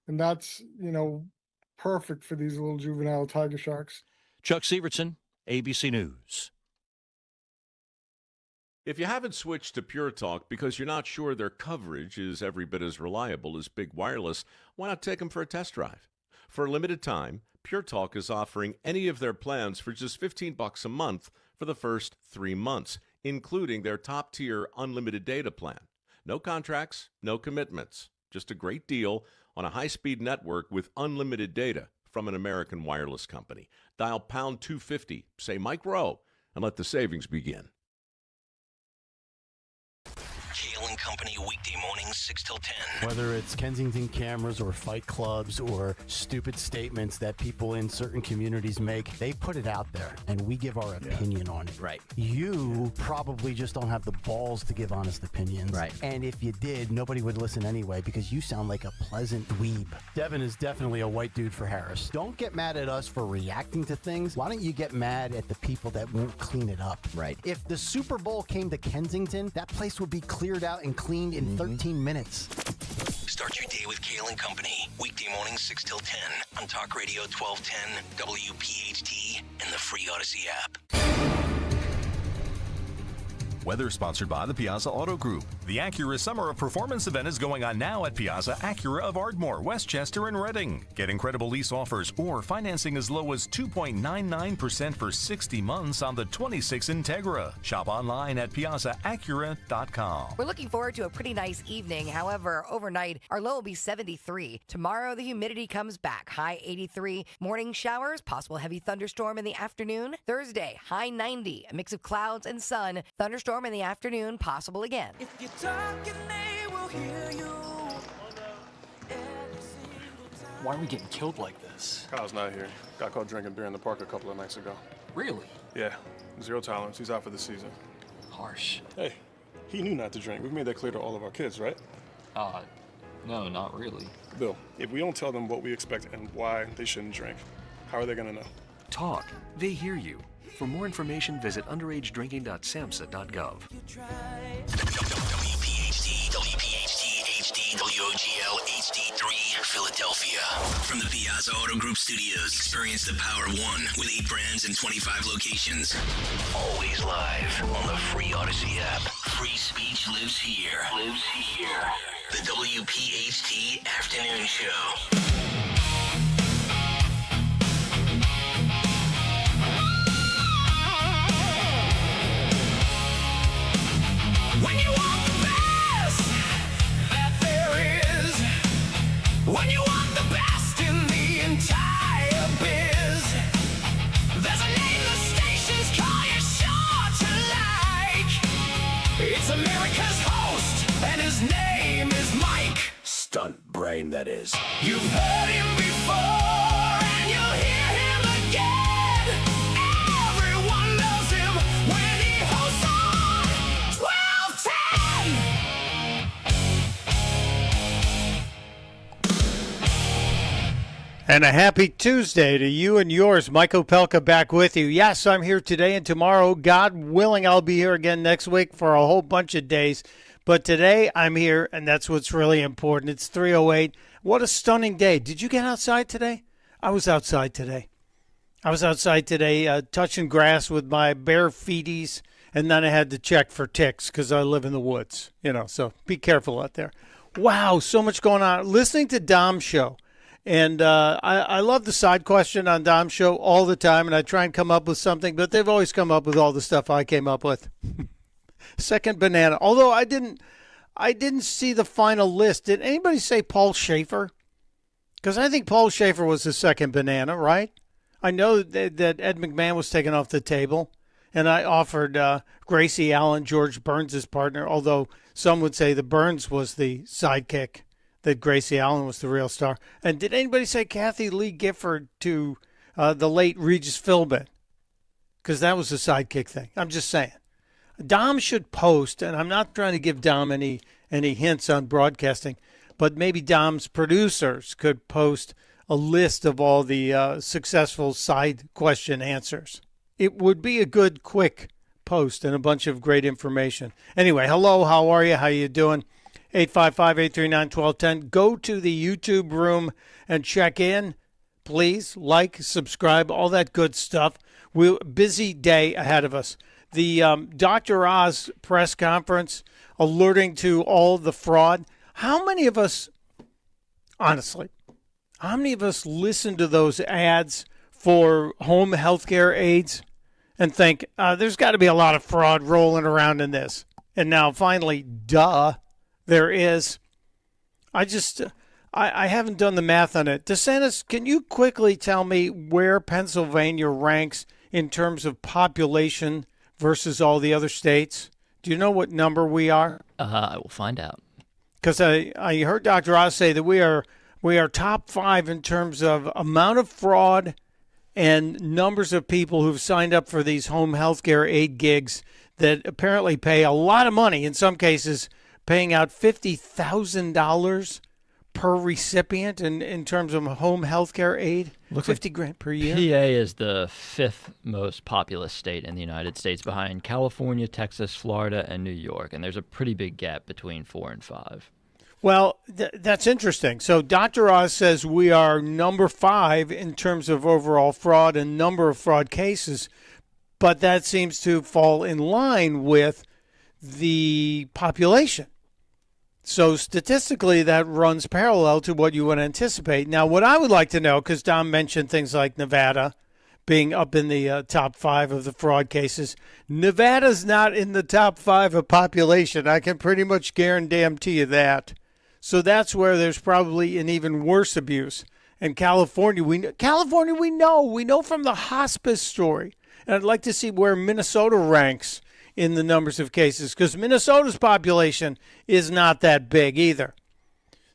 And that's, perfect for these little juvenile tiger sharks. Chuck Severson, ABC News. If you haven't switched to Pure Talk because you're not sure their coverage is every bit as reliable as Big Wireless, why not take them for a test drive? For a limited time, Pure Talk is offering any of their plans for just $15 a month for the first 3 months, including their top-tier unlimited data plan. No contracts, no commitments, just a great deal on a high-speed network with unlimited data from an American wireless company. Dial pound 250, say Mike Rowe, and let the savings begin. Kale and Company weekday mornings 6 till 10. Whether it's Kensington cameras or fight clubs or stupid statements that people in certain communities make, they put it out there and we give our opinion on it. Right. You probably just don't have the balls to give honest opinions. Right. And if you did, nobody would listen anyway because you sound like a pleasant dweeb. Devin is definitely a white dude for Harris. Don't get mad at us for reacting to things. Why don't you get mad at the people that won't clean it up? Right. If the Super Bowl came to Kensington, that place would be cleared out and cleaned in 13 minutes. Start your day with Kale and Company. Weekday mornings 6 till 10 on Talk Radio 1210, WPHT, and the free Odyssey app. Weather sponsored by the Piazza Auto Group. The Acura Summer of Performance event is going on now at Piazza Acura of Ardmore, Westchester, and Reading. Get incredible lease offers or financing as low as 2.99% for 60 months on the 26 Integra. Shop online at piazzaacura.com. We're looking forward to a pretty nice evening. However, overnight, our low will be 73. Tomorrow, the humidity comes back. High 83. Morning showers, possible heavy thunderstorm in the afternoon. Thursday, high 90. A mix of clouds and sun. Thunderstorm in the afternoon, possible again. If you're talking, they will hear you. Why are we getting killed like this? Kyle's not here. Got caught drinking beer in the park a couple of nights ago. Really? Yeah, 0 tolerance. He's out for the season. Harsh. Hey, he knew not to drink. We've made that clear to all of our kids, right? No, not really. Bill, if we don't tell them what we expect and why they shouldn't drink, how are they gonna know? Talk. They hear you. For more information, visit underagedrinking.samhsa.gov. WPHT, WPHT, HD, WOGL, HD3, Philadelphia. From the Piazza Auto Group Studios, experience the power of one with 8 brands and 25 locations. Always live on the free Odyssey app. Free speech lives here. Lives here. The WPHT Afternoon Show. When you want the best that there is, when you want the best in the entire biz, there's a name the stations call you sure to like. It's America's host, and his name is Mike. Stunt brain, that is. You've heard him before, and you'll hear him again. Everyone loves him when he hosts on 1210. And a happy Tuesday to you and yours. Mike Opelka back with you. Yes, I'm here today and tomorrow. God willing, I'll be here again next week for a whole bunch of days. But today I'm here, and that's what's really important. It's 3:08. What a stunning day. Did you get outside today? I was outside today. Touching grass with my bare feeties, and then I had to check for ticks because I live in the woods. So be careful out there. Wow, so much going on. Listening to Dom's show. And I love the side question on Dom's show all the time, and I try and come up with something, but they've always come up with all the stuff I came up with. Second banana. Although I didn't see the final list. Did anybody say Paul Schaefer? Because I think Paul Schaefer was the second banana, right? I know that Ed McMahon was taken off the table, and I offered Gracie Allen, George Burns' partner, although some would say the Burns was the sidekick, that Gracie Allen was the real star. And did anybody say Kathy Lee Gifford to the late Regis Philbin? Because that was the sidekick thing. I'm just saying. Dom should post, and I'm not trying to give Dom any hints on broadcasting, but maybe Dom's producers could post a list of all the successful side question answers. It would be a good, quick post and a bunch of great information. Anyway, hello, how are you? How you doing? 855-839-1210. Go to the YouTube room and check in. Please like, subscribe, all that good stuff. Busy day ahead of us. The Dr. Oz press conference alerting to all the fraud. How many of us, honestly, listen to those ads for home health care aides and think, there's got to be a lot of fraud rolling around in this? And now finally, duh, there is. I haven't done the math on it. DeSantis, can you quickly tell me where Pennsylvania ranks in terms of population versus all the other states? Do you know what number we are? I will find out. Because I heard Dr. Oz say that we are top 5 in terms of amount of fraud and numbers of people who've signed up for these home health care aid gigs that apparently pay a lot of money, in some cases paying out $50,000 per recipient in terms of home health care aid. Looks $50 grand per year. PA is the 5th most populous state in the United States, behind California, Texas, Florida, and New York. And there's a pretty big gap between 4 and 5. Well, that's interesting. So Dr. Oz says we are number 5 in terms of overall fraud and number of fraud cases, but that seems to fall in line with the population. So statistically, that runs parallel to what you would anticipate. Now, what I would like to know, because Dom mentioned things like Nevada being up in the top 5 of the fraud cases. Nevada's not in the top 5 of population. I can pretty much guarantee you that. So that's where there's probably an even worse abuse. And California, we know from the hospice story. And I'd like to see where Minnesota ranks in the numbers of cases, because Minnesota's population is not that big either.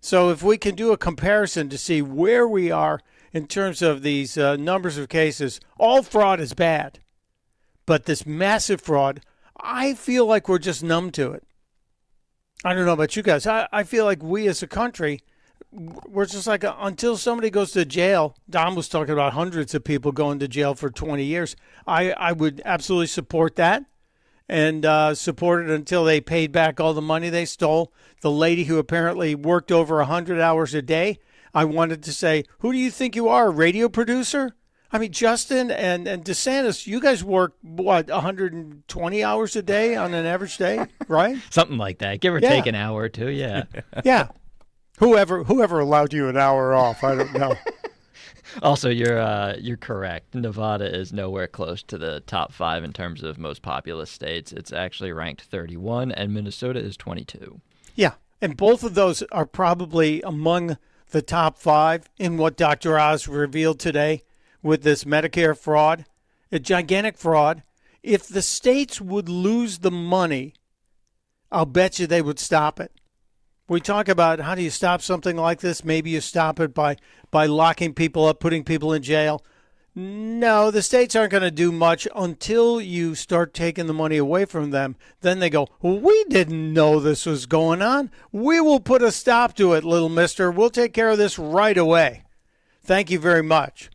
So if we can do a comparison to see where we are in terms of these numbers of cases, all fraud is bad. But this massive fraud, I feel like we're just numb to it. I don't know about you guys. I feel like we as a country, we're just like, until somebody goes to jail. Don was talking about hundreds of people going to jail for 20 years. I would absolutely support that. And supported until they paid back all the money they stole. The lady who apparently worked over 100 hours a day, I wanted to say, who do you think you are, a radio producer? I mean, Justin and DeSantis, you guys work, 120 hours a day on an average day, right? Something like that. Give or take an hour or two, yeah. Yeah. Whoever allowed you an hour off, I don't know. Also, you're correct. Nevada is nowhere close to the top 5 in terms of most populous states. It's actually ranked 31, and Minnesota is 22. Yeah, and both of those are probably among the top 5 in what Dr. Oz revealed today with this Medicare fraud, a gigantic fraud. If the states would lose the money, I'll bet you they would stop it. We talk about how do you stop something like this? Maybe you stop it by locking people up, putting people in jail. No, the states aren't going to do much until you start taking the money away from them. Then they go, we didn't know this was going on. We will put a stop to it, little mister. We'll take care of this right away. Thank you very much.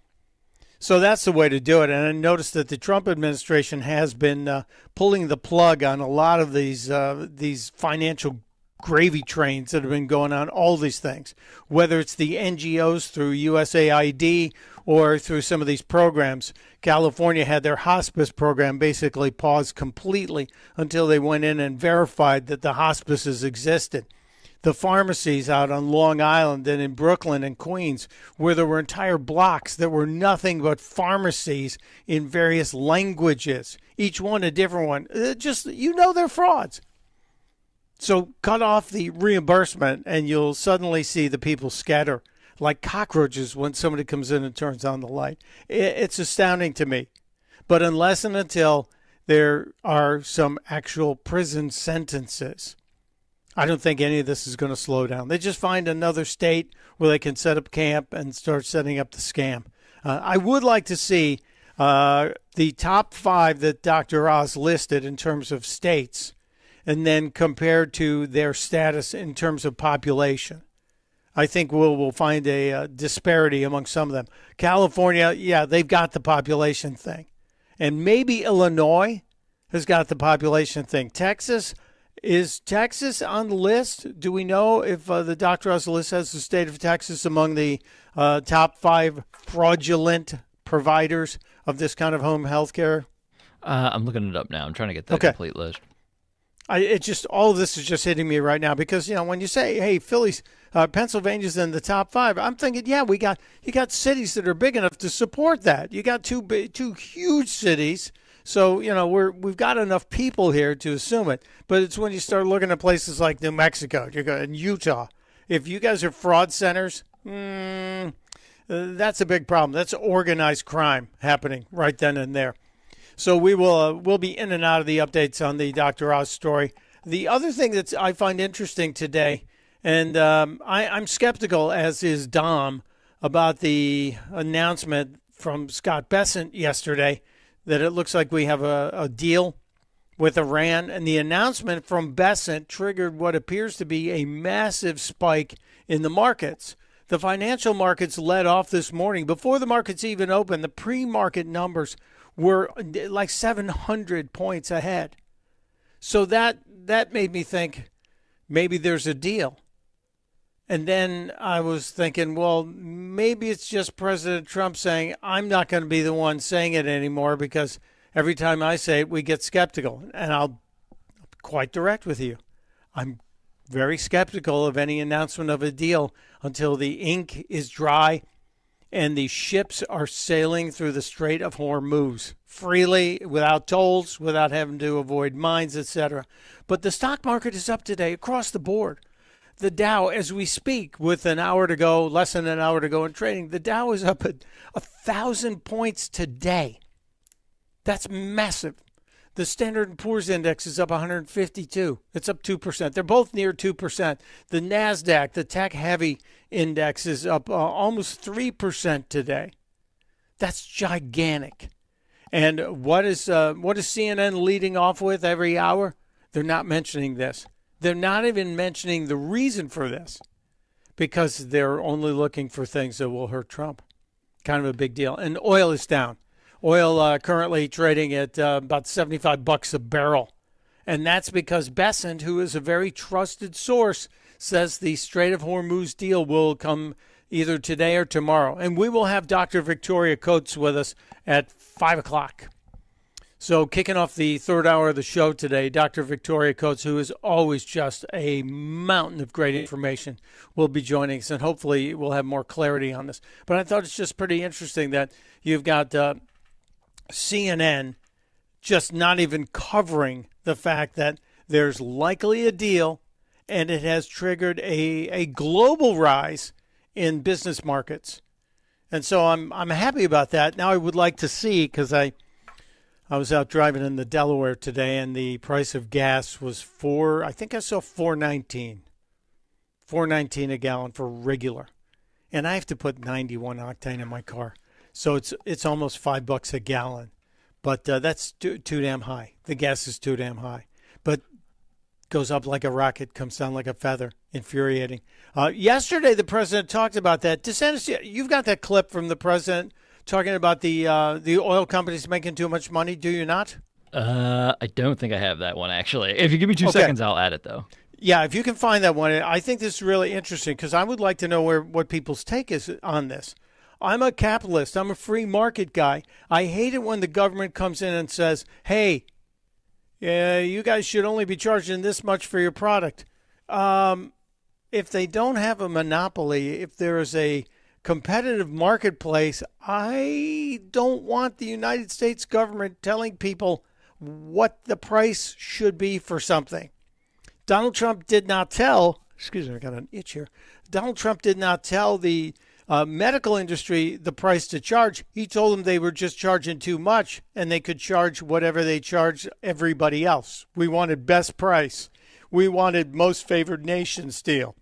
So that's the way to do it. And I noticed that the Trump administration has been pulling the plug on a lot of these financial gravy trains that have been going on, all these things, whether it's the NGOs through USAID or through some of these programs. California had their hospice program basically paused completely until they went in and verified that the hospices existed. The pharmacies out on Long Island and in Brooklyn and Queens, where there were entire blocks that were nothing but pharmacies in various languages, each one a different one. They're frauds. So cut off the reimbursement and you'll suddenly see the people scatter like cockroaches when somebody comes in and turns on the light. It's astounding to me. But unless and until there are some actual prison sentences, I don't think any of this is going to slow down. They just find another state where they can set up camp and start setting up the scam. I would like to see the top 5 that Dr. Oz listed in terms of states, and then compared to their status in terms of population. I think we'll find a disparity among some of them. California, yeah, they've got the population thing. And maybe Illinois has got the population thing. Texas, Is Texas on the list? Do we know if the Dr. Oz list has the state of Texas among the top 5 fraudulent providers of this kind of home health care? I'm looking it up now. I'm trying to get the complete list. All of this is just hitting me right now because, when you say, hey, Pennsylvania's in the top 5, I'm thinking, yeah, you got cities that are big enough to support that. You got two huge cities. So, we've got enough people here to assume it. But it's when you start looking at places like New Mexico, and Utah. If you guys are fraud centers, that's a big problem. That's organized crime happening right then and there. So we'll be in and out of the updates on the Dr. Oz story. The other thing that I find interesting today, and I'm skeptical, as is Dom, about the announcement from Scott Bessent yesterday that it looks like we have a deal with Iran. And the announcement from Bessent triggered what appears to be a massive spike in the markets. The financial markets led off this morning. Before the markets even opened, the pre-market numbers were like 700 points ahead. So that made me think maybe there's a deal. And then I was thinking, well, maybe it's just President Trump saying, I'm not going to be the one saying it anymore because every time I say it, we get skeptical. And I'll be quite direct with you. I'm very skeptical of any announcement of a deal until the ink is dry and the ships are sailing through the Strait of Hormuz freely, without tolls, without having to avoid mines, etc. But the stock market is up today across the board. The Dow, as we speak, with an hour to go, less than an hour to go in trading, the Dow is up at 1,000 points today. That's massive. The Standard & Poor's Index is up 152. It's up 2%. They're both near 2%. The NASDAQ, the tech-heavy index, is up almost 3% today. That's gigantic. And what is CNN leading off with every hour? They're not mentioning this. They're not even mentioning the reason for this because they're only looking for things that will hurt Trump. Kind of a big deal. And oil is down. Oil currently trading at about $75 a barrel. And that's because Bessent, who is a very trusted source, says the Strait of Hormuz deal will come either today or tomorrow. And we will have Dr. Victoria Coates with us at 5 o'clock. So kicking off the third hour of the show today, Dr. Victoria Coates, who is always just a mountain of great information, will be joining us. And hopefully we'll have more clarity on this. But I thought it's just pretty interesting that you've got CNN just not even covering the fact that there's likely a deal and it has triggered a global rise in business markets. And so I'm happy about that. Now I would like to see, because I was out driving in the Delaware today and the price of gas was I think I saw $4.19 a gallon for regular. And I have to put 91 octane in my car. So it's almost $5 a gallon. But that's too damn high. The gas is too damn high. But goes up like a rocket, comes down like a feather. Infuriating. Yesterday, the president talked about that. DeSantis, you've got that clip from the president talking about the oil companies making too much money, do you not? I don't think I have that one, actually. If you give me 2 seconds, I'll add it, though. Yeah, if you can find that one. I think this is really interesting because I would like to know what people's take is on this. I'm a capitalist. I'm a free market guy. I hate it when the government comes in and says, hey, you guys should only be charging this much for your product. If they don't have a monopoly, if there is a competitive marketplace, I don't want the United States government telling people what the price should be for something. Donald Trump did not tell, excuse me, I got an itch here. Donald Trump did not tell the medical industry the price to charge. He told them they were just charging too much and they could charge whatever they charge everybody else. We wanted best price. We wanted most favored nations deal.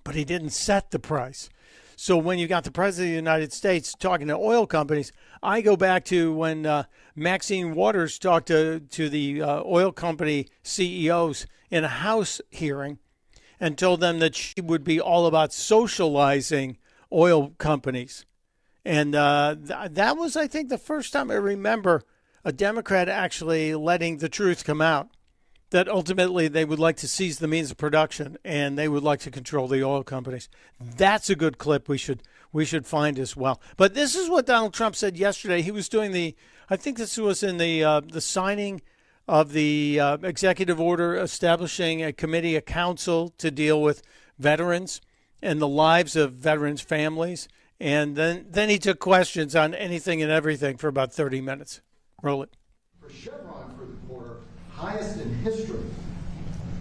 But he didn't set the price. So when you got the president of the United States talking to oil companies, I go back to when Maxine Waters talked to the oil company CEOs in a House hearing and told them that she would be all about socializing oil companies. And that was, I think, the first time I remember a Democrat actually letting the truth come out, that ultimately they would like to seize the means of production and they would like to control the oil companies. That's a good clip we should find as well. But this is what Donald Trump said yesterday. He was doing I think this was in the signing of the executive order establishing a committee, a council to deal with veterans and the lives of veterans' families. And then he took questions on anything and everything for about 30 minutes. Roll it. For Chevron for the quarter, highest in history.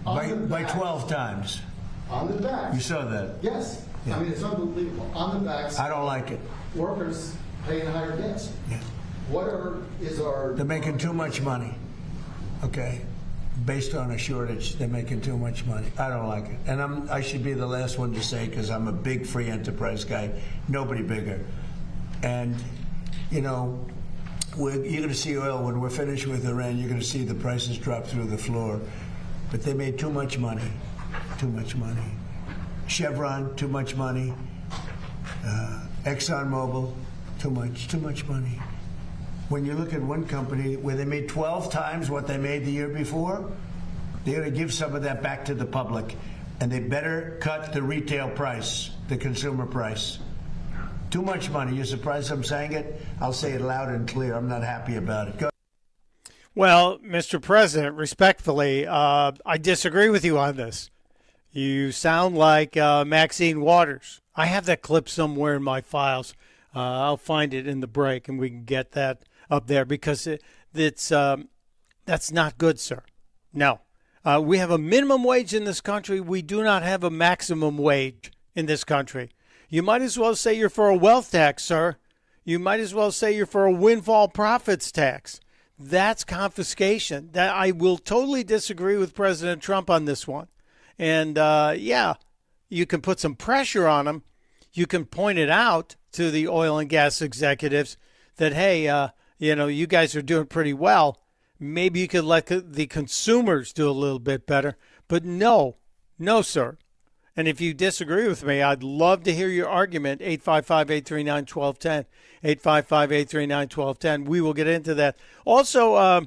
By 12 times. On the back. You saw that? Yes. Yeah. I mean, it's unbelievable. On the backs. I don't like it. Workers paying higher debts. Yeah. Is our... They're making too much money. Okay? Based on a shortage, they're making too much money. I don't like it. And I should be the last one to say, because I'm a big free enterprise guy, nobody bigger. And, you're going to see oil when we're finished with Iran. You're going to see the prices drop through the floor. But they made too much money. Too much money. Chevron, too much money. ExxonMobil, too much money. When you look at one company where they made 12 times what they made the year before, they're going to give some of that back to the public. And they better cut the retail price, the consumer price. Too much money. You're surprised I'm saying it? I'll say it loud and clear. I'm not happy about it. Go. Well, Mr. President, respectfully, I disagree with you on this. You sound like Maxine Waters. I have that clip somewhere in my files. I'll find it in the break, and we can get that up there because that's not good, sir. No. We have a minimum wage in this country. We do not have a maximum wage in this country. You might as well say you're for a wealth tax, sir. You might as well say you're for a windfall profits tax. That's confiscation. That I will totally disagree with President Trump on this one. And, you can put some pressure on him. You can point it out to the oil and gas executives that, hey, you guys are doing pretty well. Maybe you could let the consumers do a little bit better. But no, sir. And if you disagree with me, I'd love to hear your argument, 855-839-1210, 855-839-1210. We will get into that. Also,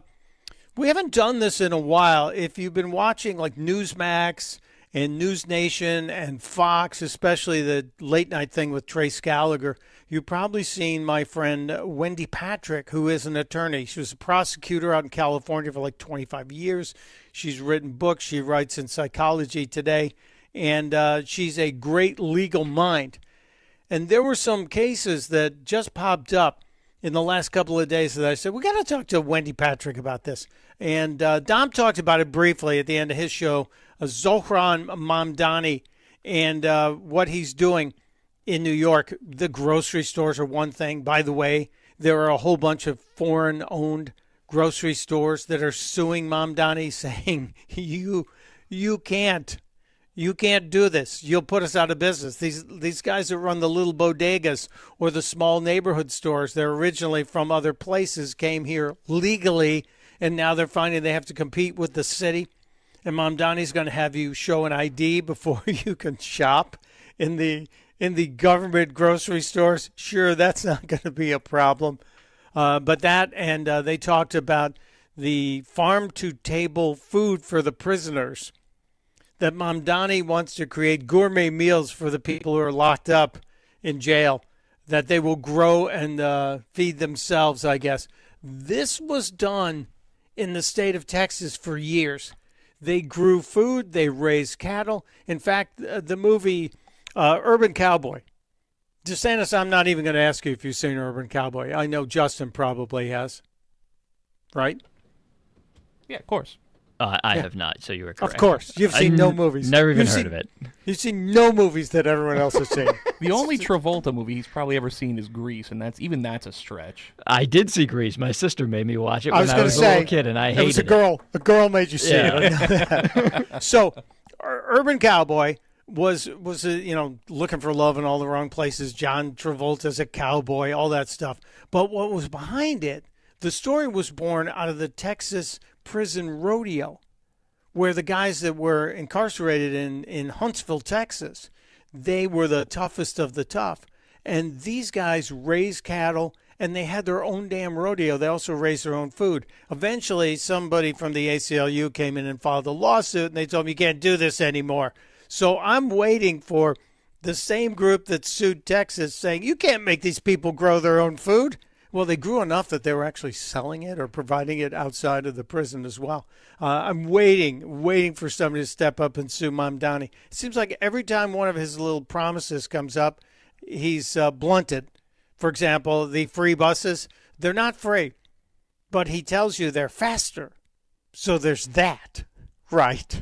we haven't done this in a while. If you've been watching like Newsmax and News Nation and Fox, especially the late night thing with Trace Gallagher, you've probably seen my friend Wendy Patrick, who is an attorney. She was a prosecutor out in California for like 25 years. She's written books. She writes in Psychology Today. And she's a great legal mind. And there were some cases that just popped up in the last couple of days that I said, we got to talk to Wendy Patrick about this. And Dom talked about it briefly at the end of his show, Zohran Mamdani, and what he's doing in New York. The grocery stores are one thing. By the way, there are a whole bunch of foreign-owned grocery stores that are suing Mamdani, saying, you can't. You can't do this. You'll put us out of business. These guys that run the little bodegas or the small neighborhood stores, they're originally from other places, came here legally, and now they're finding they have to compete with the city. And Mamdani's going to have you show an ID before you can shop in the government grocery stores. Sure, that's not going to be a problem. But that, and they talked about the farm-to-table food for the prisoners, that Mamdani wants to create gourmet meals for the people who are locked up in jail, that they will grow and feed themselves, I guess. This was done in the state of Texas for years. They grew food. They raised cattle. In fact, the movie Urban Cowboy. DeSantis, I'm not even going to ask you if you've seen Urban Cowboy. I know Justin probably has. Right? Yeah, of course. I have not, so you were correct. Of course. You've seen no movies. Never even heard of it. You've seen no movies that everyone else has seen. The only Travolta movie he's probably ever seen is Grease, and that's a stretch. I did see Grease. My sister made me watch it I when I was a little kid, and I hated it. It was a girl. A girl made you see it. So, Urban Cowboy was looking for love in all the wrong places. John Travolta's a cowboy, all that stuff. But what was behind it, the story was born out of the Texas prison rodeo, where the guys that were incarcerated in Huntsville, Texas, they were the toughest of the tough. And these guys raised cattle and they had their own damn rodeo. They also raised their own food. Eventually, somebody from the ACLU came in and filed a lawsuit, and they told them, you can't do this anymore. So I'm waiting for the same group that sued Texas saying, you can't make these people grow their own food. Well, they grew enough that they were actually selling it or providing it outside of the prison as well. I'm waiting for somebody to step up and sue Mamdani. It seems like every time one of his little promises comes up, he's blunted. For example, the free buses, they're not free, but he tells you they're faster. So there's that, right?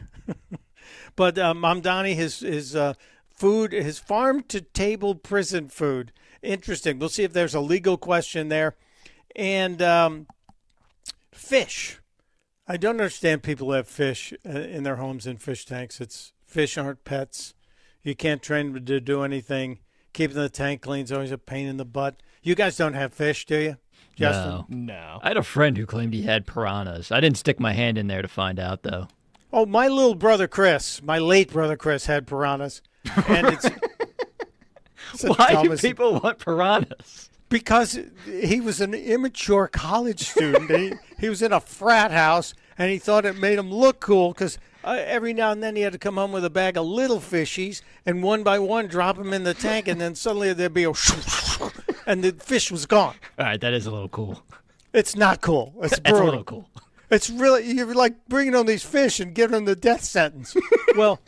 But Mamdani, his food, his farm-to-table prison food, interesting. We'll see if there's a legal question there. And fish. I don't understand people who have fish in their homes in fish tanks. Fish aren't pets. You can't train them to do anything. Keeping the tank clean is always a pain in the butt. You guys don't have fish, do you, Justin? No. I had a friend who claimed he had piranhas. I didn't stick my hand in there to find out, though. Oh, my little brother Chris, my late brother Chris, had piranhas. And it's why do people want piranhas? Because he was an immature college student. He was in a frat house, and he thought it made him look cool because every now and then he had to come home with a bag of little fishies, and one by one drop them in the tank, and then suddenly there'd be a and the fish was gone. All right, that is a little cool. It's not cool. It's brutal. It's a little cool. It's really, you're like bringing on these fish and giving them the death sentence. Well,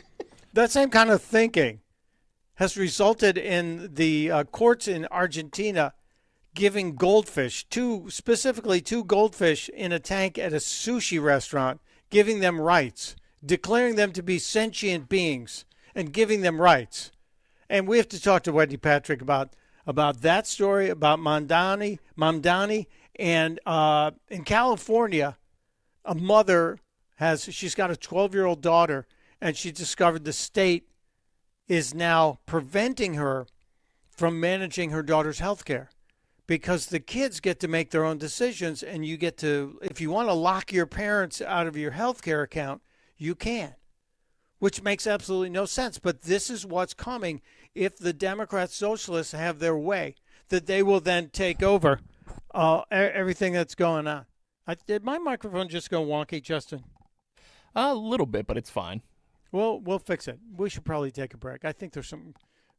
that same kind of thinking has resulted in the courts in Argentina giving goldfish, specifically two goldfish in a tank at a sushi restaurant, giving them rights, declaring them to be sentient beings and giving them rights. And we have to talk to Wendy Patrick about that story, about Mamdani. And in California, a mother she's got a 12-year-old daughter, and she discovered the state is now preventing her from managing her daughter's health care because the kids get to make their own decisions, and you get to, if you want to lock your parents out of your health care account, you can, which makes absolutely no sense. But this is what's coming if the Democrat socialists have their way, that they will then take over everything that's going on. Did my microphone just go wonky, Justin? A little bit, but it's fine. Well, we'll fix it. We should probably take a break. I think there's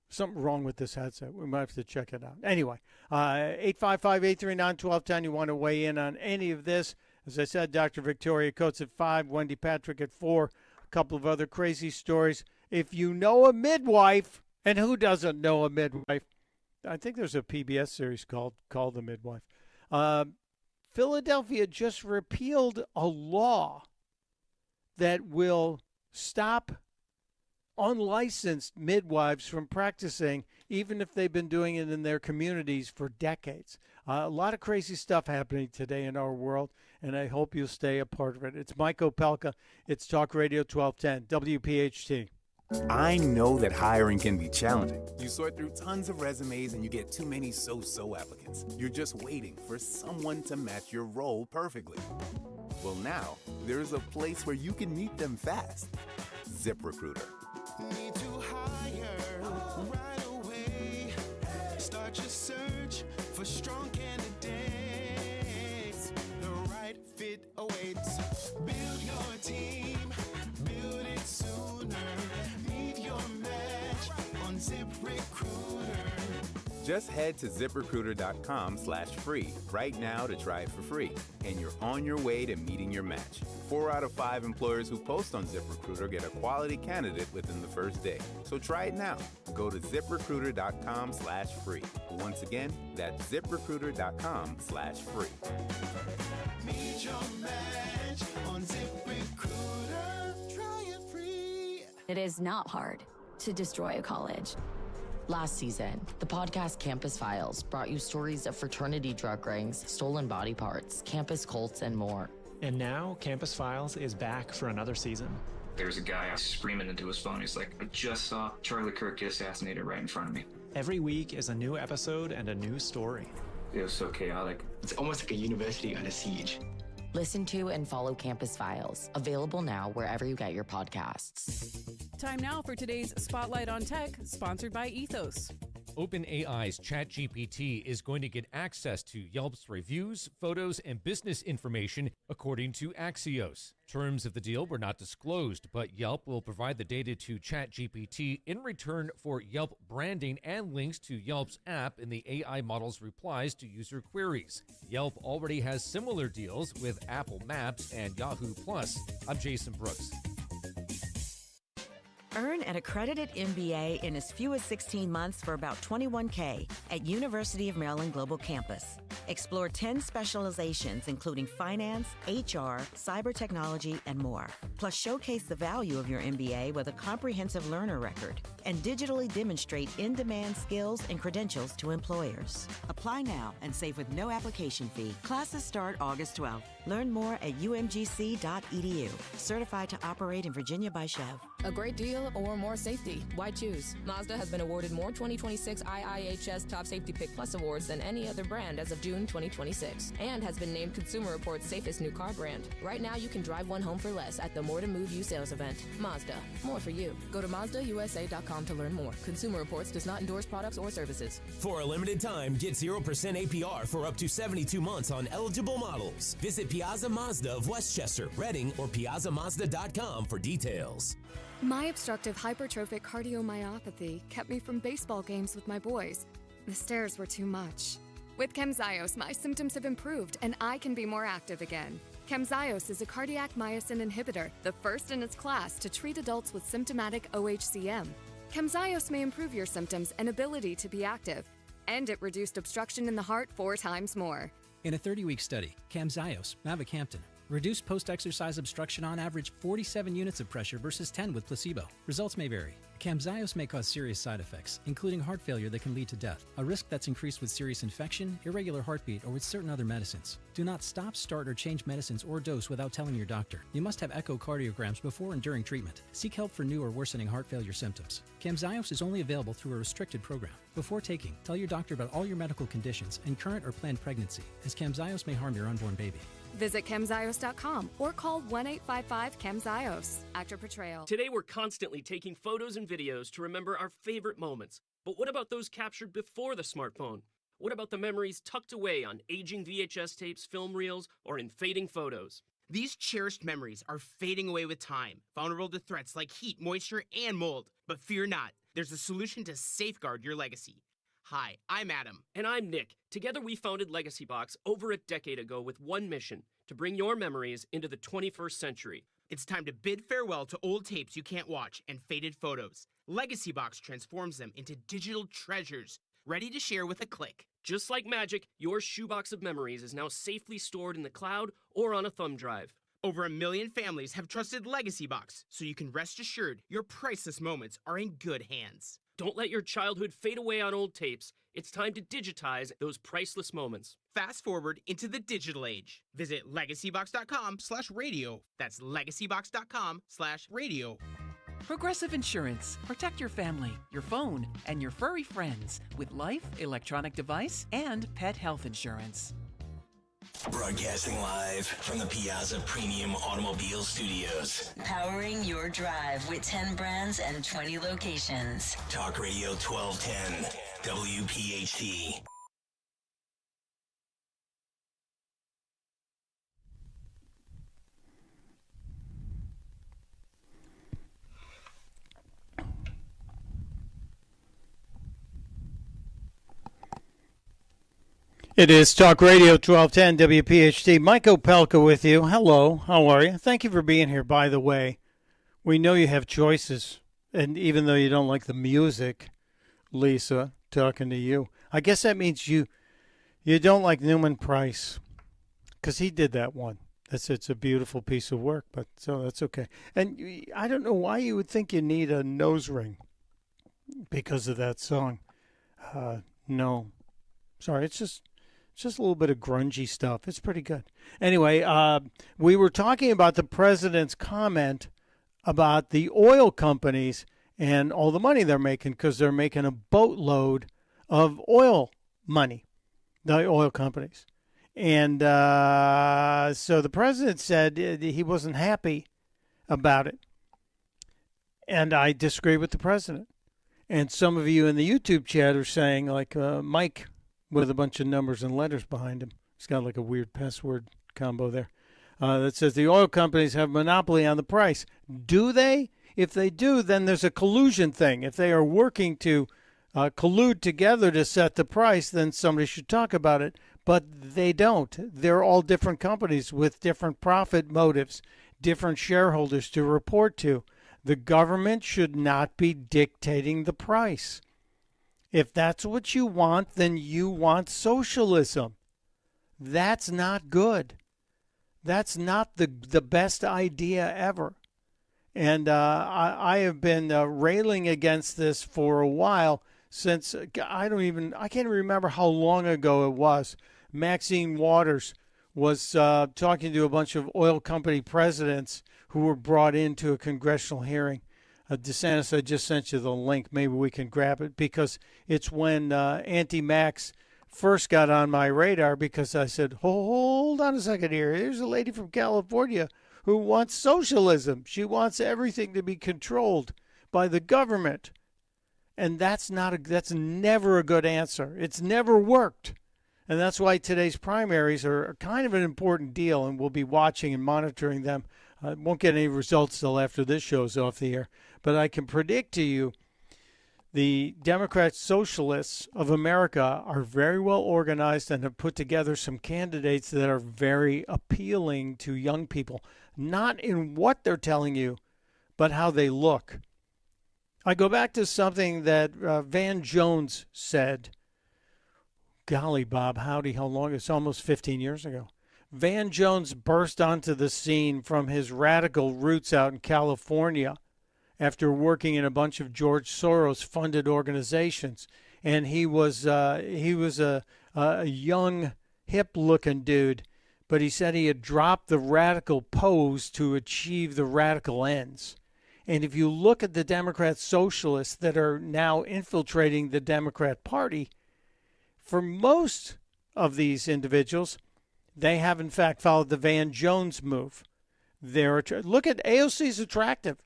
something wrong with this headset. We might have to check it out. Anyway, 855-839-1210. You want to weigh in on any of this? As I said, Dr. Victoria Coates at 5, Wendy Patrick at 4, a couple of other crazy stories. If you know a midwife, and who doesn't know a midwife? I think there's a PBS series called The Midwife. Philadelphia just repealed a law that will stop unlicensed midwives from practicing, even if they've been doing it in their communities for decades. A lot of crazy stuff happening today in our world, and I hope you'll stay a part of it. It's Mike Opelka. It's Talk Radio 1210, WPHT. I know that hiring can be challenging. You sort through tons of resumes and you get too many so-so applicants. You're just waiting for someone to match your role perfectly. Well, now there's a place where you can meet them fast. ZipRecruiter. Need to hire right away. Start your search for strong candidates. The right fit awaits. Build your team. Build it sooner. Meet your match on ZipRecruiter. Just head to ZipRecruiter.com/free right now to try it for free, and you're on your way to meeting your match. 4 out of 5 employers who post on ZipRecruiter get a quality candidate within the first day. So try it now. Go to ZipRecruiter.com/free. Once again, that's ZipRecruiter.com/free. Meet your match on ZipRecruiter. Try it free. It is not hard to destroy a college. Last season, the podcast Campus Files brought you stories of fraternity drug rings, stolen body parts, campus cults, and more. And now, Campus Files is back for another season. There's a guy screaming into his phone. He's like, I just saw Charlie Kirk get assassinated right in front of me. Every week is a new episode and a new story. It was so chaotic. It's almost like a university under siege. Listen to and follow Campus Files, available now wherever you get your podcasts. Time now for today's Spotlight on Tech, sponsored by Ethos. OpenAI's ChatGPT is going to get access to Yelp's reviews, photos, and business information, according to Axios. Terms of the deal were not disclosed, but Yelp will provide the data to ChatGPT in return for Yelp branding and links to Yelp's app in the AI model's replies to user queries. Yelp already has similar deals with Apple Maps and Yahoo Plus. I'm Jason Brooks. Earn an accredited MBA in as few as 16 months for about $21K at University of Maryland Global Campus. Explore 10 specializations, including finance, HR, cyber technology, and more. Plus, showcase the value of your MBA with a comprehensive learner record and digitally demonstrate in-demand skills and credentials to employers. Apply now and save with no application fee. Classes start August 12th. Learn more at umgc.edu. Certified to operate in Virginia by Chev. A great deal or more safety? Why choose? Mazda has been awarded more 2026 IIHS Top Safety Pick Plus awards than any other brand as of June 2026, and has been named Consumer Reports' safest new car brand. Right now, you can drive one home for less at the More to Move You sales event. Mazda, more for you. Go to MazdaUSA.com to learn more. Consumer Reports does not endorse products or services. For a limited time, get 0% APR for up to 72 months on eligible models. Visit Piazza Mazda of Westchester, Reading, or PiazzaMazda.com for details. My obstructive hypertrophic cardiomyopathy kept me from baseball games with my boys. The stairs were too much. With Camzyos, my symptoms have improved and I can be more active again. Camzyos is a cardiac myosin inhibitor, the first in its class to treat adults with symptomatic OHCM. Camzyos may improve your symptoms and ability to be active, and it reduced obstruction in the heart 4 times more. In a 30-week study, Camzyos, mavacamten, reduced post-exercise obstruction on average 47 units of pressure versus 10 with placebo. Results may vary. Camzyos may cause serious side effects, including heart failure that can lead to death, a risk that's increased with serious infection, irregular heartbeat, or with certain other medicines. Do not stop, start, or change medicines or dose without telling your doctor. You must have echocardiograms before and during treatment. Seek help for new or worsening heart failure symptoms. Camzyos is only available through a restricted program. Before taking, tell your doctor about all your medical conditions and current or planned pregnancy, as Camzyos may harm your unborn baby. Visit Camzyos.com or call 1-855-CAMZYOS. Actor Portrayal. Today we're constantly taking photos and videos to remember our favorite moments. But what about those captured before the smartphone? What about the memories tucked away on aging VHS tapes, film reels, or in fading photos? These cherished memories are fading away with time, vulnerable to threats like heat, moisture, and mold. But fear not, there's a solution to safeguard your legacy. Hi, I'm Adam. And I'm Nick. Together we founded Legacy Box over a decade ago with one mission, to bring your memories into the 21st century. It's time to bid farewell to old tapes you can't watch and faded photos. Legacy Box transforms them into digital treasures, ready to share with a click. Just like magic, your shoebox of memories is now safely stored in the cloud or on a thumb drive. Over 1 million families have trusted Legacy Box, so you can rest assured your priceless moments are in good hands. Don't let your childhood fade away on old tapes. It's time to digitize those priceless moments. Fast forward into the digital age. Visit legacybox.com/radio. That's legacybox.com/radio. Progressive Insurance. Protect your family, your phone, and your furry friends with life, electronic device, and pet health insurance. Broadcasting live from the Piazza Premium Automobile Studios. Powering your drive with 10 brands and 20 locations. Talk Radio 1210, WPHT. It is Talk Radio 1210 WPHT. Mike Opelka with you. Hello, how are you? Thank you for being here, by the way. We know you have choices, and even though you don't like the music, Lisa, talking to you, I guess that means you don't like Newman Price, because he did that one. It's a beautiful piece of work, but so that's okay. And I don't know why you would think you need a nose ring because of that song. No. Sorry, it's just a little bit of grungy stuff. It's pretty good. Anyway, we were talking about the president's comment about the oil companies and all the money they're making because they're making a boatload of oil money, the oil companies. And so the president said he wasn't happy about it. And I disagree with the president. And some of you in the YouTube chat are saying, like Mike with a bunch of numbers and letters behind him. He's got like a weird password combo there that says the oil companies have monopoly on the price. Do they? If they do, then there's a collusion thing. If they are working to collude together to set the price, then somebody should talk about it. But they don't. They're all different companies with different profit motives, different shareholders to report to. The government should not be dictating the price. If that's what you want, then you want socialism. That's not good. That's not the best idea ever. And I have been railing against this for a while since I can't remember how long ago it was. Maxine Waters was talking to a bunch of oil company presidents who were brought into a congressional hearing. DeSantis, I just sent you the link. Maybe we can grab it because it's when Auntie Max first got on my radar because I said, hold on a second here. There's a lady from California who wants socialism. She wants everything to be controlled by the government. And that's never a good answer. It's never worked. And that's why today's primaries are kind of an important deal, and we'll be watching and monitoring them. I won't get any results till after this show's off the air. But I can predict to you the Democrat Socialists of America are very well organized and have put together some candidates that are very appealing to young people, not in what they're telling you, but how they look. I go back to something that Van Jones said. Golly, Bob, howdy, how long? It's almost 15 years ago. Van Jones burst onto the scene from his radical roots out in California after working in a bunch of George Soros-funded organizations. And he was a young, hip-looking dude, but he said he had dropped the radical pose to achieve the radical ends. And if you look at the Democrat socialists that are now infiltrating the Democrat Party, for most of these individuals, they have, in fact, followed the Van Jones move. Look at AOC's attractive.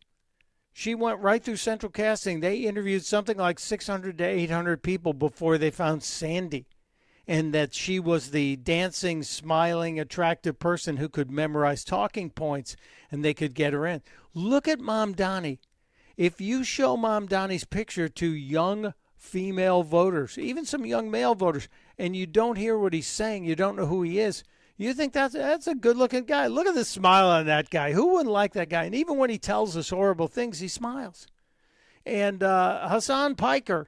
She went right through central casting. They interviewed something like 600 to 800 people before they found Sandy, and that she was the dancing, smiling, attractive person who could memorize talking points, and they could get her in. Look at Mom Donnie. If you show Mom Donnie's picture to young female voters, even some young male voters, and you don't hear what he's saying, you don't know who he is, you think that's a good-looking guy. Look at the smile on that guy. Who wouldn't like that guy? And even when he tells us horrible things, he smiles. And Hassan Piker,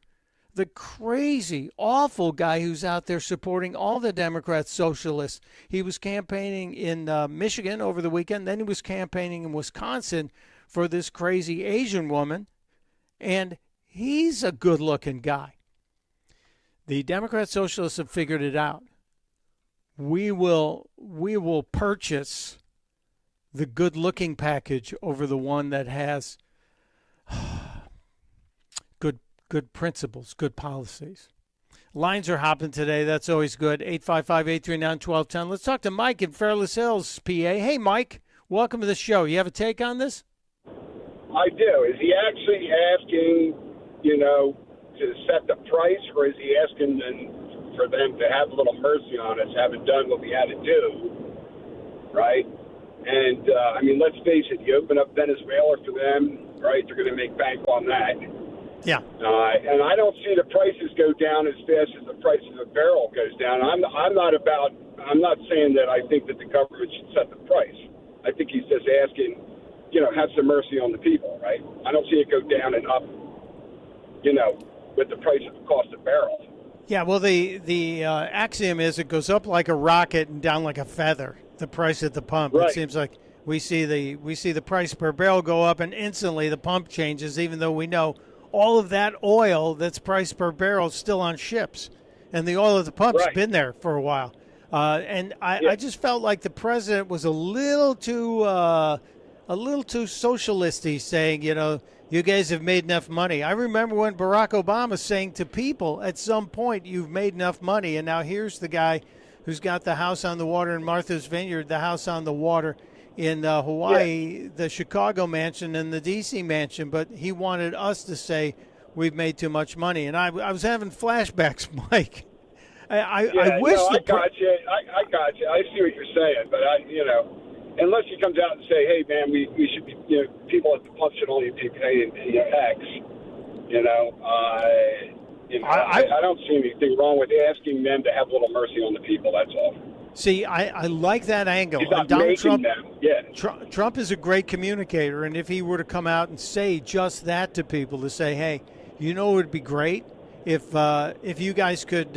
the crazy, awful guy who's out there supporting all the Democrat socialists. He was campaigning in Michigan over the weekend. Then he was campaigning in Wisconsin for this crazy Asian woman. And he's a good-looking guy. The Democrat socialists have figured it out. We will purchase the good-looking package over the one that has good principles, good policies. Lines are hopping today. That's always good. 855-839-1210. Let's talk to Mike in Fairless Hills, PA. Hey, Mike. Welcome to the show. You have a take on this? I do. Is he actually asking, to set the price, or is he asking for them to have a little mercy on us, having done what we had to do, right? And, let's face it, you open up Venezuela for them, right? They're going to make bank on that. Yeah. And I don't see the prices go down as fast as the price of a barrel goes down. I'm not saying that I think that the government should set the price. I think he's just asking, have some mercy on the people, right? I don't see it go down and up, with the price of the cost of barrel. Yeah, well, the axiom is it goes up like a rocket and down like a feather, the price at the pump. Right. It seems like we see the price per barrel go up, and instantly the pump changes, even though we know all of that oil that's priced per barrel is still on ships, and the oil at the pump's been there for a while. I just felt like the president was a little too socialisty, saying, you guys have made enough money. I remember when Barack Obama saying to people, at some point, you've made enough money, and now here's the guy who's got the house on the water in Martha's Vineyard, the house on the water in Hawaii, the Chicago mansion and the D.C. mansion, but he wanted us to say, we've made too much money. And I was having flashbacks, Mike. I Yeah, wish no, the I got you. I got you. I see what you're saying, but unless he comes out and say, "Hey, man, we should be," people at the pump should only be paying tax. I don't see anything wrong with asking them to have a little mercy on the people. That's all. See, I like that angle. He's not And Donald making Trump, them. Yeah. Trump is a great communicator, and if he were to come out and say just that to people, to say, "Hey, it would be great if you guys could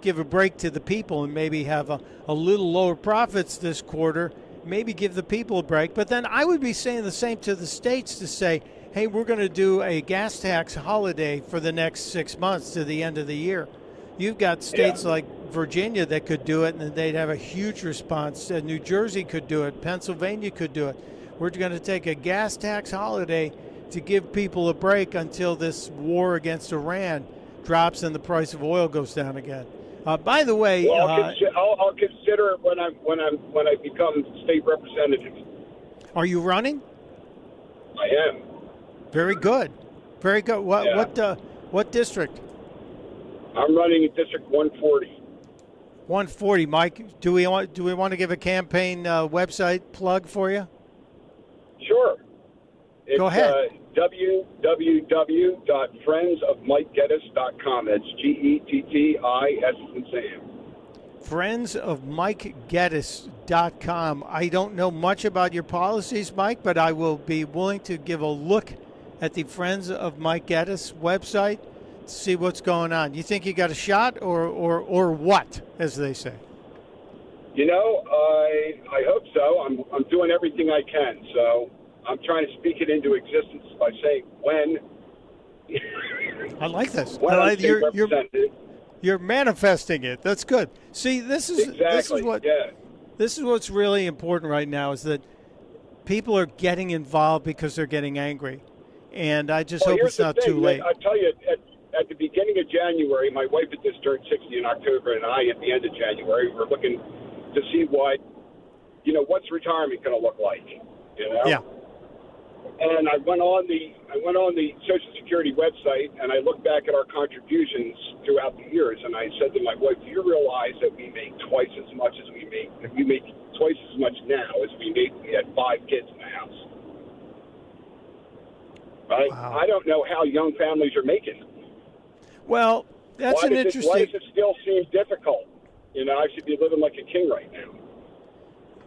give a break to the people and maybe have a little lower profits this quarter, maybe give the people a break." But then I would be saying the same to the states to say, "Hey, we're going to do a gas tax holiday for the next 6 months to the end of the year." You've got states like Virginia that could do it, and they'd have a huge response. New Jersey could do it. Pennsylvania could do it. We're going to take a gas tax holiday to give people a break until this war against Iran drops and the price of oil goes down again. By the way, well, I'll consider it when I become state representative. Are you running? I am. Very good. Very good. What district? I'm running in District 140. 140, Mike. Do we want to give a campaign website plug for you? Sure. It's, Go ahead. www.friendsofmikegeddes.com. That's GETTIS and Sam. friendsofmikegeddes.com. I don't know much about your policies, Mike, but I will be willing to give a look at the Friends of Mike Geddes website to see what's going on. You think you got a shot or what, as they say? I hope so. I'm doing everything I can. So I'm trying to speak it into existence by saying when. I like this. When I'm state representative. You're manifesting it. That's good. See, this is what's really important right now is that people are getting involved because they're getting angry, and I just hope it's not too late. I tell you, at the beginning of January, my wife had just turned 60 in October, and I, at the end of January, were looking to see what's retirement going to look like. Yeah. And I went on the Social Security website, and I looked back at our contributions throughout the years, and I said to my wife, "Do you realize that we make twice as much as we make twice as much now as we made when we had 5 kids in the house?" Right? Wow. I don't know how young families are making. Well, that's why an interesting. Why does it still seem difficult? I should be living like a king right now.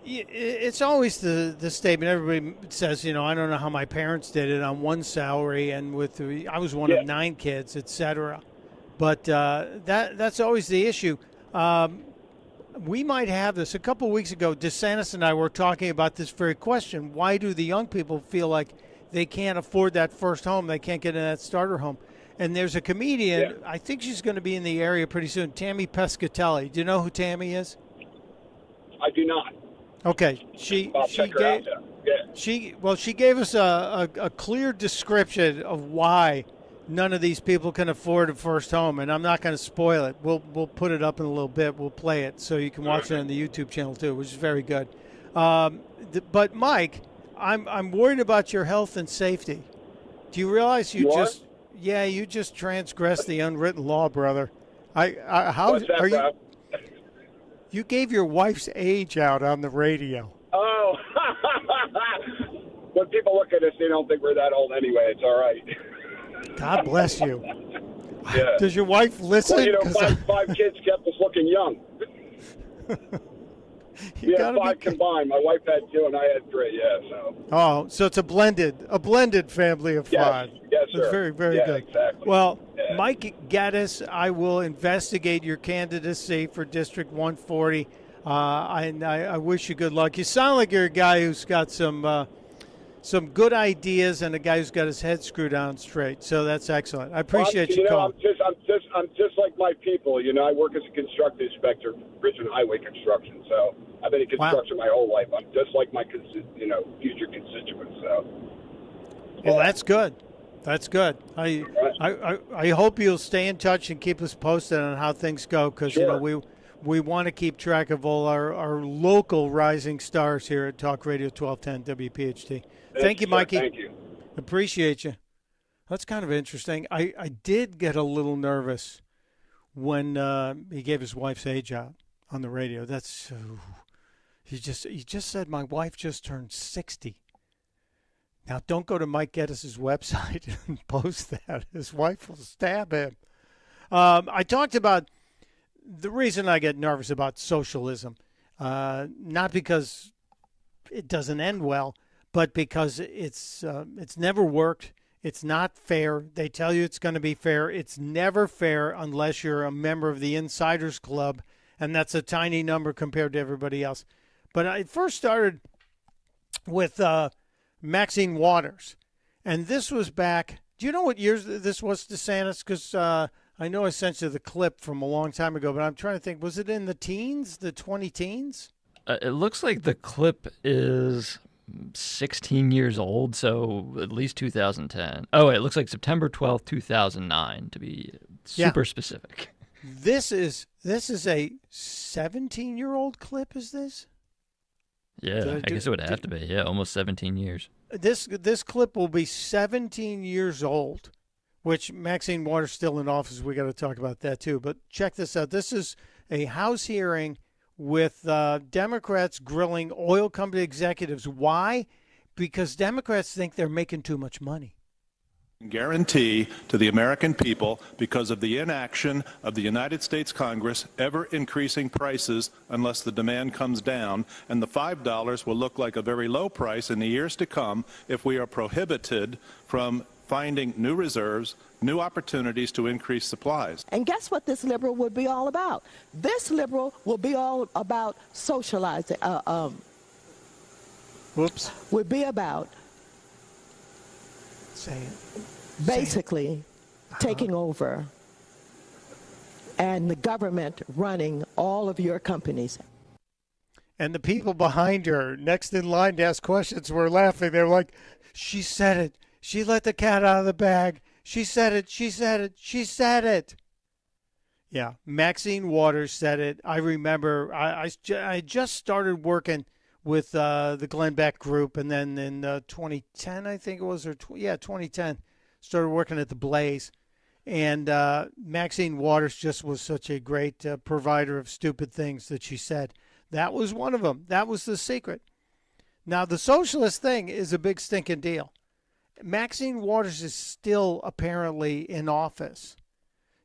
It's always the statement everybody says, I don't know how my parents did it on one salary and I was one of 9 kids, etc. But that's always the issue. We might have this. A couple of weeks ago, DeSantis and I were talking about this very question. Why do the young people feel like they can't afford that first home? They can't get in that starter home. And there's a comedian, I think she's going to be in the area pretty soon, Tammy Pescatelli. Do you know who Tammy is? I do not. Okay, she gave us a clear description of why none of these people can afford a first home, and I'm not going to spoil it. We'll put it up in a little bit. We'll play it so you can watch it on the YouTube channel too, which is very good. But Mike, I'm worried about your health and safety. Do you realize you just transgressed the unwritten law, brother? How What's that, are you? Rob? You gave your wife's age out on the radio. Oh, when people look at us, they don't think we're that old anyway. It's all right. God bless you. Yeah. Does your wife listen? Well, 5 kids kept us looking young. We had 5 combined. My wife had 2, and I had 3. Yeah. So it's a blended family of 5. Yes, sir. That's very, very good. Exactly. Well, Mike Geddes, I will investigate your candidacy for District 140. I wish you good luck. You sound like you're a guy who's got some good ideas and a guy who's got his head screwed on straight. So that's excellent. I appreciate you calling. I'm just like my people. I work as a construction inspector, bridge and highway construction. So I've been in construction my whole life. I'm just like my future constituents. So. Well, that's good. That's good. I hope you'll stay in touch and keep us posted on how things go because we want to keep track of all our local rising stars here at Talk Radio 1210 WPHT. Thank you, Mikey. Thank you. Appreciate you. That's kind of interesting. I did get a little nervous when he gave his wife's age out on the radio. That's he just said my wife just turned 60. Now don't go to Mike Geddes' website and post that. His wife will stab him. I talked about the reason I get nervous about socialism, not because it doesn't end well, but because it's never worked. It's not fair. They tell you it's going to be fair. It's never fair unless you're a member of the Insiders Club, and that's a tiny number compared to everybody else. But I first started with Maxine Waters, and this was back. Do you know what years this was, DeSantis? Because I know I sent you the clip from a long time ago, but I'm trying to think. Was it in the teens, the 20-teens? It looks like the clip is 16 years old, so at least 2010. Oh, it looks like September 12th, 2009, to be super specific. This is a 17-year-old clip, is this? Yeah, I guess it would have to be. Yeah, almost 17 years. This clip will be 17 years old, which Maxine Waters still in office. We got to talk about that too. But check this out. This is a House hearing with Democrats grilling oil company executives. Why? Because Democrats think they're making too much money. Guarantee to the American people, because of the inaction of the United States Congress, ever increasing prices unless the demand comes down, and the $5 will look like a very low price in the years to come if we are prohibited from finding new reserves, new opportunities to increase supplies. And guess what this liberal would be all about? This liberal will be all about socializing. Would be about basically taking over and the government running all of your companies. And the people behind her, next in line to ask questions, were laughing. They were like, she said it. She let the cat out of the bag. She said it. She said it. She said it. Yeah, Maxine Waters said it. I remember I just started working with the Glenn Beck group, and then in 2010, I think it was, 2010, started working at the Blaze. And Maxine Waters just was such a great provider of stupid things that she said. That was one of them. That was the secret. Now, the socialist thing is a big stinking deal. Maxine Waters is still apparently in office.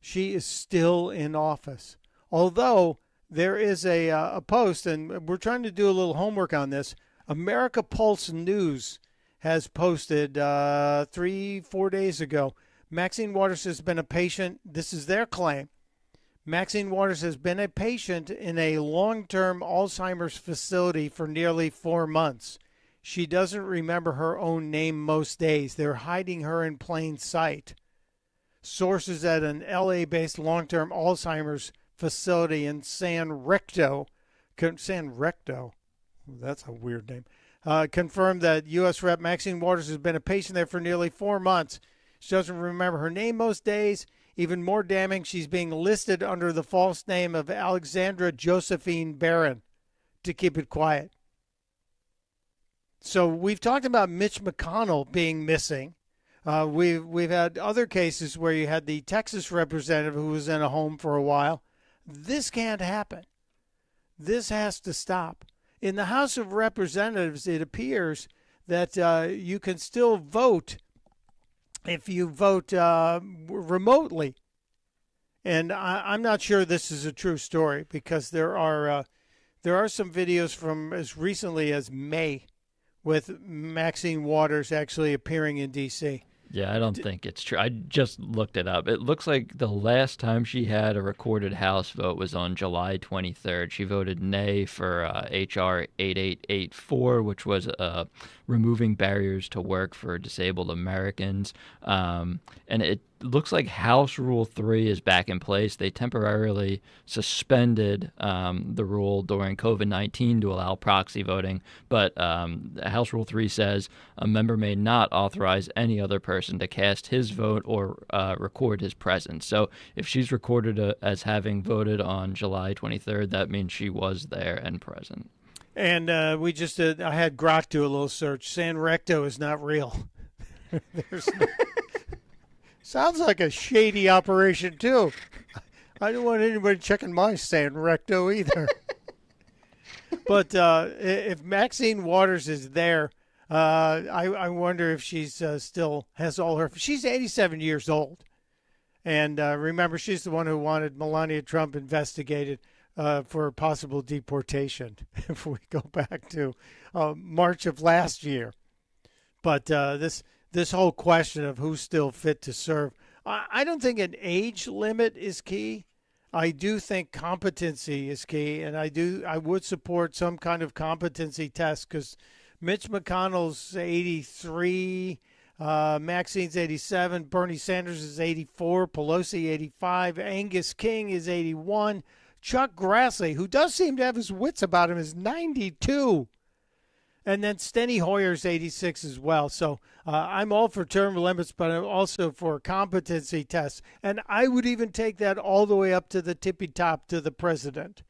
She is still in office. Although there is a post, and we're trying to do a little homework on this. America Pulse News has posted 3-4 days ago. Maxine Waters has been a patient. This is their claim. Maxine Waters has been a patient in a long-term Alzheimer's facility for nearly 4 months. She doesn't remember her own name most days. They're hiding her in plain sight. Sources at an LA-based long-term Alzheimer's facility in San Recto, that's a weird name, confirmed that U.S. Rep. Maxine Waters has been a patient there for nearly 4 months. She doesn't remember her name most days. Even more damning, she's being listed under the false name of Alexandra Josephine Barron to keep it quiet. So we've talked about Mitch McConnell being missing. We've had other cases where you had the Texas representative who was in a home for a while. This can't happen. This has to stop. In the House of Representatives, it appears that you can still vote if you vote remotely. And I'm not sure this is a true story because there are some videos from as recently as May with Maxine Waters actually appearing in D.C. Yeah, I don't think it's true. I just looked it up. It looks like the last time she had a recorded House vote was on July 23rd. She voted nay for H.R. 8884, which was removing barriers to work for disabled Americans. And it looks like House Rule 3 is back in place. They temporarily suspended the rule during COVID-19 to allow proxy voting, but House Rule 3 says a member may not authorize any other person to cast his vote or record his presence. So if she's recorded as having voted on July 23rd, that means she was there and present. And I had Grok do a little search. San Recto is not real. Sounds like a shady operation, too. I don't want anybody checking my San Recto either. But if Maxine Waters is there, I wonder if she's still has all her. She's 87 years old. And remember, she's the one who wanted Melania Trump investigated for possible deportation, if we go back to March of last year. But this whole question of who's still fit to serve, I don't think an age limit is key. I do think competency is key, and I would support some kind of competency test because Mitch McConnell's 83, Maxine's 87, Bernie Sanders is 84, Pelosi 85, Angus King is 81, Chuck Grassley, who does seem to have his wits about him, is 92. And then Steny Hoyer's 86 as well. So I'm all for term limits, but I'm also for competency tests. And I would even take that all the way up to the tippy top to the president.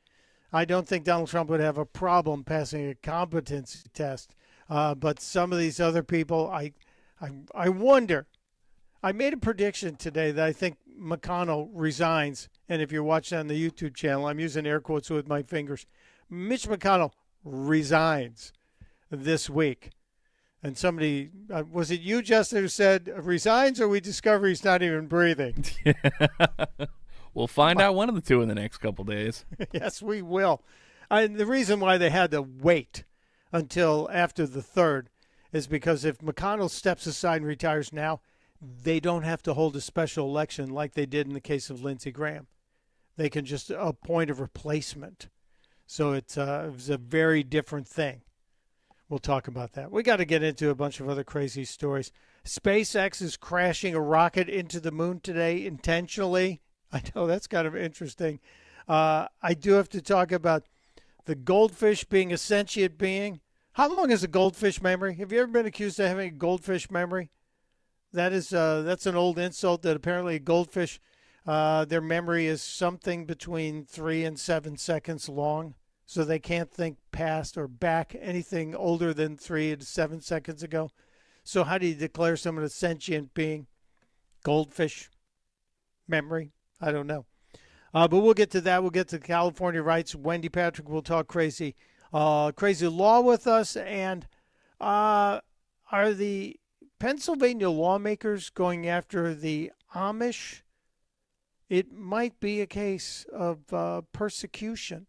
I don't think Donald Trump would have a problem passing a competency test. But some of these other people, I wonder. I made a prediction today that I think McConnell resigns. And if you're watching on the YouTube channel, I'm using air quotes with my fingers. Mitch McConnell resigns this week. And somebody, was it you, Justin, who said resigns, or we discover he's not even breathing? We'll find out one of the two in the next couple days. Yes, we will. And the reason why they had to wait until after the 3rd is because if McConnell steps aside and retires now, they don't have to hold a special election like they did in the case of Lindsey Graham. They can just appoint a replacement. So it was a very different thing. We'll talk about that. We got to get into a bunch of other crazy stories. SpaceX is crashing a rocket into the moon today intentionally. I know, that's kind of interesting. I do have to talk about the goldfish being a sentient being. How long is a goldfish memory? Have you ever been accused of having a goldfish memory? That's an old insult that apparently a goldfish, their memory is something between 3 and 7 seconds long. So they can't think past or back anything older than 3 to 7 seconds ago. So how do you declare someone a sentient being? Goldfish memory? I don't know. But we'll get to that. We'll get to California rights. Wendy Patrick will talk crazy law with us. And are the Pennsylvania lawmakers going after the Amish? It might be a case of persecution.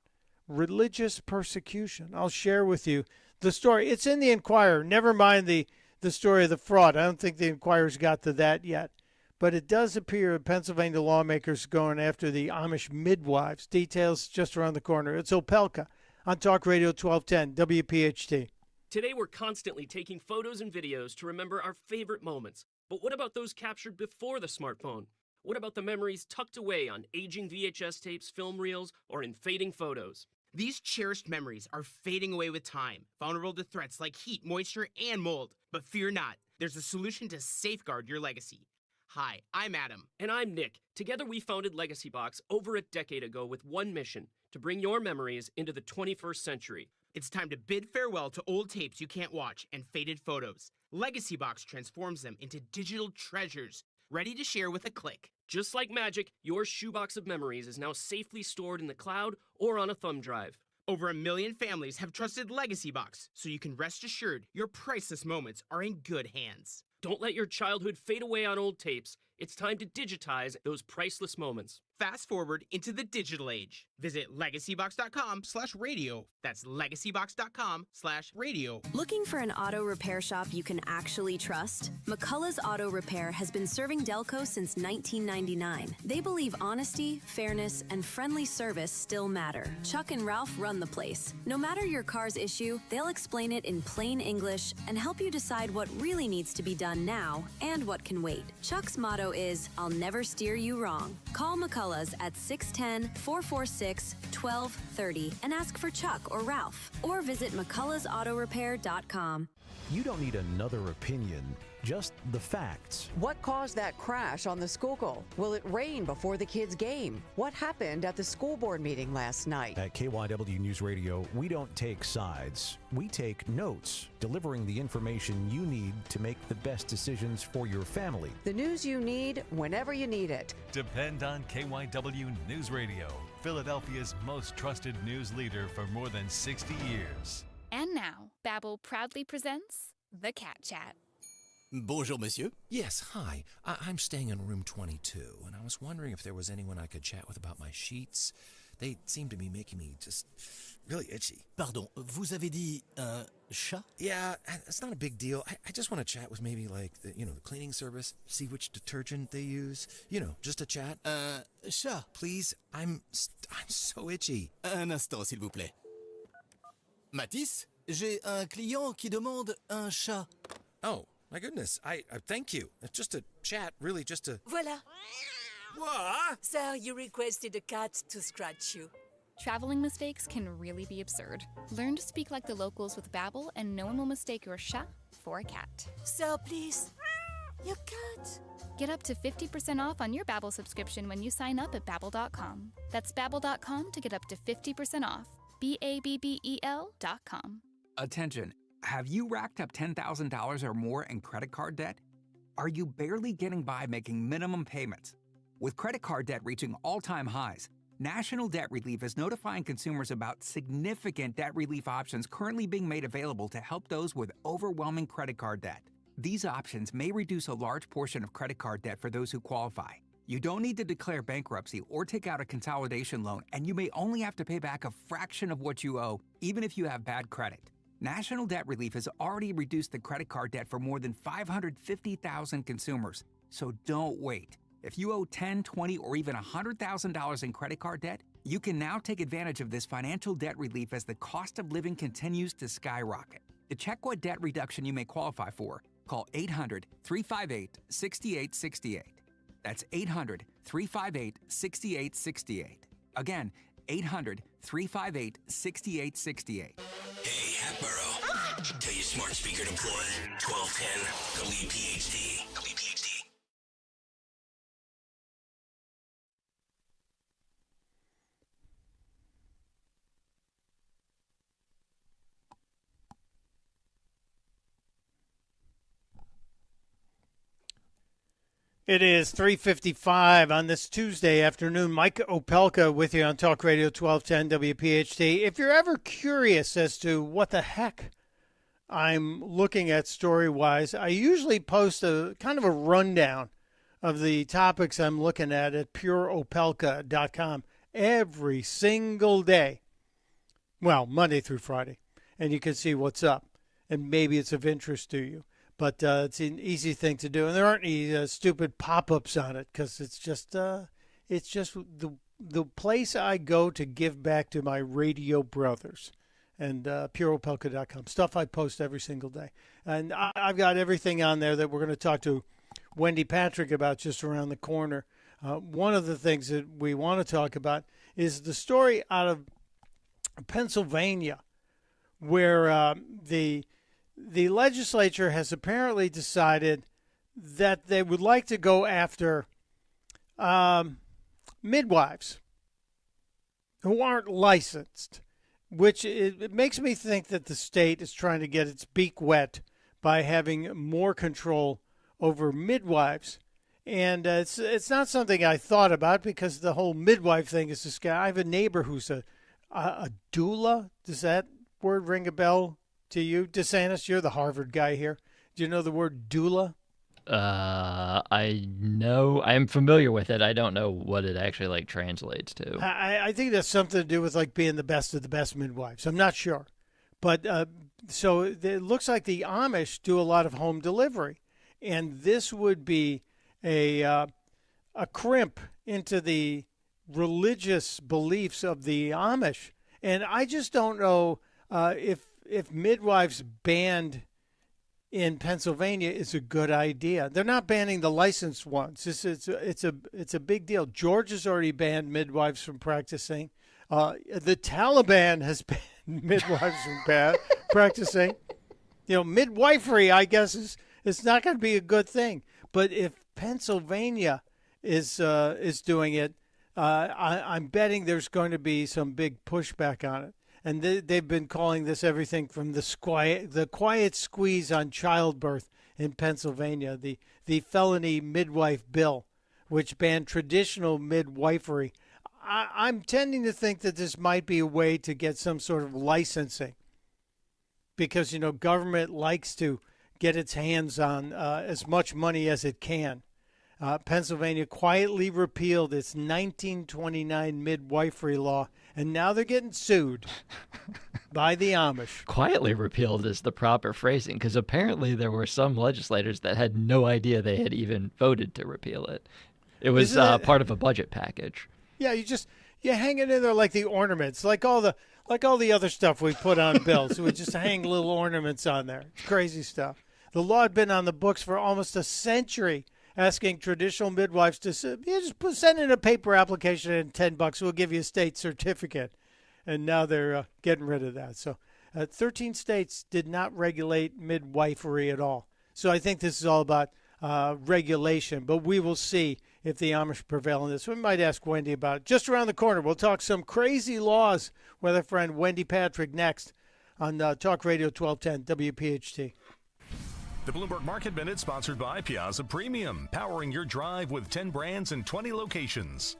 Religious persecution. I'll share with you the story. It's in the Inquirer. Never mind the story of the fraud. I don't think the Inquirer's got to that yet. But it does appear that Pennsylvania lawmakers going after the Amish midwives. Details just around the corner. It's Opelka on Talk Radio 1210 WPHT. Today we're constantly taking photos and videos to remember our favorite moments. But what about those captured before the smartphone? What about the memories tucked away on aging VHS tapes, film reels, or in fading photos? These cherished memories are fading away with time, vulnerable to threats like heat, moisture, and mold. But fear not, there's a solution to safeguard your legacy. Hi, I'm Adam. And I'm Nick. Together we founded Legacy Box over a decade ago with one mission, to bring your memories into the 21st century. It's time to bid farewell to old tapes you can't watch and faded photos. Legacy Box transforms them into digital treasures, ready to share with a click. Just like magic, your shoebox of memories is now safely stored in the cloud or on a thumb drive. Over 1 million families have trusted Legacy Box, so you can rest assured your priceless moments are in good hands. Don't let your childhood fade away on old tapes. It's time to digitize those priceless moments. Fast forward into the digital age. Visit legacybox.com/radio. That's legacybox.com/radio. Looking for an auto repair shop you can actually trust? McCullough's Auto Repair has been serving Delco since 1999. They believe honesty, fairness, and friendly service still matter. Chuck and Ralph run the place. No matter your car's issue, they'll explain it in plain English and help you decide what really needs to be done now and what can wait. Chuck's motto is, I'll never steer you wrong. Call McCullough's at 610-446-1230 and ask for Chuck or Ralph, or visit McCulloughsAutorepair.com. You don't need another opinion, just the facts. What caused that crash on the Schuylkill? Will it rain before the kids' game? What happened at the school board meeting last night? At KYW News Radio, we don't take sides. We take notes, delivering the information you need to make the best decisions for your family. The news you need whenever you need it. Depend on KYW News Radio, Philadelphia's most trusted news leader for more than 60 years. And now, Babbel proudly presents The Cat Chat. Bonjour, monsieur. Yes, hi. I'm staying in room 22, and I was wondering if there was anyone I could chat with about my sheets. They seem to be making me just really itchy. Pardon, vous avez dit un chat? Yeah, it's not a big deal. I just want to chat with maybe like the cleaning service, see which detergent they use. Just a chat. Chat. Please, I'm so itchy. Un instant, s'il vous plaît. Matisse, j'ai un client qui demande un chat. Oh, my goodness. I thank you. It's just a chat, really just a... Voilà. What? Sir, you requested a cat to scratch you. Traveling mistakes can really be absurd. Learn to speak like the locals with Babbel, and no one will mistake your chat for a cat. Sir, please. Your cat. Get up to 50% off on your Babbel subscription when you sign up at Babbel.com. That's Babbel.com to get up to 50% off. Babbel.com. Attention. Have you racked up $10,000 or more in credit card debt? Are you barely getting by making minimum payments? With credit card debt reaching all-time highs, National Debt Relief is notifying consumers about significant debt relief options currently being made available to help those with overwhelming credit card debt. These options may reduce a large portion of credit card debt for those who qualify. You don't need to declare bankruptcy or take out a consolidation loan, and you may only have to pay back a fraction of what you owe, even if you have bad credit. National Debt Relief has already reduced the credit card debt for more than 550,000 consumers, so don't wait. If you owe $10,000, $20,000, or even $100,000 in credit card debt, you can now take advantage of this financial debt relief as the cost of living continues to skyrocket. To check what debt reduction you may qualify for, call 800-358-6868. That's 800-358-6868. Again, 800-358-6868. Hey, Hatboro. Tell your smart speaker to play 1210 WPHT. WPHT. It is 3:55 on this Tuesday afternoon. Mike Opelka with you on Talk Radio 1210 WPHT. If you're ever curious as to what the heck I'm looking at story-wise, I usually post a kind of a rundown of the topics I'm looking at pureopelka.com every single day. Well, Monday through Friday. And you can see what's up. And maybe it's of interest to you. But it's an easy thing to do, and there aren't any stupid pop-ups on it because it's just the place I go to give back to my radio brothers, and pureopelka.com, stuff I post every single day, and I've got everything on there that we're going to talk to Wendy Patrick about just around the corner. One of the things that we want to talk about is the story out of Pennsylvania, where the legislature has apparently decided that they would like to go after midwives who aren't licensed, which it makes me think that the state is trying to get its beak wet by having more control over midwives. And it's not something I thought about because the whole midwife thing is this guy. I have a neighbor who's a doula. Does that word ring a bell to you? DeSantis, you're the Harvard guy here. Do you know the word doula? I know. I'm familiar with it. I don't know what it actually translates to. I think that's something to do with being the best of the best midwives. I'm not sure. But so it looks like the Amish do a lot of home delivery. And this would be a crimp into the religious beliefs of the Amish. And I just don't know if midwives banned in Pennsylvania is a good idea. They're not banning the licensed ones. It's a big deal. Georgia's already banned midwives from practicing. The Taliban has banned midwives from practicing. midwifery, I guess, is not going to be a good thing. But if Pennsylvania is doing it, I'm betting there's going to be some big pushback on it. And they've been calling this everything from the quiet squeeze on childbirth in Pennsylvania, the felony midwife bill, which banned traditional midwifery. I'm tending to think that this might be a way to get some sort of licensing because, government likes to get its hands on as much money as it can. Pennsylvania quietly repealed its 1929 midwifery law, and now they're getting sued by the Amish. Quietly repealed is the proper phrasing, because apparently there were some legislators that had no idea they had even voted to repeal it. It was part of a budget package. Yeah, you hang it in there like the ornaments, like all the other stuff we put on bills. We just hang little ornaments on there. It's crazy stuff. The law had been on the books for almost a century, asking traditional midwives to just send in a paper application and $10, we'll give you a state certificate. And now they're getting rid of that. So 13 states did not regulate midwifery at all. So I think this is all about regulation, but we will see if the Amish prevail in this. We might ask Wendy about it. Just around the corner, we'll talk some crazy laws with our friend Wendy Patrick next on Talk Radio 1210 WPHT. The Bloomberg Market Minute sponsored by Piazza Premium, powering your drive with 10 brands and 20 locations.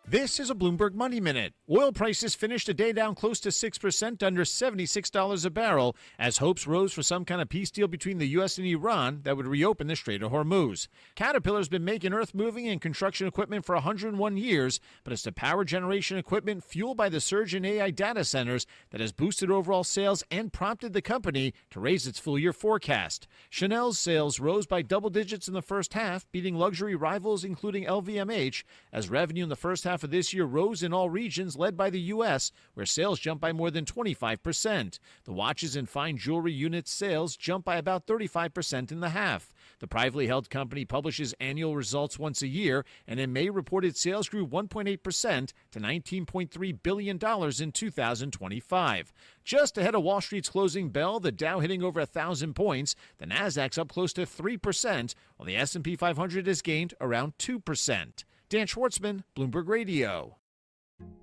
This is a Bloomberg Money Minute. Oil prices finished a day down close to 6%, under $76 a barrel, as hopes rose for some kind of peace deal between the U.S. and Iran that would reopen the Strait of Hormuz. Caterpillar's been making earth-moving and construction equipment for 101 years, but it's the power generation equipment fueled by the surge in AI data centers that has boosted overall sales and prompted the company to raise its full-year forecast. Chanel's sales rose by double digits in the first half, beating luxury rivals including LVMH, as revenue in the first half of this year rose in all regions, led by the U.S., where sales jumped by more than 25%. The watches and fine jewelry unit sales jumped by about 35% in the half. The privately held company publishes annual results once a year, and in May reported sales grew 1.8% to $19.3 billion in 2025. Just ahead of Wall Street's closing bell, the Dow hitting over 1,000 points, the Nasdaq's up close to 3%, while the S&P 500 has gained around 2%. Dan Schwartzman, Bloomberg Radio.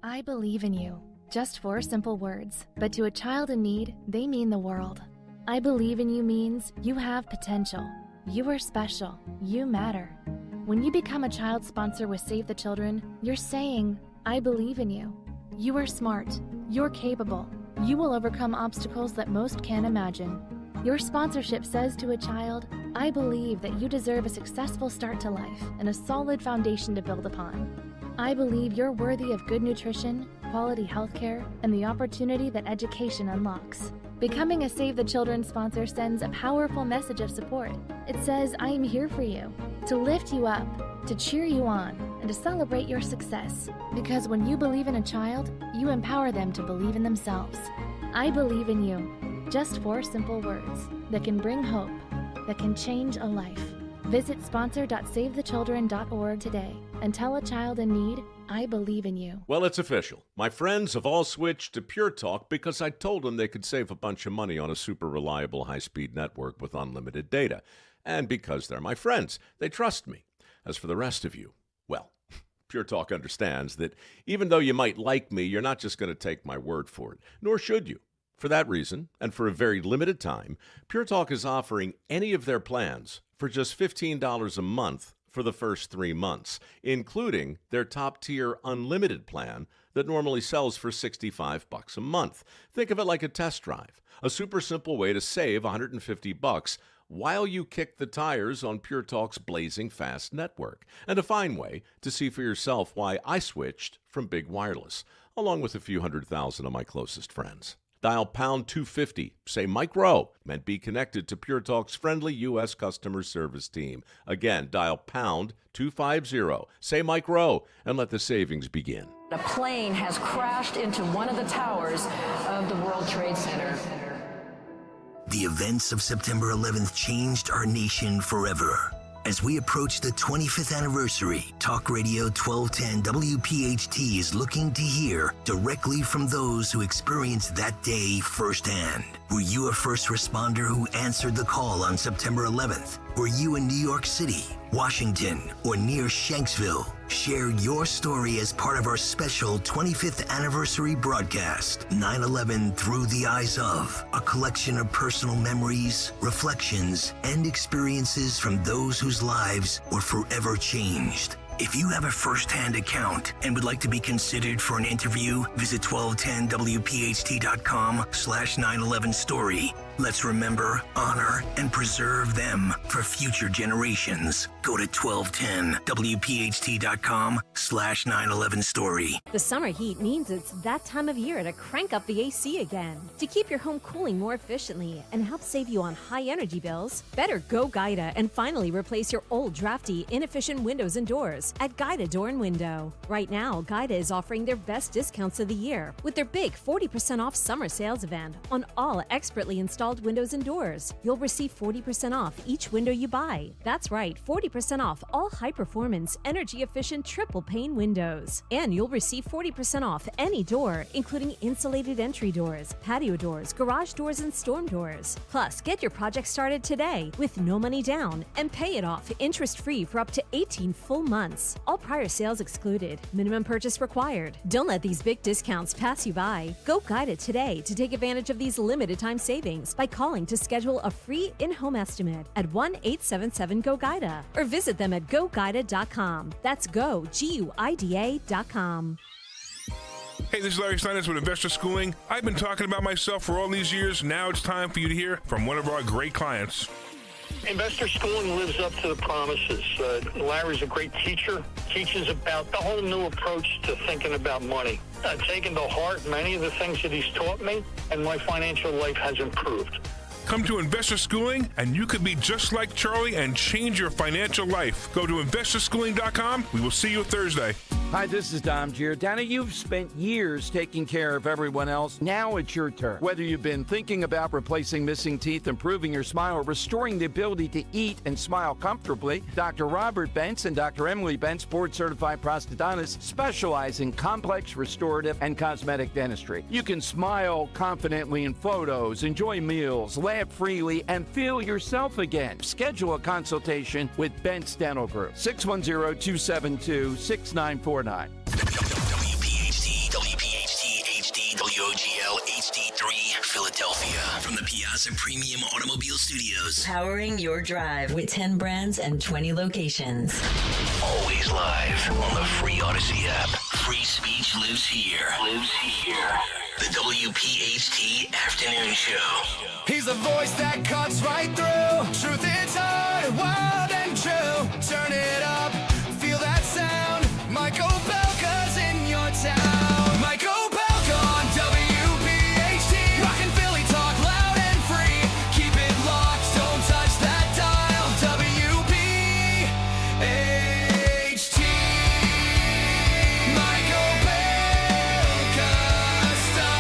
I believe in you. Just 4 simple words, but to a child in need, they mean the world. I believe in you means you have potential. You are special. You matter. When you become a child sponsor with Save the Children, you're saying, I believe in you. You are smart. You're capable. You will overcome obstacles that most can't imagine. Your sponsorship says to a child, I believe that you deserve a successful start to life and a solid foundation to build upon. I believe you're worthy of good nutrition, quality health care, and the opportunity that education unlocks. Becoming a Save the Children sponsor sends a powerful message of support. It says, I am here for you, to lift you up, to cheer you on, and to celebrate your success. Because when you believe in a child, you empower them to believe in themselves. I believe in you. Just 4 simple words that can bring hope, that can change a life. Visit sponsor.savethechildren.org today and tell a child in need, I believe in you. Well, it's official. My friends have all switched to Pure Talk because I told them they could save a bunch of money on a super reliable high-speed network with unlimited data. And because they're my friends, they trust me. As for the rest of you, well, Pure Talk understands that even though you might like me, you're not just going to take my word for it, nor should you. For that reason, and for a very limited time, Pure Talk is offering any of their plans for just $15 a month for the first 3 months, including their top-tier unlimited plan that normally sells for $65 a month. Think of it like a test drive, a super simple way to save $150 while you kick the tires on Pure Talk's blazing fast network, and a fine way to see for yourself why I switched from big wireless, along with a few 100,000 of my closest friends. Dial pound 250, say Mike Rowe, and be connected to Pure Talk's friendly U.S. customer service team. Again, dial pound 250, say Mike Rowe, and let the savings begin. A plane has crashed into one of the towers of the World Trade Center. The events of September 11th changed our nation forever. As we approach the 25th anniversary, Talk Radio 1210 WPHT is looking to hear directly from those who experienced that day firsthand. Were you a first responder who answered the call on September 11th? Were you in New York City, Washington, or near Shanksville? Share your story as part of our special 25th anniversary broadcast, 9/11 Through the Eyes of, a collection of personal memories, reflections, and experiences from those whose lives were forever changed. If you have a first-hand account and would like to be considered for an interview, visit 1210wpht.com/911story. Let's remember, honor, and preserve them for future generations. Go to 1210wpht.com/911story. The summer heat means it's that time of year to crank up the AC again. To keep your home cooling more efficiently and help save you on high energy bills, better go Gaida and finally replace your old drafty, inefficient windows and doors at Gaida Door and Window. Right now, Gaida is offering their best discounts of the year with their big 40% off summer sales event on all expertly installed windows and doors. You'll receive 40% off each window you buy. That's right, 40% off all high-performance, energy-efficient triple-pane windows. And you'll receive 40% off any door, including insulated entry doors, patio doors, garage doors, and storm doors. Plus, get your project started today with no money down and pay it off interest-free for up to 18 full months. All prior sales excluded. Minimum purchase required. Don't let these big discounts pass you by. Go Gaida today to take advantage of these limited-time savings by calling to schedule a free in-home estimate at 1-877-GO-GAIDA or visit them at GoGaida.com. That's go, GUIDA.com. Hey, this is Larry Steinitz with Investor Schooling. I've been talking about myself for all these years. Now it's time for you to hear from one of our great clients. Investor Schooling lives up to the promises. Larry's a great teacher, teaches about the whole new approach to thinking about money. I've taken to heart many of the things that he's taught me, and my financial life has improved. Come to Investor Schooling, and you could be just like Charlie and change your financial life. Go to investorschooling.com. We will see you Thursday. Hi, this is Dom Giordano. You've spent years taking care of everyone else. Now it's your turn. Whether you've been thinking about replacing missing teeth, improving your smile, or restoring the ability to eat and smile comfortably, Dr. Robert Bentz and Dr. Emily Bentz, board-certified prosthodontists, specialize in complex, restorative, and cosmetic dentistry. You can smile confidently in photos, enjoy meals, laugh freely, and feel yourself again. Schedule a consultation with Bentz Dental Group. 610-272-6949. WPHT, HD, WOGL, HD3, Philadelphia. From the Piazza Premium Automobile Studios. Powering your drive with 10 brands and 20 locations. Always live on the free Odyssey app. Free speech lives here. The WPHT Afternoon Show. He's the voice that cuts right through. Truth is hard, wild and true. Turn it up, feel that sound. Mike Opelka's in your town. Mike Opelka on WPHT. Rockin' Philly talk loud and free. Keep it locked, don't touch that dial. WPHT. Mike Opelka style.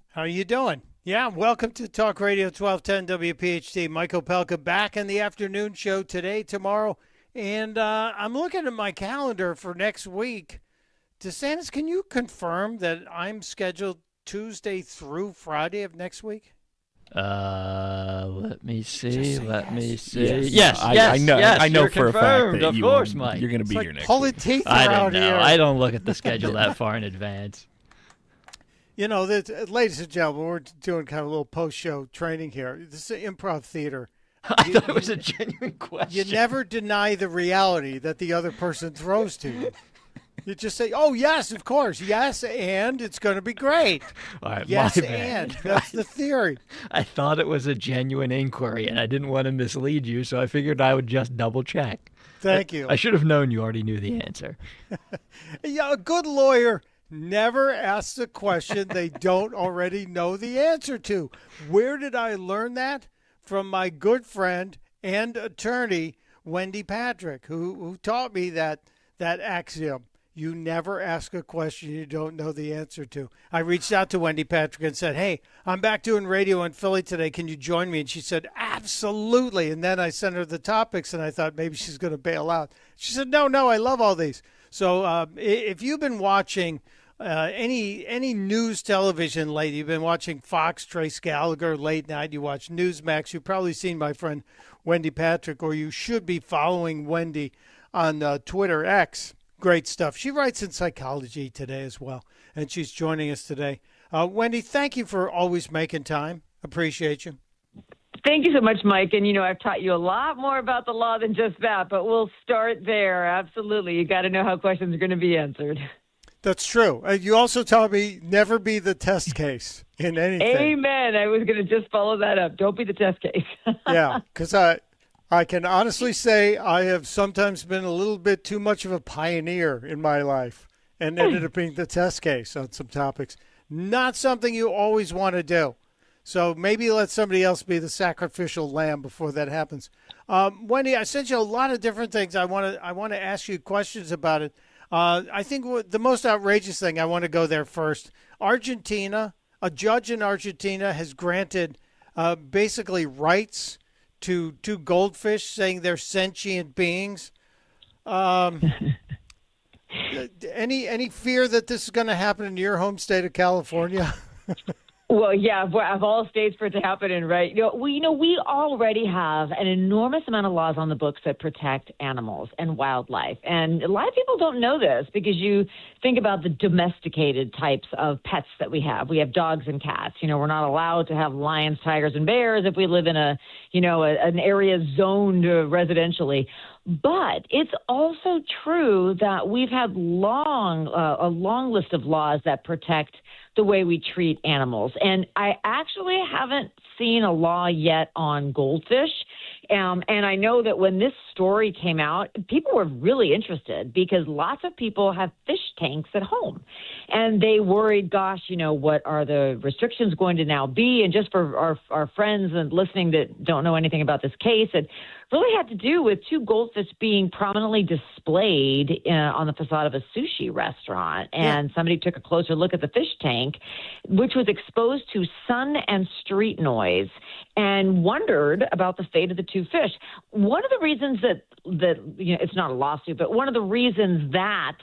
How are you doing? Yeah, welcome to Talk Radio 1210 WPHT. Mike Opelka back in the afternoon show today, tomorrow. And I'm looking at my calendar for next week. DeSantis, can you confirm that I'm scheduled Tuesday through Friday of next week? Let me see. Let me see. Yes, I know for a fact that of course, Mike. You're going to be It's here like next pull week. the teeth I around don't know. here. I don't look at the schedule that far in advance. You know, ladies and gentlemen, we're doing kind of a little post-show training here. This is improv theater. I thought it was a genuine question. You never deny the reality that the other person throws to you. You just say, oh, yes, of course. Yes, and it's going to be great. All right, yes, my bad. and. That's the theory. I thought it was a genuine inquiry, and I didn't want to mislead you, so I figured I would just double-check. Thank you. I should have known you already knew the answer. Yeah, a good lawyer never asks a question they don't already know the answer to. Where did I learn that? From my good friend and attorney, Wendy Patrick, who taught me that axiom. You never ask a question you don't know the answer to. I reached out to Wendy Patrick and said, hey, I'm back doing radio in Philly today. Can you join me? And she said, absolutely. And then I sent her the topics, and I thought maybe she's going to bail out. She said, no, I love all these. So if you've been watching any news television lately, you've been watching Fox, Trace Gallagher, late night, you watch Newsmax, you've probably seen my friend Wendy Patrick, or you should be following Wendy on Twitter X. Great stuff. She writes in Psychology Today as well, and she's joining us today. Wendy, thank you for always making time. Appreciate you. Thank you so much, Mike. And, I've taught you a lot more about the law than just that, but we'll start there. Absolutely. You got to know how questions are going to be answered. That's true. You also taught me never be the test case in anything. Amen. I was going to just follow that up. Don't be the test case. Yeah, because I can honestly say I have sometimes been a little bit too much of a pioneer in my life and ended up being the test case on some topics. Not something you always want to do. So maybe let somebody else be the sacrificial lamb before that happens. Wendy, I sent you a lot of different things. I want to ask you questions about it. I think the most outrageous thing, I want to go there first. Argentina, a judge in Argentina has granted basically rights to two goldfish, saying they're sentient beings. Any fear that this is going to happen in your home state of California? Well, yeah, of all states for it to happen in, right? We already have an enormous amount of laws on the books that protect animals and wildlife. And a lot of people don't know this because you think about the domesticated types of pets that we have. We have dogs and cats. We're not allowed to have lions, tigers, and bears if we live in an area zoned residentially. But it's also true that we've had a long list of laws that protect the way we treat animals. And I actually haven't seen a law yet on goldfish. And I know that when this story came out, people were really interested because lots of people have fish tanks at home. And they worried, gosh, what are the restrictions going to now be? And just for our friends and listening that don't know anything about this case, it really had to do with two goldfish being prominently displayed on the facade of a sushi restaurant. And somebody took a closer look at the fish tank, which was exposed to sun and street noise, and wondered about the fate of the two fish. One of the reasons that it's not a lawsuit, but one of the reasons that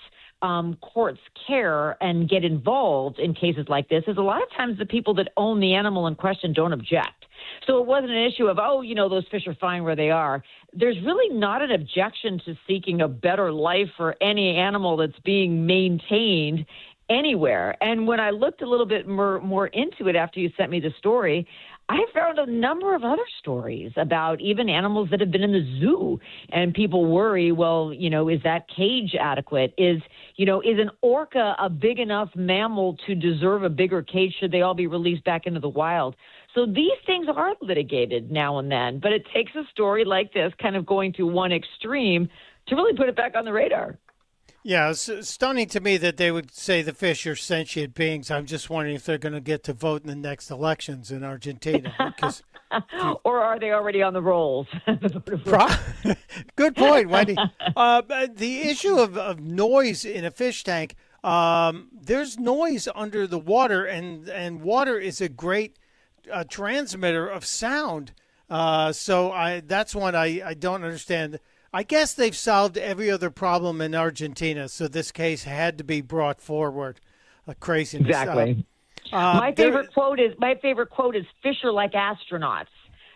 courts care and get involved in cases like this is a lot of times the people that own the animal in question don't object. So it wasn't an issue of, those fish are fine where they are. There's really not an objection to seeking a better life for any animal that's being maintained anywhere. And when I looked a little bit more into it after you sent me the story, I found a number of other stories about even animals that have been in the zoo, and people worry, well, is that cage adequate? Is an orca a big enough mammal to deserve a bigger cage? Should they all be released back into the wild? So these things are litigated now and then, but it takes a story like this kind of going to one extreme to really put it back on the radar. Yeah, it's stunning to me that they would say the fish are sentient beings. I'm just wondering if they're going to get to vote in the next elections in Argentina. Because or are they already on the rolls? Good point, Wendy. The issue of noise in a fish tank, there's noise under the water, and water is a great transmitter of sound. So that's one I don't understand. I guess they've solved every other problem in Argentina, so this case had to be brought forward. Craziness. Exactly. My favorite quote is "Fish are like astronauts.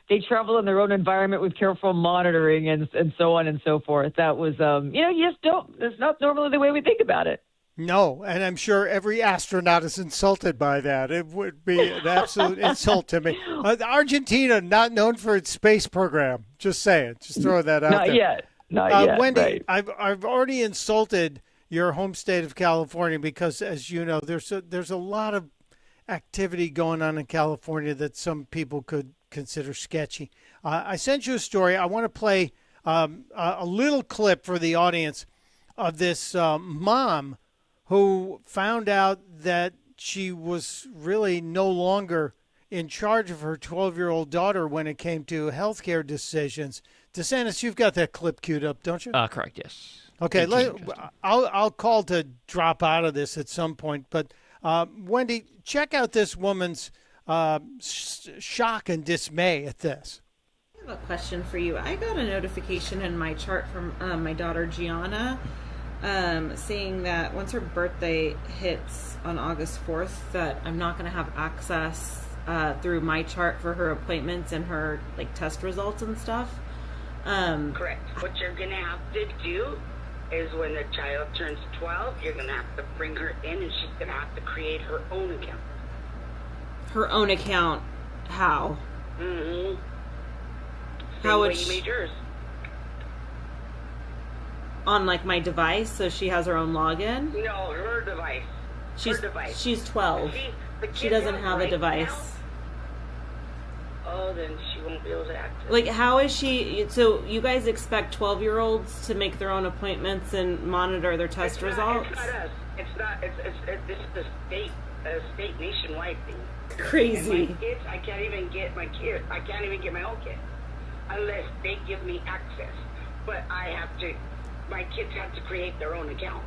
They travel in their own environment with careful monitoring and so on and so forth." That was you just don't. That's not normally the way we think about it. No, and I'm sure every astronaut is insulted by that. It would be an absolute insult to me. Argentina, not known for its space program. Just saying. Just throw that out there. Not yet. Wendy, right. I've already insulted your home state of California because, as you know, there's a lot of activity going on in California that some people could consider sketchy. I sent you a story. I want to play a little clip for the audience of this mom who found out that she was really no longer in charge of her 12-year-old daughter when it came to healthcare decisions. DeSantis, you've got that clip queued up, don't you? Correct, yes. Okay, I'll call to drop out of this at some point. But, Wendy, check out this woman's shock and dismay at this. I have a question for you. I got a notification in my chart from my daughter Gianna saying that once her birthday hits on August 4th, that I'm not going to have access through my chart for her appointments and her like test results and stuff. Correct. What you're going to have to do is when the child turns 12, you're going to have to bring her in and she's going to have to create her own account. Her own account? How? Mm-hmm. How would way you made yours. On like my device, so she has her own login? No, her device. She's her device. She's 12. She doesn't have a device. Now, oh, then she won't be able to access. Like, how is she? So you guys expect 12-year-olds to make their own appointments and monitor their test results? It's not us. It's not. This is a state nationwide thing. Crazy. And my kids, I can't even get my kids. I can't even get my own kid unless they give me access. But I have to. My kids have to create their own accounts.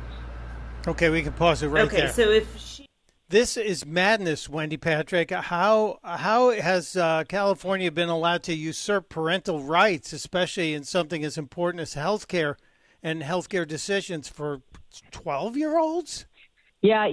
Okay, we can pause it right there. Okay, so if she... This is madness, Wendy Patrick. How has California been allowed to usurp parental rights, especially in something as important as healthcare and healthcare decisions for 12-year-olds? Yeah,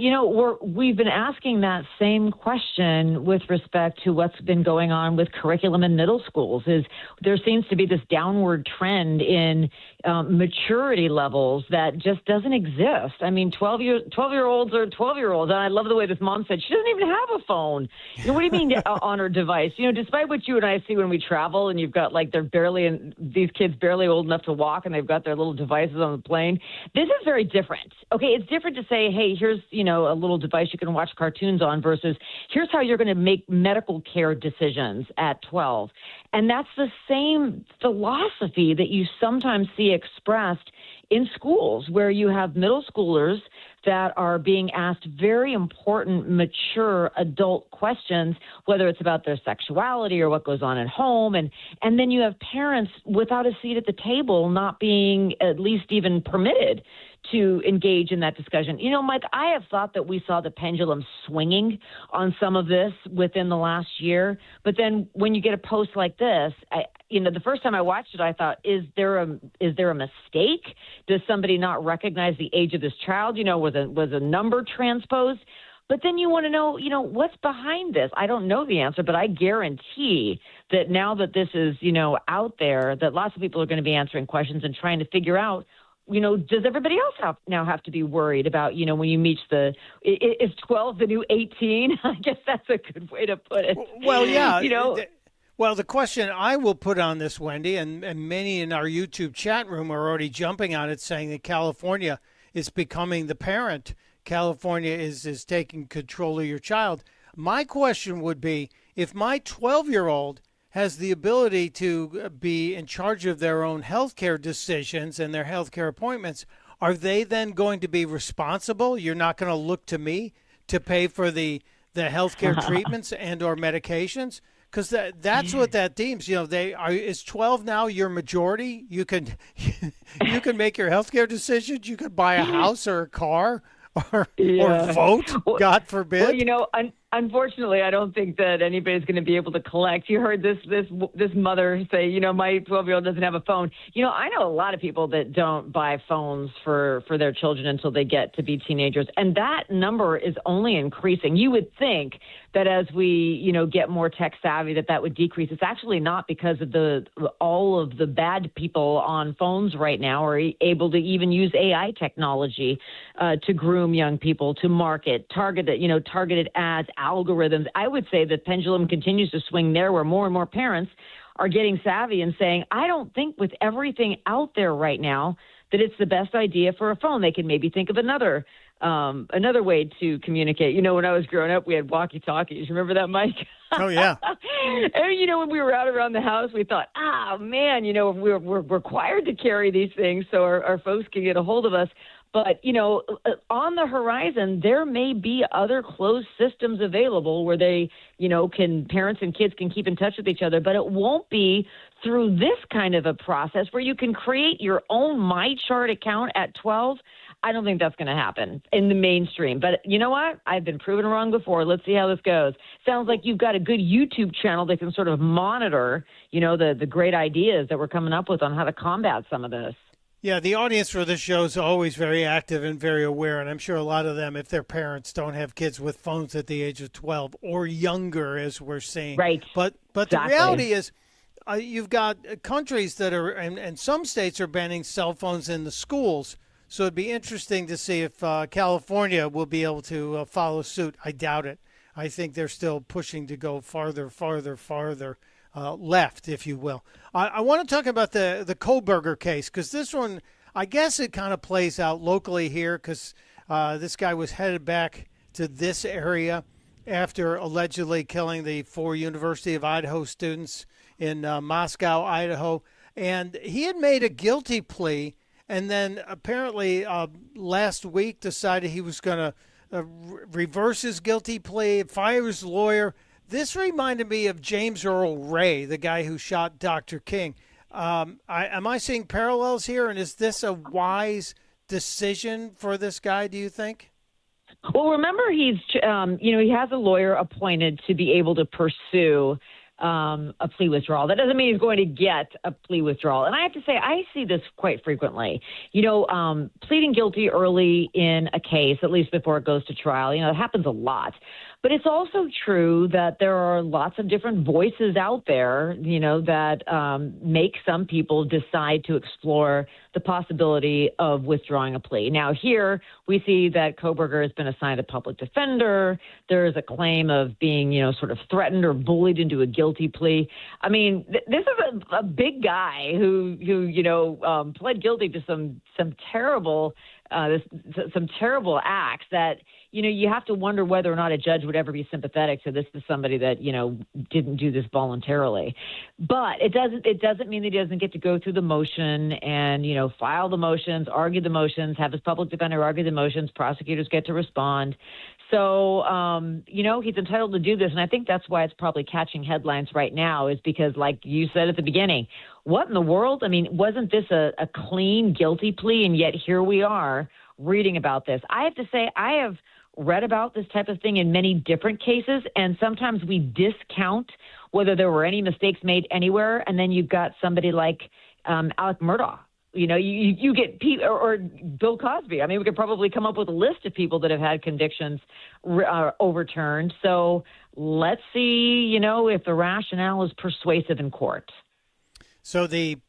we've been asking that same question with respect to what's been going on with curriculum in middle schools. Is there seems to be this downward trend in maturity levels that just doesn't exist. I mean, 12-year-olds are 12-year-olds, and I love the way this mom said she doesn't even have a phone. What do you mean on her device? Despite what you and I see when we travel, and you've got like these kids barely old enough to walk, and they've got their little devices on the plane. This is very different. Okay, it's different to say, hey, here's a little device you can watch cartoons on versus here's how you're going to make medical care decisions at 12. And that's the same philosophy that you sometimes see expressed in schools where you have middle schoolers that are being asked very important, mature adult questions, whether it's about their sexuality or what goes on at home. And then you have parents without a seat at the table not being at least even permitted to engage in that discussion. Mike, I have thought that we saw the pendulum swinging on some of this within the last year. But then when you get a post like this, the first time I watched it, I thought, is there a mistake? Does somebody not recognize the age of this child? Was a number transposed? But then you want to know, what's behind this? I don't know the answer, but I guarantee that now that this is, out there, that lots of people are going to be answering questions and trying to figure out, does everybody else now have to be worried about, when you meet is 12 the new 18? I guess that's a good way to put it. Well, yeah. Well, the question I will put on this, Wendy, and many in our YouTube chat room are already jumping on it, saying that California is becoming the parent. California is taking control of your child. My question would be, if my 12-year-old has the ability to be in charge of their own healthcare decisions and their healthcare appointments, are they then going to be responsible? You're not going to look to me to pay for the healthcare treatments and or medications? Because that's what that deems. Is 12 now your majority? You can make your healthcare decisions. You could buy a house or a car or vote. God forbid. Well, unfortunately, I don't think that anybody's going to be able to collect. You heard this mother say, my 12-year-old doesn't have a phone. I know a lot of people that don't buy phones for their children until they get to be teenagers, and that number is only increasing. You would think that as we, get more tech savvy, that would decrease. It's actually not, because of all of the bad people on phones right now are able to even use AI technology to groom young people, to market, targeted ads, algorithms. I would say the pendulum continues to swing there, where more and more parents are getting savvy and saying, I don't think with everything out there right now that it's the best idea for a phone. They can maybe think of another way to communicate. When I was growing up, we had walkie-talkies. Remember that, Mike? Oh, yeah. And, when we were out around the house, we thought, man, we're required to carry these things so our folks can get a hold of us. But, on the horizon, there may be other closed systems available where they, parents and kids can keep in touch with each other, but it won't be through this kind of a process where you can create your own MyChart account at 12. I don't think that's going to happen in the mainstream. But you know what? I've been proven wrong before. Let's see how this goes. Sounds like you've got a good YouTube channel that can sort of monitor, the great ideas that we're coming up with on how to combat some of this. Yeah, the audience for this show is always very active and very aware, and I'm sure a lot of them, if their parents don't have kids with phones at the age of 12 or younger, as we're seeing. Right. But Exactly. the reality is you've got countries that are, and some states are banning cell phones in the schools. So it'd be interesting to see if California will be able to follow suit. I doubt it. I think they're still pushing to go farther left, if you will. I want to talk about the Kohberger case, because this one, I guess it kind of plays out locally here, because this guy was headed back to this area after allegedly killing the 4 University of Idaho students in Moscow, Idaho. And he had made a guilty plea, and then apparently last week decided he was going to reverse his guilty plea, fire his lawyer. This reminded me of James Earl Ray, the guy who shot Dr. King. Am I seeing parallels here, and is this a wise decision for this guy, do you think? Well, remember, he has a lawyer appointed to be able to pursue a plea withdrawal. That doesn't mean he's going to get a plea withdrawal. And I have to say, I see this quite frequently. Pleading guilty early in a case, at least before it goes to trial, it happens a lot. But it's also true that there are lots of different voices out there, that make some people decide to explore the possibility of withdrawing a plea. Now, here we see that Kohberger has been assigned a public defender. There is a claim of being, sort of threatened or bullied into a guilty plea. I mean, this is a big guy who pled guilty to some terrible acts that, you have to wonder whether or not a judge would ever be sympathetic to this is somebody that, didn't do this voluntarily. But it doesn't mean that he doesn't get to go through the motion and, file the motions, argue the motions, have his public defender argue the motions, prosecutors get to respond. So, he's entitled to do this. And I think that's why it's probably catching headlines right now, is because, like you said at the beginning, what in the world? I mean, wasn't this a clean guilty plea? And yet here we are reading about this. I have to say, I have read about this type of thing in many different cases, and sometimes we discount whether there were any mistakes made anywhere. And then you've got somebody like Alec Murdaugh. You get or Bill Cosby. I mean, we could probably come up with a list of people that have had convictions overturned. So let's see, if the rationale is persuasive in court. So the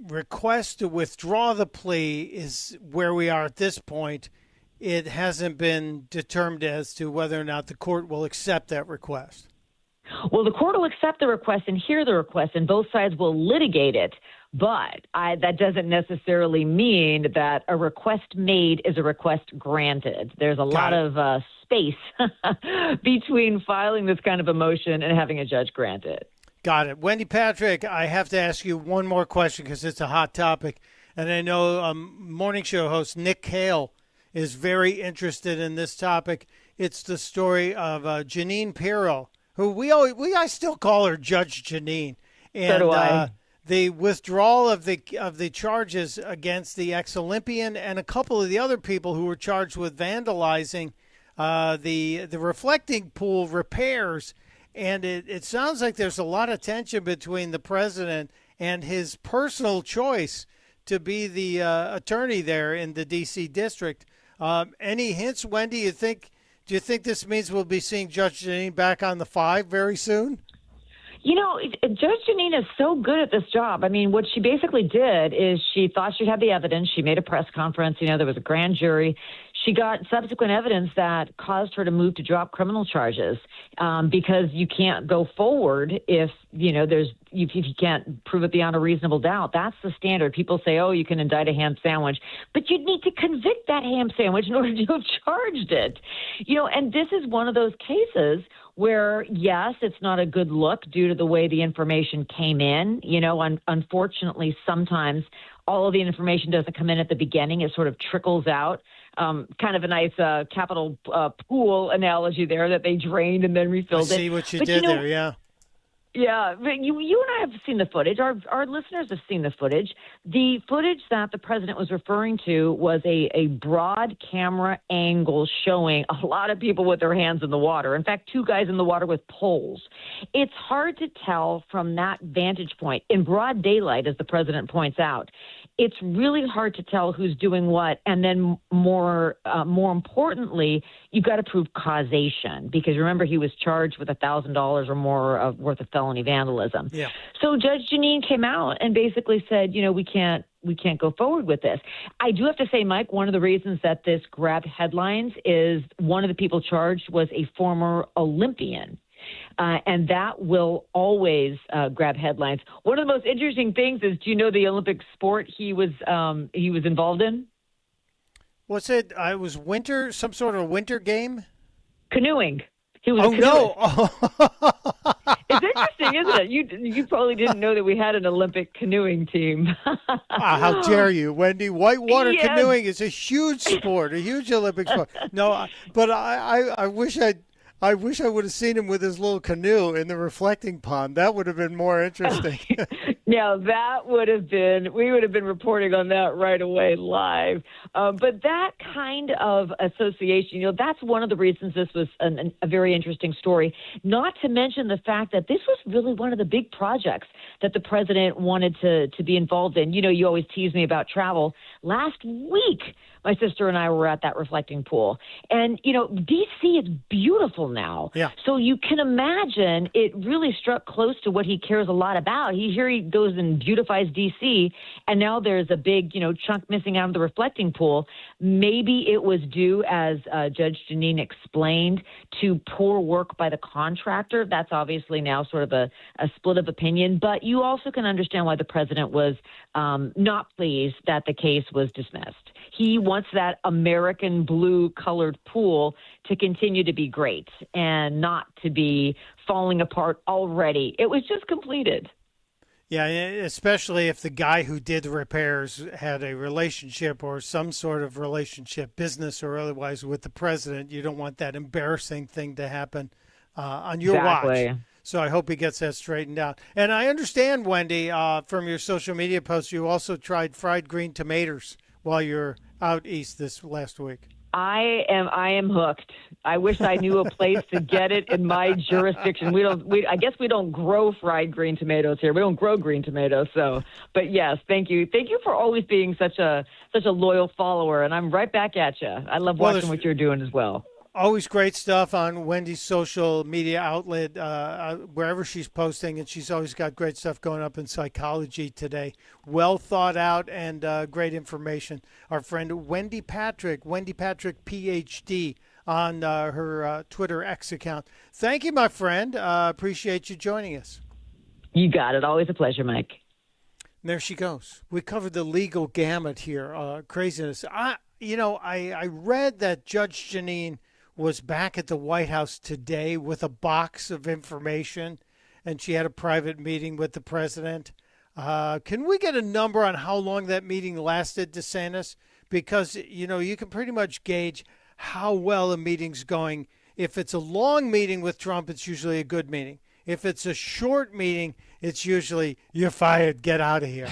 request to withdraw the plea is where we are at this point. It hasn't been determined as to whether or not the court will accept that request. Well, the court will accept the request and hear the request, and both sides will litigate it. But that doesn't necessarily mean that a request made is a request granted. There's a lot of space between filing this kind of a motion and having a judge grant it. Got it. Wendy Patrick, I have to ask you one more question because it's a hot topic. And I know morning show host Nick Cale is very interested in this topic. It's the story of Janine Pirro, who I still call her Judge Janine. And, so do I. The withdrawal of the charges against the ex-Olympian and a couple of the other people who were charged with vandalizing the reflecting pool repairs. And it sounds like there's a lot of tension between the president and his personal choice to be the attorney there in the D.C. district. Any hints, Wendy? Do you think this means we'll be seeing Judge Janine back on the 5 very soon? Judge Janine is so good at this job. I mean, what she basically did is she thought she had the evidence. She made a press conference. There was a grand jury. She got subsequent evidence that caused her to move to drop criminal charges because you can't go forward if you can't prove it beyond a reasonable doubt. That's the standard. People say, oh, you can indict a ham sandwich, but you'd need to convict that ham sandwich in order to have charged it. And this is one of those cases where, yes, it's not a good look due to the way the information came in. Unfortunately, sometimes all of the information doesn't come in at the beginning. It sort of trickles out. Kind of a nice capital pool analogy there that they drained and then refilled it. I see what you did there, yeah. Yeah, but you and I have seen the footage. Our listeners have seen the footage. The footage that the president was referring to was a broad camera angle showing a lot of people with their hands in the water. In fact, two guys in the water with poles. It's hard to tell from that vantage point in broad daylight, as the president points out. It's really hard to tell who's doing what, and then more importantly, you've got to prove causation, because remember, he was charged with $1,000 or more worth of felony vandalism. Yeah. So Judge Janine came out and basically said, we can't go forward with this. I do have to say, Mike, one of the reasons that this grabbed headlines is one of the people charged was a former Olympian. And that will always grab headlines. One of the most interesting things is, do you know the Olympic sport he was involved in? What's it? It was winter, some sort of winter game? Canoeing. He was It's interesting, isn't it? You probably didn't know that we had an Olympic canoeing team. How dare you, Wendy? Whitewater canoeing is a huge sport, a huge Olympic sport. No, but I wish I would have seen him with his little canoe in the reflecting pond. That would have been more interesting. Now, we would have been reporting on that right away live. But that kind of association, that's one of the reasons this was a very interesting story, not to mention the fact that this was really one of the big projects that the president wanted to be involved in. You always tease me about travel. Last week, my sister and I were at that reflecting pool. And, D.C. is beautiful now. Yeah. So you can imagine it really struck close to what he cares a lot about. Here he goes and beautifies D.C., and now there's a big, chunk missing out of the reflecting pool. Maybe it was due, as Judge Janine explained, to poor work by the contractor. That's obviously now sort of a split of opinion. But you also can understand why the president was not pleased that the case was dismissed. He wants that American blue-colored pool to continue to be great and not to be falling apart already. It was just completed. Yeah, especially if the guy who did the repairs had a relationship or some sort of relationship, business or otherwise, with the president. You don't want that embarrassing thing to happen on your watch. So I hope he gets that straightened out. And I understand, Wendy, from your social media posts, you also tried fried green tomatoes while you're out east this last week. I am hooked. I wish I knew a place to get it in my jurisdiction. I guess we don't grow fried green tomatoes here. We don't grow green tomatoes. So, but yes, thank you. Thank you for always being such a loyal follower. And I'm right back at you. I love watching what you're doing as well. Always great stuff on Wendy's social media outlet, wherever she's posting, and she's always got great stuff going up in Psychology Today. Well thought out and great information. Our friend Wendy Patrick PhD, on her Twitter X account. Thank you, my friend. Appreciate you joining us. You got it. Always a pleasure, Mike. And there she goes. We covered the legal gamut here. Craziness. I read that Judge Janine was back at the White House today with a box of information, and she had a private meeting with the president. Can we get a number on how long that meeting lasted, DeSantis? Because, you can pretty much gauge how well a meeting's going. If it's a long meeting with Trump, it's usually a good meeting. If it's a short meeting, it's usually, you're fired, get out of here.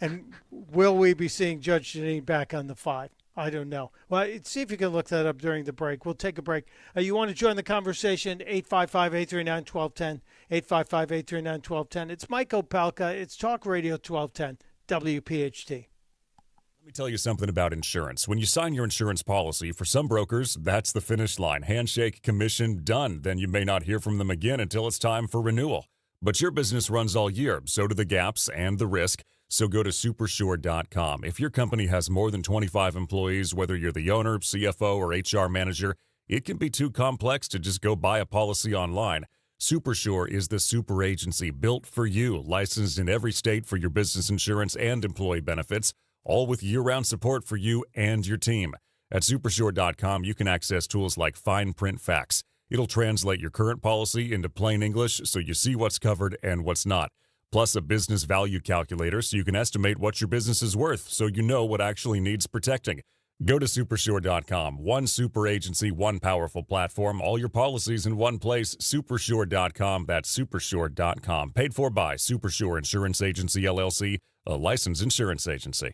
And will we be seeing Judge Janine back on the 5? I don't know. Well, see if you can look that up during the break. We'll take a break. You want to join the conversation, 855-839-1210, 855-839-1210. It's Mike Opelka. It's Talk Radio 1210, WPHT. Let me tell you something about insurance. When you sign your insurance policy, for some brokers, that's the finish line. Handshake, commission, done. Then you may not hear from them again until it's time for renewal. But your business runs all year, so do the gaps and the risk. So go to Supersure.com. If your company has more than 25 employees, whether you're the owner, CFO, or HR manager, it can be too complex to just go buy a policy online. Supersure is the super agency built for you, licensed in every state for your business insurance and employee benefits, all with year-round support for you and your team. At Supersure.com, you can access tools like fine print facts. It'll translate your current policy into plain English so you see what's covered and what's not. Plus a business value calculator so you can estimate what your business is worth so you know what actually needs protecting. Go to supersure.com. One super agency, one powerful platform, all your policies in one place. Supersure.com. That's supersure.com. Paid for by Supersure Insurance Agency, LLC, a licensed insurance agency.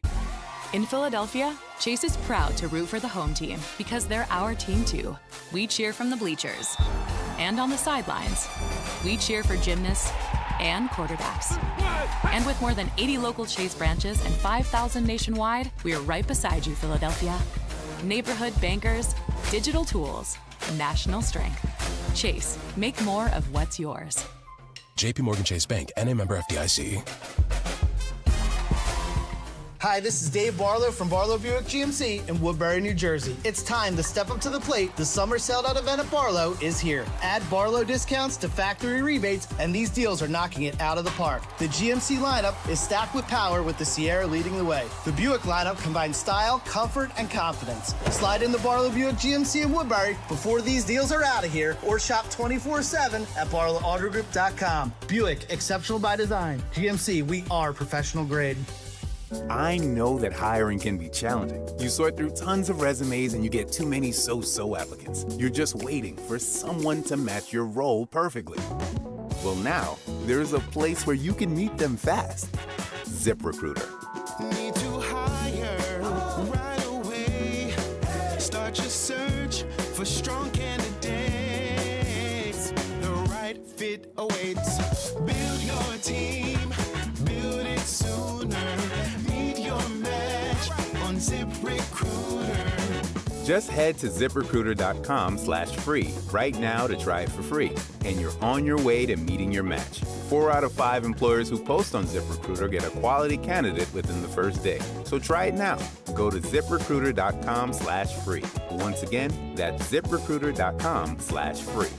In Philadelphia, Chase is proud to root for the home team because they're our team too. We cheer from the bleachers and on the sidelines. We cheer for gymnasts and quarterbacks. And with more than 80 local Chase branches and 5,000 nationwide, we are right beside you, Philadelphia. Neighborhood bankers, digital tools, national strength. Chase, make more of what's yours. JP Morgan Chase Bank, N.A. member FDIC. Hi, this is Dave Barlow from Barlow Buick GMC in Woodbury, New Jersey. It's time to step up to the plate. The summer sell-out event at Barlow is here. Add Barlow discounts to factory rebates, and these deals are knocking it out of the park. The GMC lineup is stacked with power with the Sierra leading the way. The Buick lineup combines style, comfort, and confidence. Slide in the Barlow Buick GMC in Woodbury before these deals are out of here, or shop 24/7 at barlowautogroup.com. Buick, exceptional by design. GMC, we are professional grade. I know that hiring can be challenging. You sort through tons of resumes and you get too many so-so applicants. You're just waiting for someone to match your role perfectly. Well, now, there's a place where you can meet them fast. ZipRecruiter. Need to hire right away. Start your search for strong candidates. The right fit awaits. Build your team. Build it sooner. Meet your match on ZipRecruiter. Just head to ZipRecruiter.com/free right now to try it for free. And you're on your way to meeting your match. 4 out of 5 employers who post on ZipRecruiter get a quality candidate within the first day. So try it now. Go to ZipRecruiter.com/free. Once again, that's ZipRecruiter.com/free.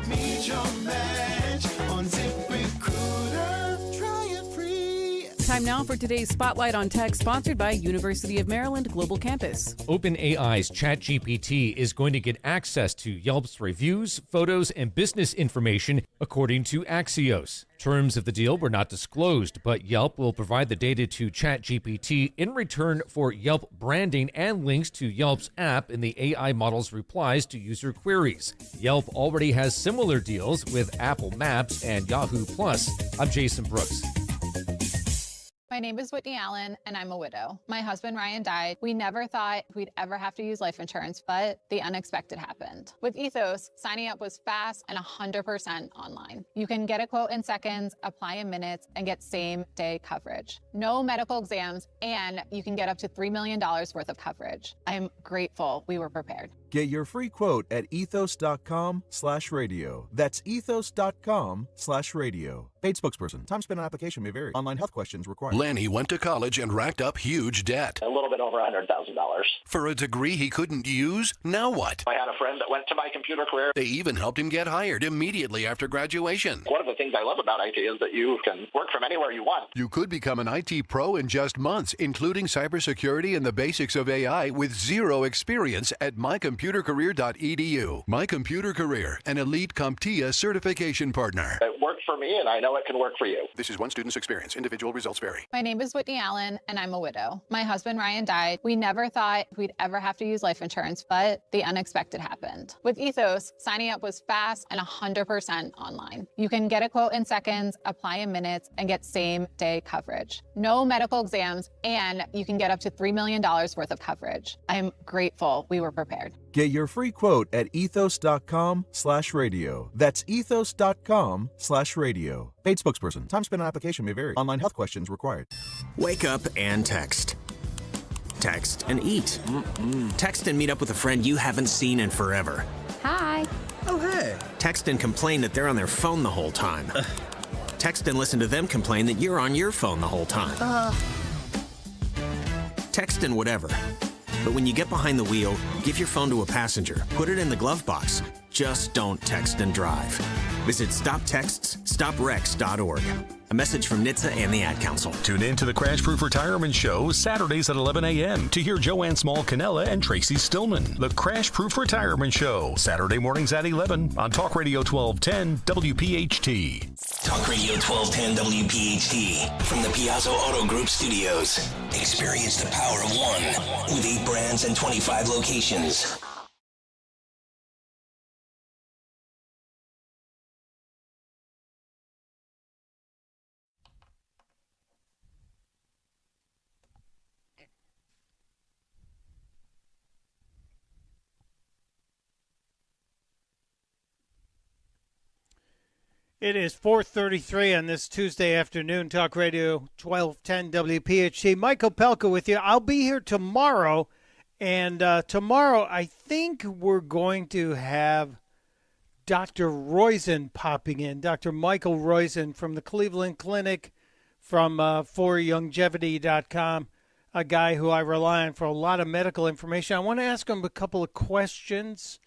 Meet your match on ZipRecruiter. Try it free. Time now for today's Spotlight on Tech, sponsored by University of Maryland Global Campus. OpenAI's ChatGPT is going to get access to Yelp's reviews, photos, and business information, according to Axios. Terms of the deal were not disclosed, but Yelp will provide the data to ChatGPT in return for Yelp branding and links to Yelp's app in the AI model's replies to user queries. Yelp already has similar deals with Apple Maps and Yahoo Plus. I'm Jason Brooks. My name is Whitney Allen, and I'm a widow. My husband, Ryan, died. We never thought we'd ever have to use life insurance, but the unexpected happened. With Ethos, signing up was fast and 100% online. You can get a quote in seconds, apply in minutes, and get same-day coverage. No medical exams, and you can get up to $3 million worth of coverage. I'm grateful we were prepared. Get your free quote at ethos.com/radio. That's ethos.com/radio. Paid spokesperson. Time spent on application may vary. Online health questions required. Lanny went to college and racked up huge debt. A little bit over $100,000. For a degree he couldn't use? Now what? I had a friend that went to My Computer Career. They even helped him get hired immediately after graduation. One of the things I love about IT is that you can work from anywhere you want. You could become an IT pro in just months, including cybersecurity and the basics of AI with zero experience at mycomputercareer.edu. My Computer Career, an elite CompTIA certification partner. It worked for me, and I know it can work for you. This is one student's experience. Individual results vary. My name is Whitney Allen, and I'm a widow. My husband, Ryan, died. We never thought we'd ever have to use life insurance, but the unexpected happened. With Ethos, signing up was fast and 100% online. You can get a quote in seconds, apply in minutes, and get same-day coverage. No medical exams, and you can get up to $3 million worth of coverage. I'm grateful we were prepared. Get your free quote at ethos.com/radio. That's ethos.com/radio. Paid spokesperson. Time spent on application may vary. Online health questions required. Wake up and text. Text and eat. Text and meet up with a friend you haven't seen in forever. Hi. Oh, hey. Text and complain that they're on their phone the whole time. Text and listen to them complain that you're on your phone the whole time. Text and whatever. But when you get behind the wheel, give your phone to a passenger. Put it in the glove box. Just don't text and drive. Visit StopTextsStopWrecks.org. A message from NHTSA and the Ad Council. Tune in to the Crash Proof Retirement Show Saturdays at 11 a.m. to hear Joanne Small-Canella and Tracy Stillman. The Crash Proof Retirement Show, Saturday mornings at 11 on Talk Radio 1210 WPHT. Talk Radio 1210 WPHT from the Piazza Auto Group Studios. Experience the power of one with 8 brands and 25 locations. It is 4:33 on this Tuesday afternoon. Talk Radio 1210 WPHT. Mike Opelka with you. I'll be here tomorrow, and tomorrow I think we're going to have Dr. Roizen popping in. Dr. Michael Roizen from the Cleveland Clinic, from forlongevity.com, a guy who I rely on for a lot of medical information. I want to ask him a couple of questions,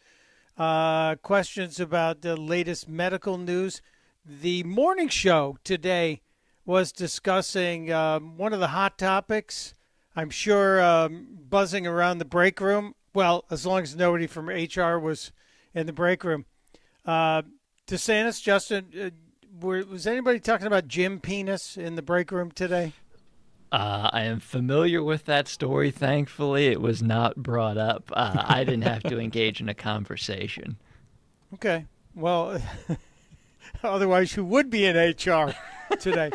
questions about the latest medical news. The morning show today was discussing one of the hot topics, I'm sure buzzing around the break room. Well, as long as nobody from HR was in the break room. DeSantis, Justin, was anybody talking about Jim Penis in the break room today? I am familiar with that story. Thankfully, it was not brought up. I didn't have to engage in a conversation. Okay. Well... Otherwise, you would be in HR today.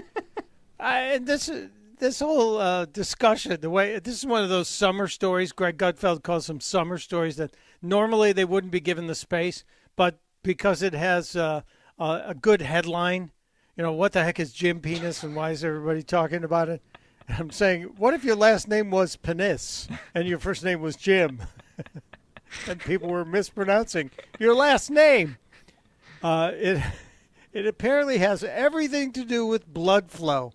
And this whole discussion, this is one of those summer stories. Greg Gutfeld calls them summer stories that normally they wouldn't be given the space, but because it has a good headline, what the heck is Jim Penis and why is everybody talking about it? And I'm saying, what if your last name was Penis and your first name was Jim? And people were mispronouncing your last name. It apparently has everything to do with blood flow.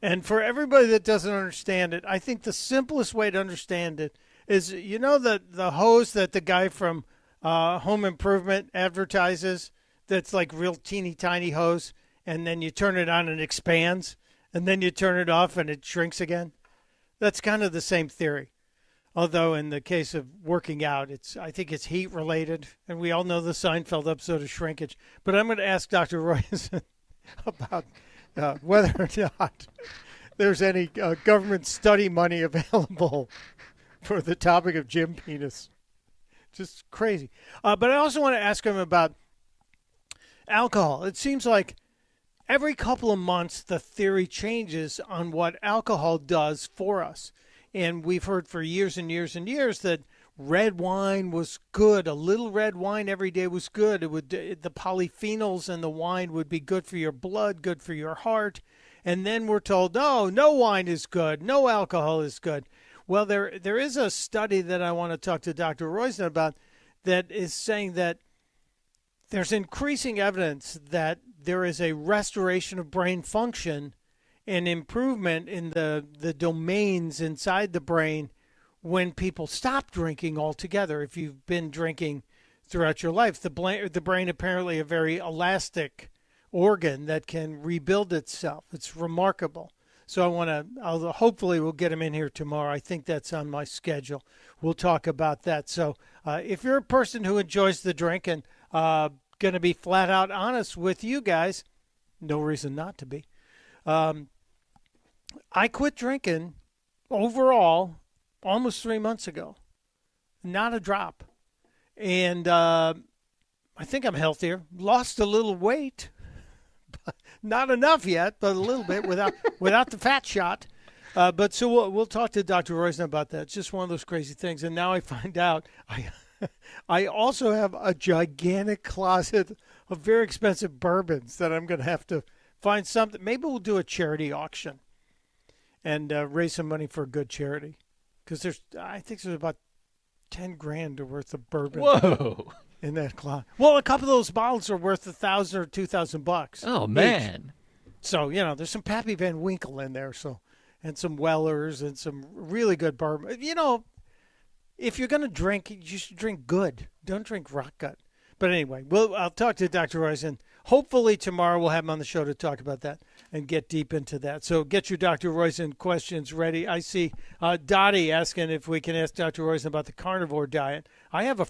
And for everybody that doesn't understand it, I think the simplest way to understand it is, the hose that the guy from Home Improvement advertises, that's like real teeny tiny hose, and then you turn it on and it expands, and then you turn it off and it shrinks again? That's kind of the same theory. Although in the case of working out, I think it's heat related, and we all know the Seinfeld episode of shrinkage. But I'm going to ask Dr. Roizen about whether or not there's any government study money available for the topic of Jim Penis. Just crazy. But I also want to ask him about alcohol. It seems like every couple of months the theory changes on what alcohol does for us. And we've heard for years and years and years that red wine was good. A little red wine every day was good. The polyphenols in the wine would be good for your blood, good for your heart. And then we're told, no wine is good. No alcohol is good. Well, there is a study that I want to talk to Dr. Roizen about that is saying that there's increasing evidence that there is a restoration of brain function, an improvement in the domains inside the brain when people stop drinking altogether. If you've been drinking throughout your life, the brain apparently a very elastic organ that can rebuild itself. It's remarkable. So hopefully we'll get him in here tomorrow. I think that's on my schedule. We'll talk about that. So if you're a person who enjoys the drink and going to be flat out honest with you guys, no reason not to be. I quit drinking overall almost 3 months ago. Not a drop. And I think I'm healthier. Lost a little weight. Not enough yet, but a little bit without the fat shot. But so we'll talk to Dr. Roizen about that. It's just one of those crazy things. And now I find out I also have a gigantic closet of very expensive bourbons that I'm going to have to find something. Maybe we'll do a charity auction and raise some money for a good charity. Because I think there's about 10 grand worth of bourbon. Whoa. In that closet. Well, a couple of those bottles are worth $1,000 or $2,000. Oh, man. Each. So, there's some Pappy Van Winkle in there. And some Wellers and some really good bourbon. If you're going to drink, you should drink good. Don't drink rock gut. But anyway, I'll talk to Dr. Roizen. Hopefully tomorrow we'll have him on the show to talk about that and get deep into that. So get your Dr. Roizen questions ready. I see Dottie asking if we can ask Dr. Roizen about the carnivore diet. I have a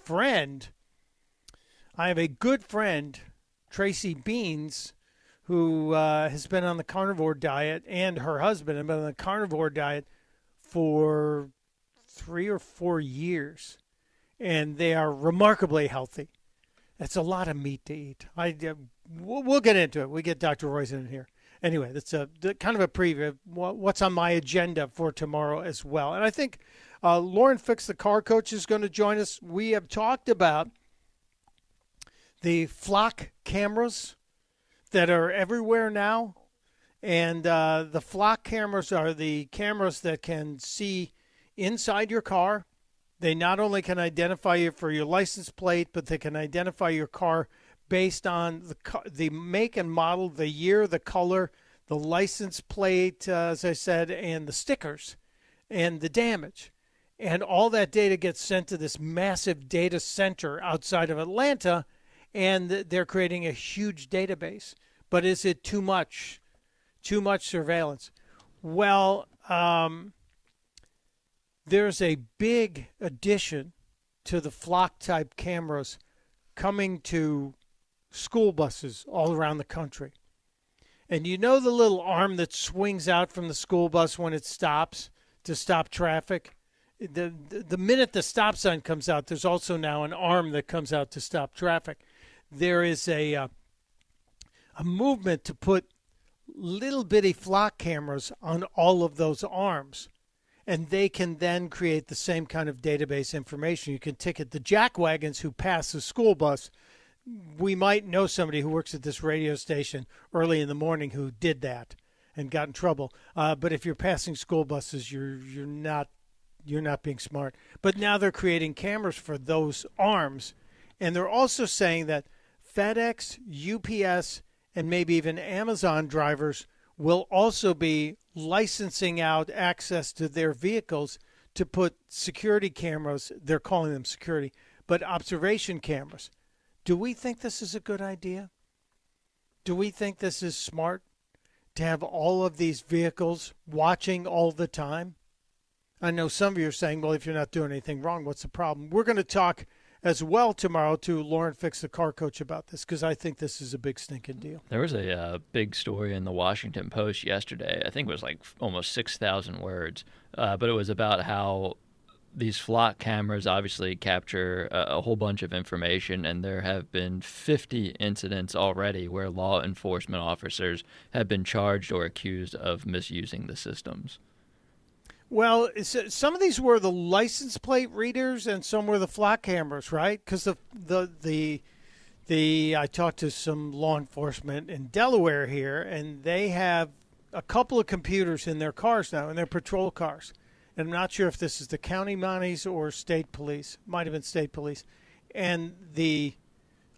good friend, Tracy Beans, who has been on the carnivore diet, and her husband have been on the carnivore diet for 3 or 4 years, and they are remarkably healthy. It's a lot of meat to eat. We'll get into it. We get Dr. Roizen in here. Anyway, that's kind of a preview of what's on my agenda for tomorrow as well. And I think Lauren Fix, the car coach, is going to join us. We have talked about the flock cameras that are everywhere now. And the flock cameras are the cameras that can see inside your car. They not only can identify you for your license plate, but they can identify your car based on the make and model, the year, the color, the license plate, as I said, and the stickers and the damage. And all that data gets sent to this massive data center outside of Atlanta, and they're creating a huge database. But is it too much? Too much surveillance? Well, there's a big addition to the flock-type cameras coming to school buses all around the country. And you know the little arm that swings out from the school bus when it stops to stop traffic? The minute the stop sign comes out, there's also now an arm that comes out to stop traffic. There is a movement to put little bitty flock cameras on all of those arms. And they can then create the same kind of database information. You can ticket the jackwagons who pass the school bus. We might know somebody who works at this radio station early in the morning who did that and got in trouble. But if you're passing school buses, you're not being smart. But now they're creating cameras for those arms, and they're also saying that FedEx, UPS, and maybe even Amazon drivers will also be licensing out access to their vehicles to put security cameras. They're calling them security, but observation cameras. Do we think this is a good idea? Do we think this is smart to have all of these vehicles watching all the time? I know some of you are saying, well, if you're not doing anything wrong, what's the problem? We're going to talk as well tomorrow to Lauren Fix, the car coach, about this, because I think this is a big stinking deal. There was a big story in the Washington Post yesterday. I think it was like almost 6,000 words, but it was about how these flock cameras obviously capture a whole bunch of information, and there have been 50 incidents already where law enforcement officers have been charged or accused of misusing the systems. Well, some of these were the license plate readers, and some were the flock cameras, right? Because I talked to some law enforcement in Delaware here, and they have a couple of computers in their cars now, in their patrol cars. And I'm not sure if this is the county mounties or state police. Might have been state police. And the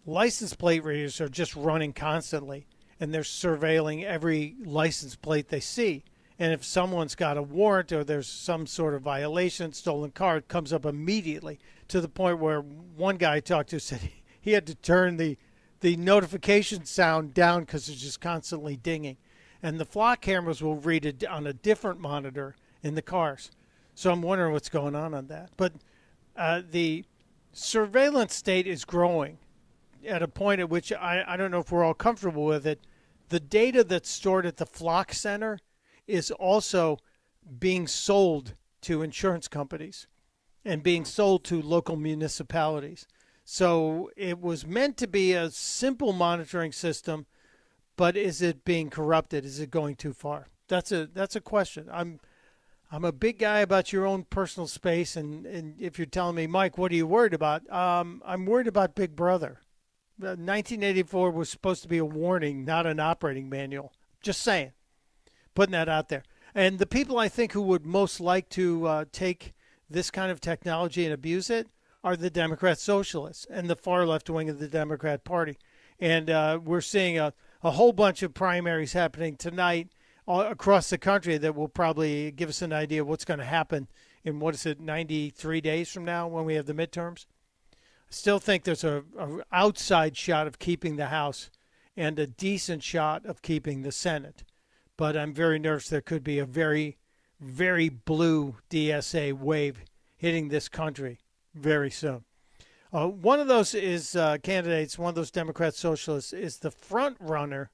license plate readers are just running constantly, and they're surveilling every license plate they see. And if someone's got a warrant or there's some sort of violation, stolen car, it comes up immediately, to the point where one guy I talked to said he had to turn the notification sound down because it's just constantly dinging. And the flock cameras will read it on a different monitor in the cars. So I'm wondering what's going on that. But the surveillance state is growing at a point at which I don't know if we're all comfortable with it. The data that's stored at the flock center is also being sold to insurance companies and being sold to local municipalities. So it was meant to be a simple monitoring system, but is it being corrupted? Is it going too far? That's a question. I'm a big guy about your own personal space, and if you're telling me, Mike, what are you worried about? I'm worried about Big Brother. 1984 was supposed to be a warning, not an operating manual. Just saying. Putting that out there. And the people I think who would most like to take this kind of technology and abuse it are the Democrat socialists and the far left wing of the Democrat Party. And we're seeing a whole bunch of primaries happening tonight across the country that will probably give us an idea of what's going to happen in, 93 days from now when we have the midterms. Still think there's a outside shot of keeping the House and a decent shot of keeping the Senate. But I'm very nervous there could be a very, very blue DSA wave hitting this country very soon. One of those is candidates, one of those Democrat socialists, is the front runner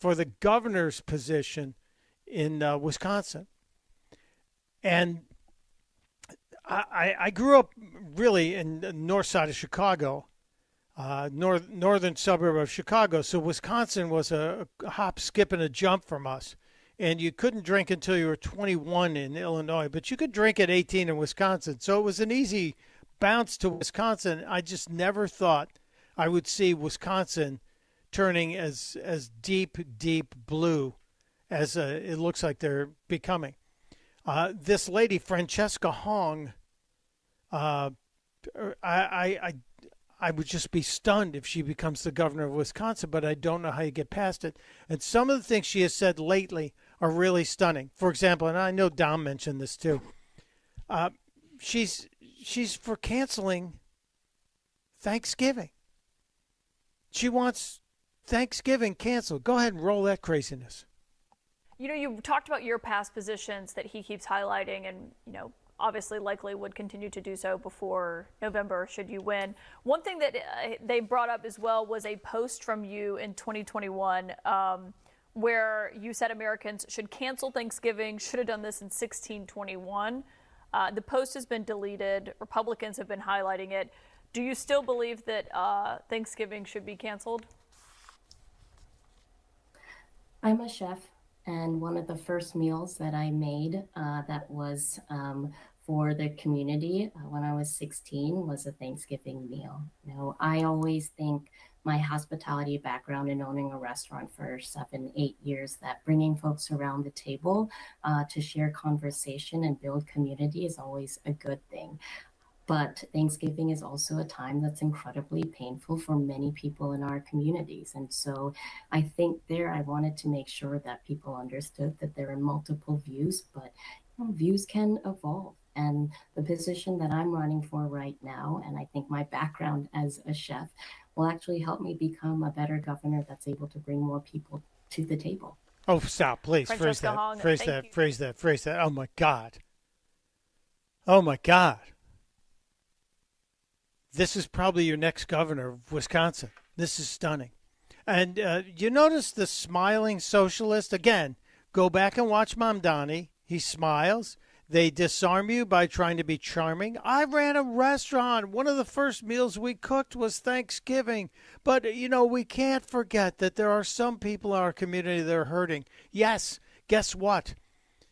for the governor's position in Wisconsin. And I grew up really in the north side of Chicago, northern suburb of Chicago. So Wisconsin was a hop, skip, and a jump from us. And you couldn't drink until you were 21 in Illinois, but you could drink at 18 in Wisconsin. So it was an easy bounce to Wisconsin. I just never thought I would see Wisconsin turning as deep, deep blue as it looks like they're becoming. This lady, Francesca Hong, I would just be stunned if she becomes the governor of Wisconsin, but I don't know how you get past it. And some of the things she has said lately are really stunning. For example, and I know Dom mentioned this too, she's for canceling Thanksgiving. She wants Thanksgiving canceled. Go ahead and roll that craziness. You know, you talked about your past positions that he keeps highlighting and, you know, obviously likely would continue to do so before November should you win. One thing that they brought up as well was a post from you in 2021 where you said Americans should cancel Thanksgiving, should have done this in 1621. The post has been deleted. Republicans have been highlighting it. Do you still believe that Thanksgiving should be canceled? I'm a chef, and one of the first meals that I made that was for the community when I was 16 was a Thanksgiving meal. You know, I always think my hospitality background in owning a restaurant for 7-8 years, that bringing folks around the table to share conversation and build community is always a good thing. But Thanksgiving is also a time that's incredibly painful for many people in our communities. And so I think I wanted to make sure that people understood that there are multiple views, but views can evolve. And the position that I'm running for right now, and I think my background as a chef, will actually help me become a better governor that's able to bring more people to the table. Oh, stop, please. Phrase that. Phrase that. Oh, my God. Oh, my God. This is probably your next governor of Wisconsin. This is stunning. And you notice the smiling socialist? Again, go back and watch Mom Donnie. He smiles. They disarm you by trying to be charming. I ran a restaurant. One of the first meals we cooked was Thanksgiving. But, you know, we can't forget that there are some people in our community that are hurting. Yes, guess what?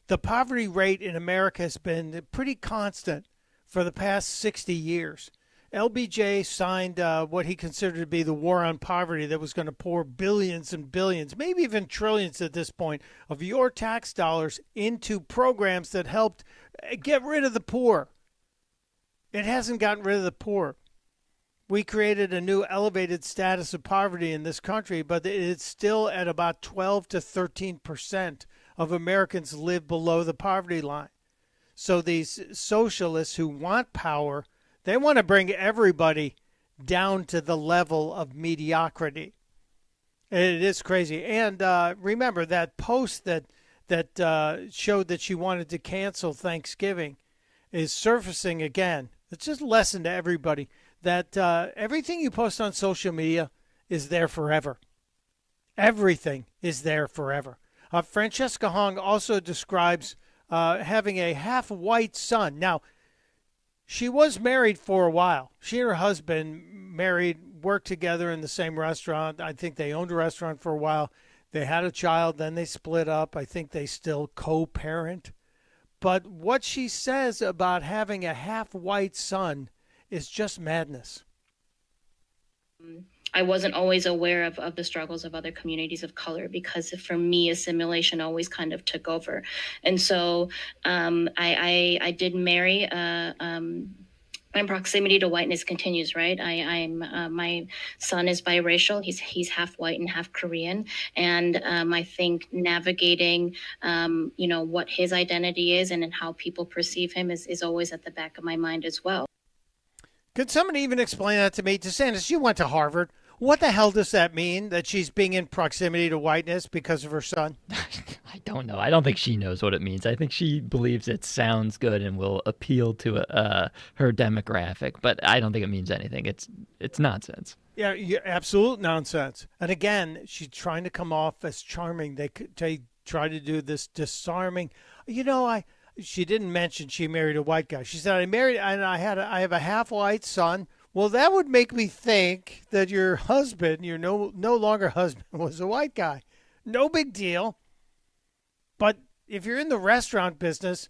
The poverty rate in America has been pretty constant for the past 60 years. LBJ signed what he considered to be the war on poverty that was going to pour billions and billions, maybe even trillions at this point, of your tax dollars into programs that helped get rid of the poor. It hasn't gotten rid of the poor. We created a new elevated status of poverty in this country, but it's still at about 12 to 13% of Americans live below the poverty line. So these socialists who want power, they want to bring everybody down to the level of mediocrity. It is crazy. And remember that post that showed that she wanted to cancel Thanksgiving is surfacing again. It's just a lesson to everybody that everything you post on social media is there forever. Everything is there forever. Francesca Hong also describes having a half-white son. Now, she was married for a while. She and her husband worked together in the same restaurant. I think they owned a restaurant for a while. They had a child, then they split up. I think they still co-parent. But what she says about having a half-white son is just madness. I wasn't always aware of the struggles of other communities of color because for me, assimilation always kind of took over. And so I did marry. My proximity to whiteness continues, right? My son is biracial. He's half white and half Korean. And I think navigating, what his identity is and how people perceive him is always at the back of my mind as well. Could somebody even explain that to me? DeSantis, you went to Harvard. What the hell does that mean, that she's being in proximity to whiteness because of her son? I don't know. I don't think she knows what it means. I think she believes it sounds good and will appeal to her demographic, but I don't think it means anything. It's nonsense. Yeah, absolute nonsense. And again, she's trying to come off as charming. They try to do this disarming. She didn't mention she married a white guy. She said, I married and I have a half-white son. Well, that would make me think that your husband, your no longer husband, was a white guy. No big deal. But if you're in the restaurant business,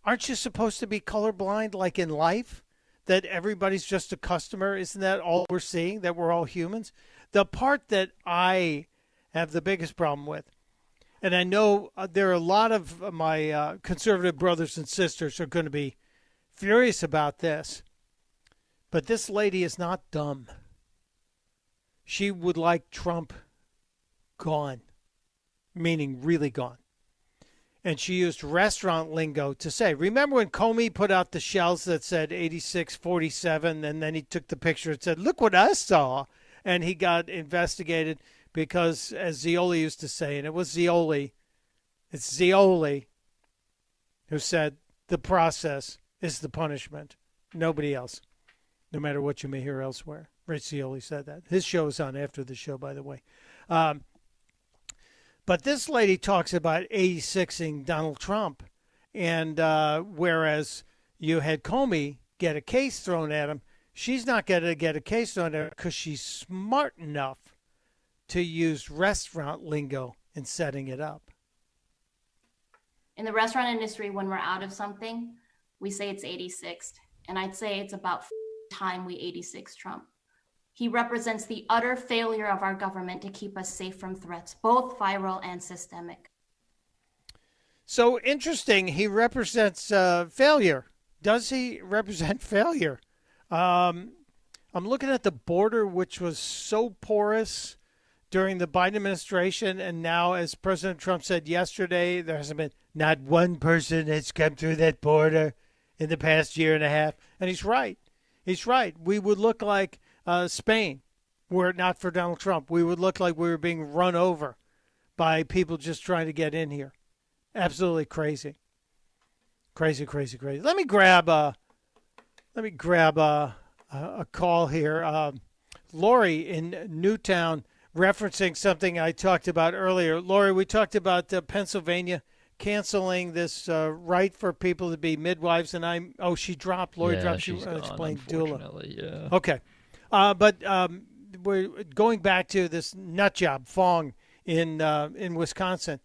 aren't you supposed to be colorblind like in life? That everybody's just a customer? Isn't that all we're seeing, that we're all humans? The part that I have the biggest problem with, and I know there are a lot of my conservative brothers and sisters are going to be furious about this, but this lady is not dumb. She would like Trump gone, meaning really gone. And she used restaurant lingo to say, remember when Comey put out the shells that said 8647, and then he took the picture and said, look what I saw. And he got investigated because, as Zioli used to say, and it was Zioli, it's Zioli who said the process is the punishment. Nobody else, no matter what you may hear elsewhere. Rich Zioli said that. His show is on after the show, by the way. But this lady talks about 86ing Donald Trump. And whereas you had Comey get a case thrown at him, she's not going to get a case thrown at her because she's smart enough to use restaurant lingo in setting it up. In the restaurant industry, when we're out of something, we say it's 86th. And I'd say it's about time we 86 Trump. He represents the utter failure of our government to keep us safe from threats, both viral and systemic. So interesting. He represents failure. Does he represent failure? I'm looking at the border, which was so porous during the Biden administration. And now, as President Trump said yesterday, there hasn't been not one person that's come through that border in the past year and a half. And he's right. He's right. We would look like Spain, were it not for Donald Trump. We would look like we were being run over by people just trying to get in here. Absolutely crazy. Crazy, crazy, crazy. Let me grab a call here. Lori in Newtown, referencing something I talked about earlier. Lori, we talked about Pennsylvania canceling this right for people to be midwives, and she dropped. Lori dropped. She explained doula. Yeah. Okay. But we're going back to this nut job, Fong, in Wisconsin.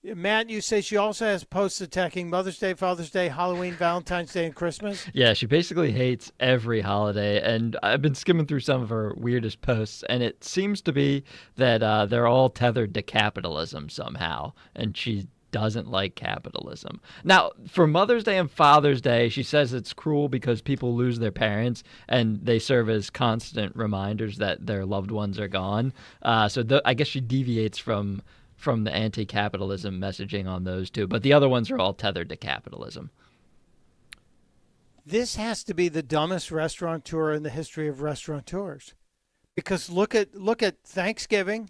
Matt, you say she also has posts attacking Mother's Day, Father's Day, Halloween, Valentine's Day, and Christmas? Yeah, she basically hates every holiday, and I've been skimming through some of her weirdest posts, and it seems to be that they're all tethered to capitalism somehow, and she doesn't like capitalism. Now, for Mother's Day and Father's Day, she says it's cruel because people lose their parents and they serve as constant reminders that their loved ones are gone. I guess she deviates from the anti-capitalism messaging on those two, but the other ones are all tethered to capitalism. This has to be the dumbest restaurateur in the history of restaurateurs, because look at Thanksgiving,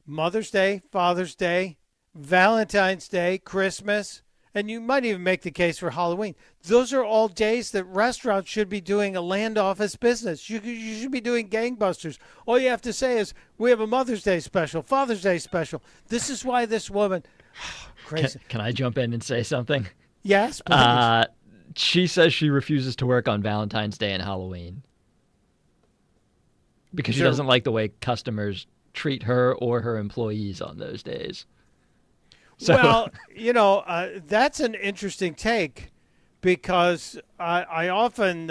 Mother's Day, Father's Day, Valentine's Day, Christmas, and you might even make the case for Halloween. Those are all days that restaurants should be doing a land office business. You should be doing gangbusters. All you have to say is, we have a Mother's Day special, Father's Day special. This is why this woman... Crazy. Can I jump in and say something? Yes, please. She says she refuses to work on Valentine's Day and Halloween because she doesn't like the way customers treat her or her employees on those days. So. Well, that's an interesting take, because I often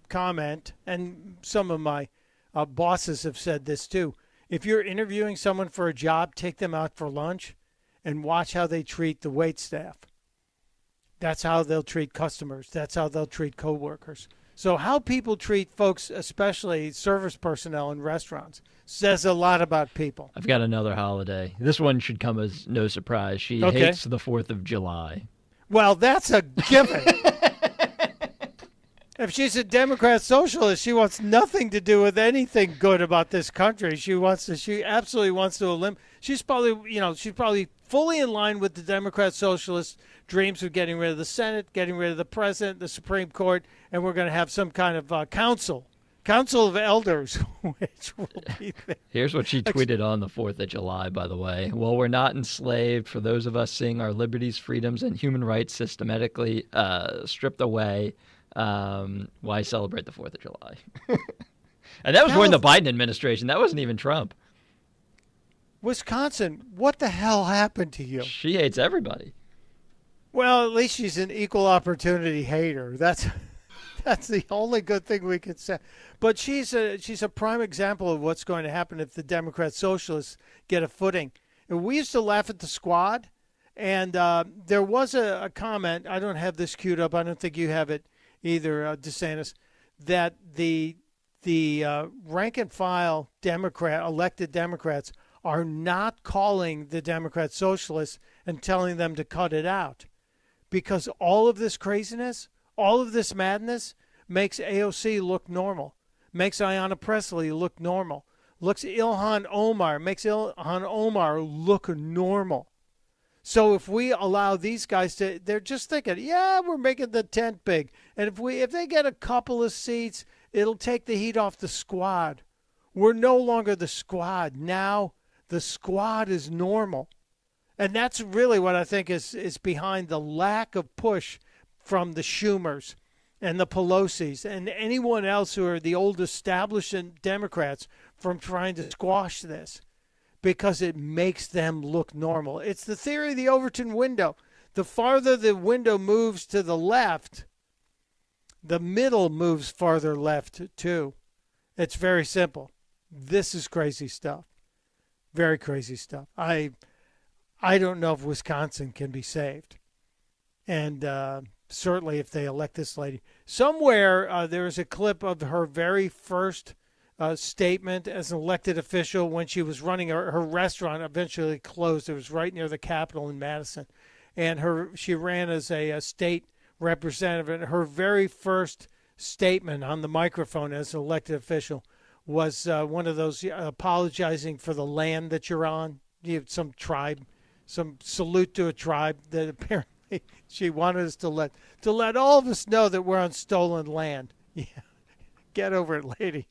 comment, and some of my bosses have said this too. If you're interviewing someone for a job, take them out for lunch and watch how they treat the wait staff. That's how they'll treat customers. That's how they'll treat coworkers. So how people treat folks, especially service personnel in restaurants, says a lot about people. I've got another holiday. This one should come as no surprise. She hates the 4th of July. Well, that's a given. If she's a Democrat socialist, she wants nothing to do with anything good about this country. She absolutely wants to eliminate. She's probably fully in line with the Democrat socialist dreams of getting rid of the Senate, getting rid of the president, the Supreme Court, and we're going to have some kind of council of elders, which will be there. Here's what she tweeted on the 4th of July, by the way. Well, we're not enslaved. For those of us seeing our liberties, freedoms, and human rights systematically stripped away, why celebrate the 4th of July? And that was during the Biden administration. That wasn't even Trump. Wisconsin, what the hell happened to you? She hates everybody. Well, at least she's an equal opportunity hater. That's the only good thing we could say. But she's a prime example of what's going to happen if the Democrat socialists get a footing. And we used to laugh at the Squad, and there was a comment. I don't have this queued up. I don't think you have it either, DeSantis, that the rank and file elected Democrats are not calling the Democrat socialists and telling them to cut it out, because all of this craziness, all of this madness makes AOC look normal, makes Ayanna Pressley look normal, makes Ilhan Omar look normal. So if we allow these guys to, they're just thinking, yeah, we're making the tent big. And if they get a couple of seats, it'll take the heat off the Squad. We're no longer the Squad. Now the Squad is normal. And that's really what I think is behind the lack of push from the Schumers and the Pelosi's and anyone else who are the old established Democrats from trying to squash this, because it makes them look normal. It's the theory of the Overton window. The farther the window moves to the left, the middle moves farther left too. It's very simple. This is crazy stuff. Very crazy stuff. I don't know if Wisconsin can be saved. And certainly if they elect this lady. Somewhere there is a clip of her very first statement as an elected official when she was running her restaurant. Eventually closed. It was right near the Capitol in Madison. And she ran as a state representative. And her very first statement on the microphone as an elected official was one of those apologizing for the land that you're on. You have some tribe, some salute to a tribe that apparently she wanted us to let all of us know that we're on stolen land. Yeah, get over it, lady.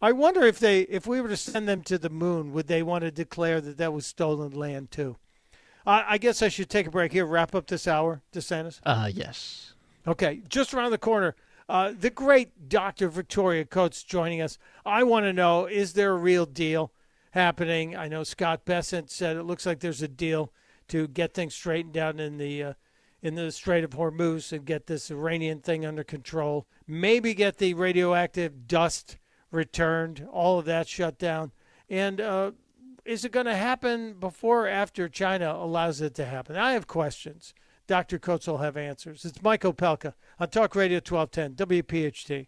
I wonder if we were to send them to the moon, would they want to declare that was stolen land too? I guess I should take a break here, wrap up this hour, DeSantis. Yes. Okay, just around the corner, the great Dr. Victoria Coates joining us. I want to know, is there a real deal happening? I know Scott Bessent said it looks like there's a deal to get things straightened out in the Strait of Hormuz and get this Iranian thing under control. Maybe get the radioactive dust returned, all of that shut down. And is it going to happen before or after China allows it to happen? I have questions. Dr. Coates will have answers. It's Mike Opelka on Talk Radio 1210, WPHT.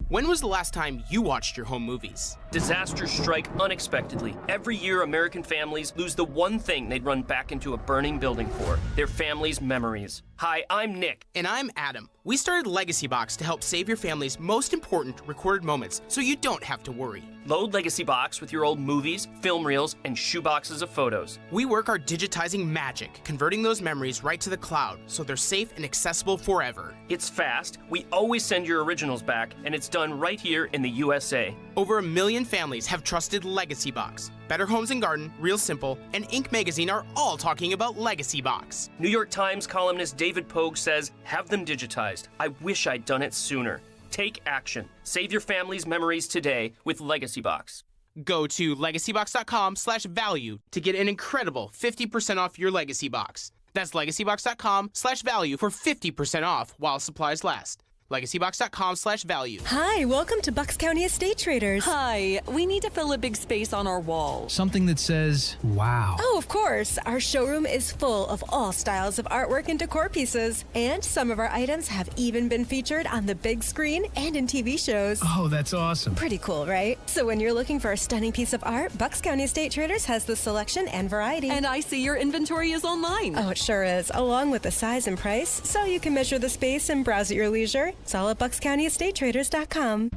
When was the last time you watched your home movies? Disasters strike unexpectedly. Every year, American families lose the one thing they'd run back into a burning building for, their family's memories. Hi, I'm Nick. And I'm Adam. We started Legacy Box to help save your family's most important recorded moments so you don't have to worry. Load Legacy Box with your old movies, film reels, and shoeboxes of photos. We work our digitizing magic, converting those memories right to the cloud so they're safe and accessible forever. It's fast, we always send your originals back, and it's done right here in the USA. Over 1 million families have trusted Legacy Box. Better Homes and Garden, Real Simple, and Inc. magazine are all talking about Legacy Box. New York Times columnist David Pogue says, have them digitized. I wish I'd done it sooner. Take action. Save your family's memories today with Legacy Box. Go to legacybox.com/value to get an incredible 50% off your Legacy Box. That's legacybox.com/value for 50% off while supplies last. LegacyBox.com/value. Hi, welcome to Bucks County Estate Traders. Hi, we need to fill a big space on our wall. Something that says, wow. Oh, of course. Our showroom is full of all styles of artwork and decor pieces. And some of our items have even been featured on the big screen and in TV shows. Oh, that's awesome. Pretty cool, right? So when you're looking for a stunning piece of art, Bucks County Estate Traders has the selection and variety. And I see your inventory is online. Oh, it sure is, along with the size and price, so you can measure the space and browse at your leisure. It's all at BucksCountyEstateTraders.com.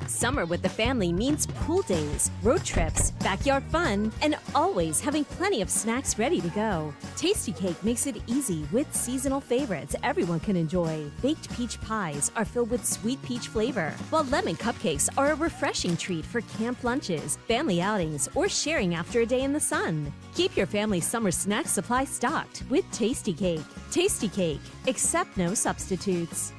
Summer with the family means pool days, road trips, backyard fun, and always having plenty of snacks ready to go. Tasty Cake makes it easy with seasonal favorites everyone can enjoy. Baked peach pies are filled with sweet peach flavor, while lemon cupcakes are a refreshing treat for camp lunches, family outings, or sharing after a day in the sun. Keep your family's summer snack supply stocked with Tasty Cake. Tasty Cake, accept no substitutes.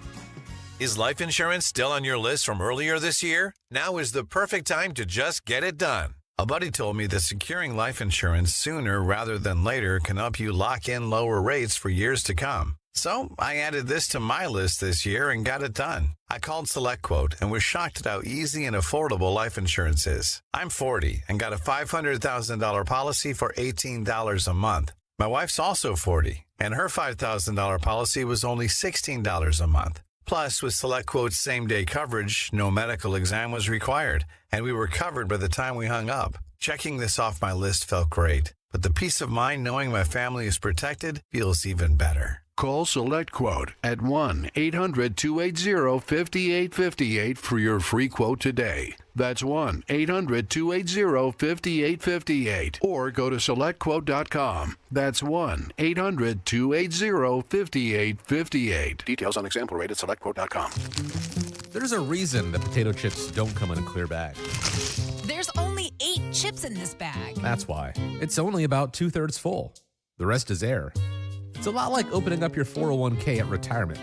Is life insurance still on your list from earlier this year? Now is the perfect time to just get it done. A buddy told me that securing life insurance sooner rather than later can help you lock in lower rates for years to come. So I added this to my list this year and got it done. I called SelectQuote and was shocked at how easy and affordable life insurance is. I'm 40 and got a $500,000 policy for $18 a month. My wife's also 40 and her $5,000 policy was only $16 a month. Plus, with SelectQuote's same-day coverage, no medical exam was required, and we were covered by the time we hung up. Checking this off my list felt great, but the peace of mind knowing my family is protected feels even better. Call SelectQuote at 1-800-280-5858 for your free quote today. That's 1-800-280-5858. Or go to SelectQuote.com. That's 1-800-280-5858. Details on example rate at SelectQuote.com. There's a reason that potato chips don't come in a clear bag. There's only 8 chips in this bag. That's why. It's only about 2/3 full. The rest is air. It's a lot like opening up your 401k at retirement.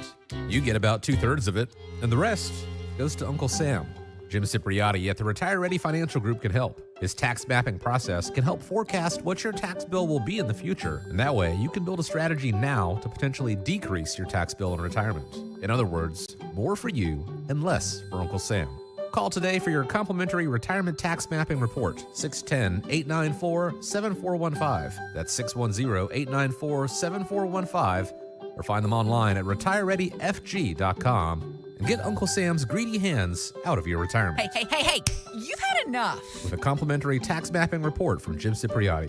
You get about 2/3 of it, and the rest goes to Uncle Sam. Jim Cipriotti at the Retire Ready Financial Group can help. His tax mapping process can help forecast what your tax bill will be in the future, and that way you can build a strategy now to potentially decrease your tax bill in retirement. In other words, more for you and less for Uncle Sam. Call today for your complimentary retirement tax mapping report, 610-894-7415. That's 610-894-7415. Or find them online at retirereadyfg.com and get Uncle Sam's greedy hands out of your retirement. Hey, you've had enough. With a complimentary tax mapping report from Jim Cipriotti.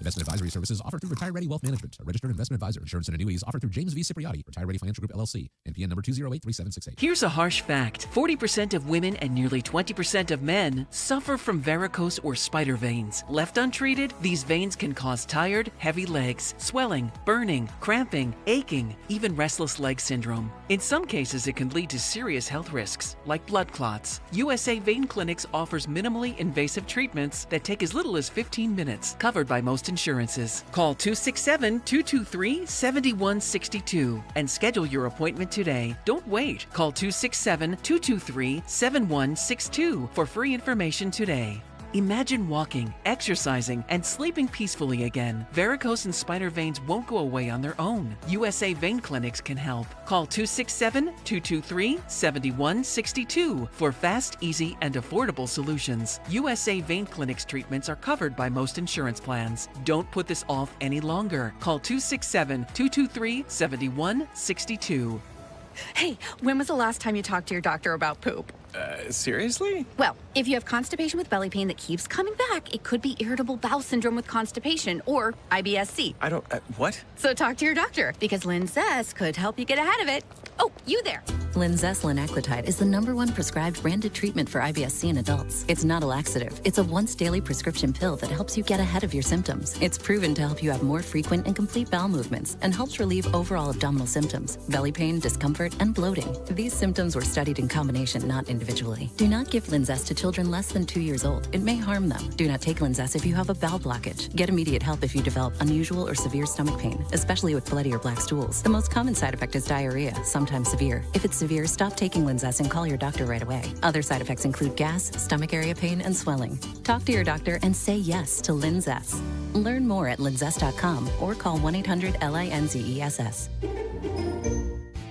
Investment advisory services offered through Retire Ready Wealth Management, a registered investment advisor. Insurance and annuities offered through James V. Cipriotti, Retire Ready Financial Group, LLC, NPN number 2083768. Here's a harsh fact. 40% of women and nearly 20% of men suffer from varicose or spider veins. Left untreated, these veins can cause tired, heavy legs, swelling, burning, cramping, aching, even restless leg syndrome. In some cases, it can lead to serious health risks, like blood clots. USA Vein Clinics offers minimally invasive treatments that take as little as 15 minutes, covered by most insurances. Call 267-223-7162 and schedule your appointment today. Don't wait. Call 267-223-7162 for free information today. Imagine walking, exercising, and sleeping peacefully again. Varicose and spider veins won't go away on their own. USA Vein Clinics can help. Call 267-223-7162 for fast, easy, and affordable solutions. USA Vein Clinics treatments are covered by most insurance plans. Don't put this off any longer. Call 267-223-7162. Hey, when was the last time you talked to your doctor about poop? Seriously? Well, if you have constipation with belly pain that keeps coming back, it could be irritable bowel syndrome with constipation or IBS-C. I don't, what? So talk to your doctor, because Linzess could help you get ahead of it. Oh, you there. Linzess linaclotide is the #1 prescribed branded treatment for IBS-C in adults. It's not a laxative. It's a once-daily prescription pill that helps you get ahead of your symptoms. It's proven to help you have more frequent and complete bowel movements and helps relieve overall abdominal symptoms, belly pain, discomfort, and bloating. These symptoms were studied in combination, not individually. Do not give Linzess to children less than 2 years old. It may harm them. Do not take Linzess if you have a bowel blockage. Get immediate help if you develop unusual or severe stomach pain, especially with bloody or black stools. The most common side effect is diarrhea, sometimes severe. If it's severe, stop taking Linzess and call your doctor right away. Other side effects include gas, stomach area pain, and swelling. Talk to your doctor and say yes to Linzess. Learn more at linzess.com or call 1-800-LINZESS.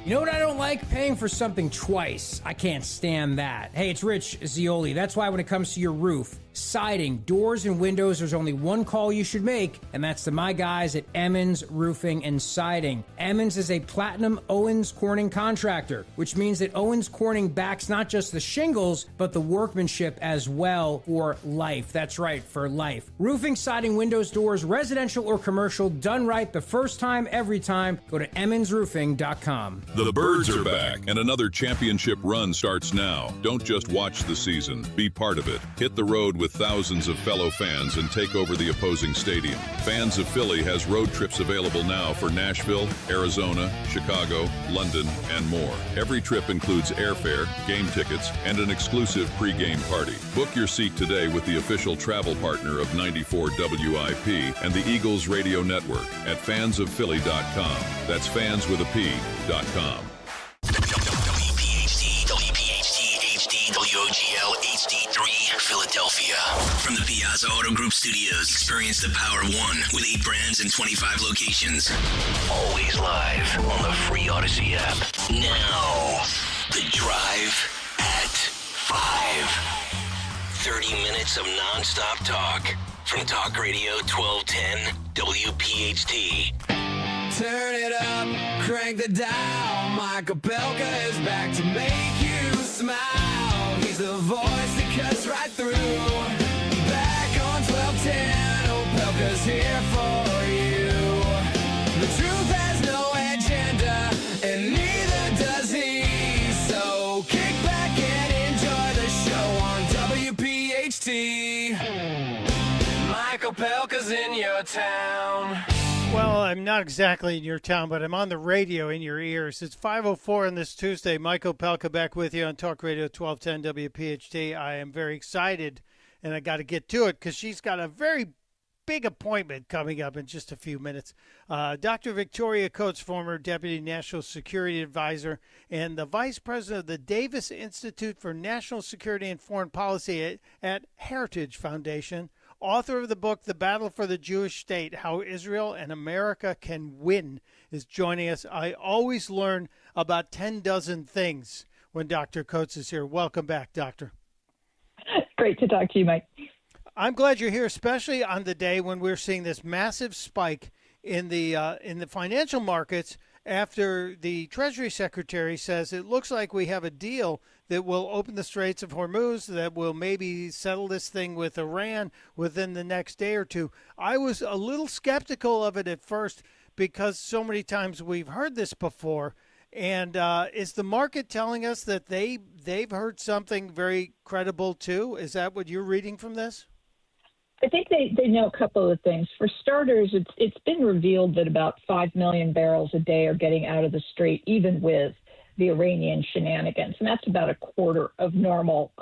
You know what I don't like? Paying for something twice. I can't stand that. Hey, it's Rich Zioli. That's why when it comes to your roof, siding, doors, and windows, there's only one call you should make, and that's to my guys at Emmons Roofing and Siding. Emmons is a Platinum Owens Corning contractor, which means that Owens Corning backs not just the shingles, but the workmanship as well for life. That's right, for life. Roofing, siding, windows, doors, residential or commercial, done right the first time, every time. Go to emmonsroofing.com. The Birds are back, and another championship run starts now. Don't just watch the season. Be part of it. Hit the road with thousands of fellow fans and take over the opposing stadium. Fans of Philly has road trips available now for Nashville, Arizona, Chicago, London, and more. Every trip includes airfare, game tickets, and an exclusive pregame party. Book your seat today with the official travel partner of 94 WIP and the Eagles Radio Network at fansofphilly.com. That's fanswithap.com. WPHT, HD, WOGL, HD3, Philadelphia. From the Piazza Auto Group Studios, experience the power of one with 8 brands and 25 locations. Always live on the free Odyssey app. Now, The Drive at 5. 30 minutes of nonstop talk from Talk Radio 1210 WPHT. Turn it up, crank the dial. Mike Opelka is back to make you smile. He's the voice that cuts right through. Back on 1210, Opelka's here for you. The truth has no agenda, and neither does he. So kick back and enjoy the show on WPHT. Mike Opelka's in your town. Well, I'm not exactly in your town, but I'm on the radio in your ears. It's 5:04 on this Tuesday. Mike Opelka back with you on Talk Radio 1210 WPHT. I am very excited, and I got to get to it because she's got a very big appointment coming up in just a few minutes. Dr. Victoria Coates, former Deputy National Security Advisor and the Vice President of the Davis Institute for National Security and Foreign Policy at Heritage Foundation. Author of the book, The Battle for the Jewish State, How Israel and America Can Win, is joining us. I always learn about 10 dozen things when Dr. Coates is here. Welcome back, Doctor. Great to talk to you, Mike. I'm glad you're here, especially on the day when we're seeing this massive spike in the financial markets after the Treasury Secretary says it looks like we have a deal that will open the Straits of Hormuz, that will maybe settle this thing with Iran within the next day or two. I was a little skeptical of it at first because so many times we've heard this before. And is the market telling us that they've heard something very credible too? Is that what you're reading from this? I think they know a couple of things. For starters, it's been revealed that about 5 million barrels a day are getting out of the Strait, even with the Iranian shenanigans, and that's about a quarter of normal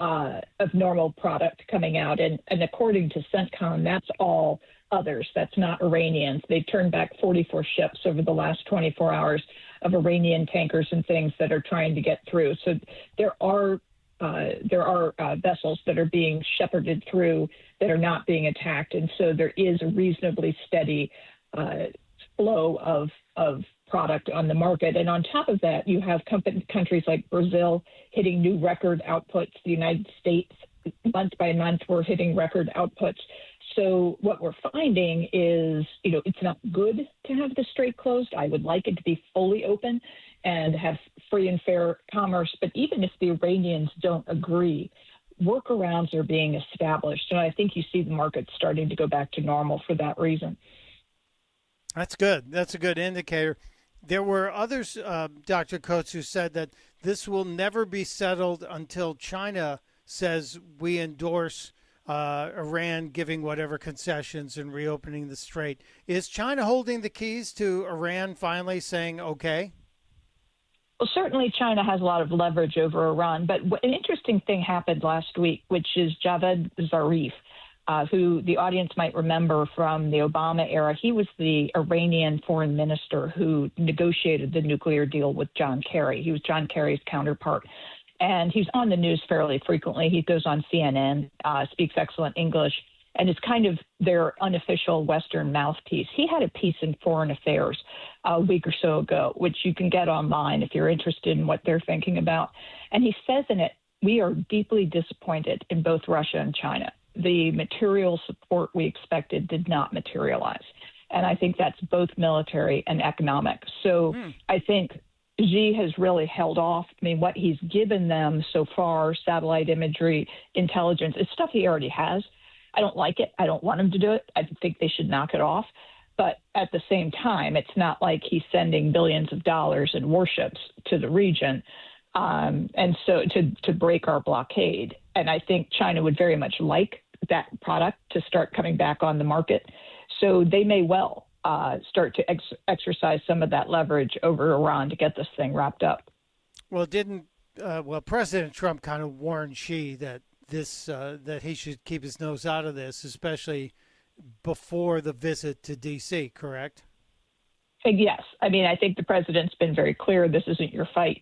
product coming out. And according to CENTCOM, that's all others. That's not Iranians. They turned back 44 ships over the last 24 hours of Iranian tankers and things that are trying to get through. So there are vessels that are being shepherded through that are not being attacked, and so there is a reasonably steady flow of product on the market. And on top of that, you have countries like Brazil hitting new record outputs. The United States, month by month, we're hitting record outputs. So what we're finding is, it's not good to have the strait closed. I would like it to be fully open and have free and fair commerce. But even if the Iranians don't agree, workarounds are being established. And I think you see the market starting to go back to normal for that reason. That's good. That's a good indicator. There were others, Dr. Coates, who said that this will never be settled until China says we endorse Iran giving whatever concessions and reopening the strait. Is China holding the keys to Iran finally saying okay? Well, certainly China has a lot of leverage over Iran. But an interesting thing happened last week, which is Javad Zarif, who the audience might remember from the Obama era. He was the Iranian foreign minister who negotiated the nuclear deal with John Kerry. He was John Kerry's counterpart. And he's on the news fairly frequently. He goes on CNN, speaks excellent English, and is kind of their unofficial Western mouthpiece. He had a piece in Foreign Affairs a week or so ago, which you can get online if you're interested in what they're thinking about. And he says in it, we are deeply disappointed in both Russia and China. the material support we expected did not materialize. And I think that's both military and economic. So I think Xi has really held off. I mean, what he's given them so far, satellite imagery, intelligence, it's stuff he already has. I don't like it. I don't want him to do it. I think they should knock it off. But at the same time, it's not like he's sending billions of dollars in warships to the region. And so to break our blockade. And I think China would very much like that product to start coming back on the market. So they may well start to exercise some of that leverage over Iran to get this thing wrapped up. Well, President Trump kind of warned Xi that that he should keep his nose out of this, especially before the visit to D.C., correct? Yes. I mean, I think the president's been very clear. This isn't your fight.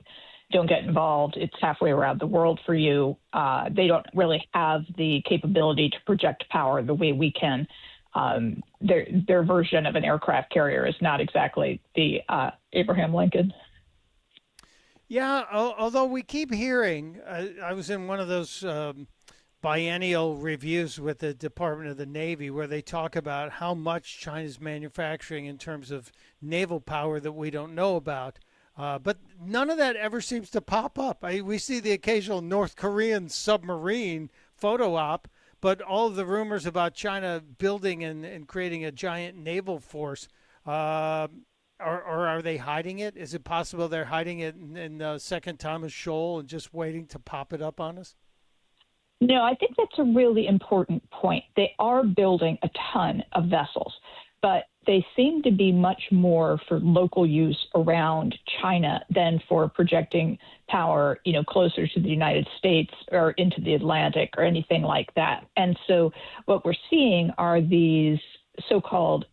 Don't get involved. It's halfway around the world for you. They don't really have the capability to project power the way we can. Their version of an aircraft carrier is not exactly the Abraham Lincoln. Yeah, although we keep hearing, I was in one of those biennial reviews with the Department of the Navy where they talk about how much China's manufacturing in terms of naval power that we don't know about. But none of that ever seems to pop up. We see the occasional North Korean submarine photo op, but all of the rumors about China building and creating a giant naval force, or are they hiding it? Is it possible they're hiding it in Second Thomas Shoal and just waiting to pop it up on us? No, I think that's a really important point. They are building a ton of vessels, but they seem to be much more for local use around China than for projecting power, closer to the United States or into the Atlantic or anything like that. And so what we're seeing are these so-called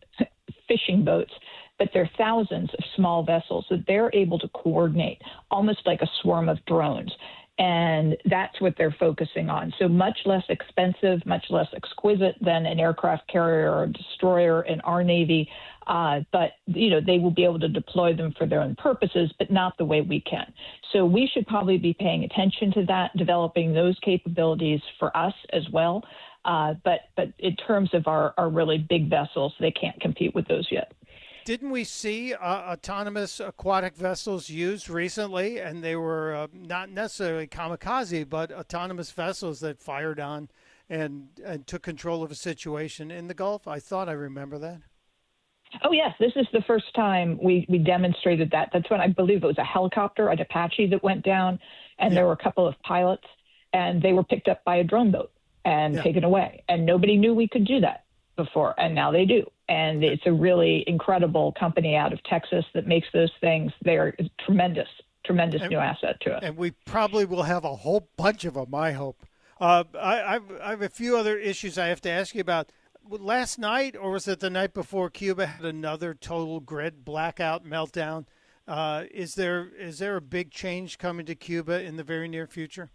fishing boats, but they're thousands of small vessels that they're able to coordinate, almost like a swarm of drones. And that's what they're focusing on. So much less expensive, much less exquisite than an aircraft carrier or a destroyer in our Navy. But, they will be able to deploy them for their own purposes, but not the way we can. So we should probably be paying attention to that, developing those capabilities for us as well. But in terms of our really big vessels, they can't compete with those yet. Didn't we see autonomous aquatic vessels used recently? And they were not necessarily kamikaze, but autonomous vessels that fired on and took control of a situation in the Gulf? I thought I remember that. Oh, yes. This is the first time we demonstrated that. That's when I believe it was a helicopter, an Apache that went down, and there were a couple of pilots, and they were picked up by a drone boat and taken away. And nobody knew we could do that before, and now they do. And it's a really incredible company out of Texas that makes those things. They're tremendous new asset to us. And we probably will have a whole bunch of them, I hope. I have a few other issues I have to ask you about. Last night, or was it the night before, Cuba had another total grid blackout meltdown. Is there a big change coming to Cuba in the very near future?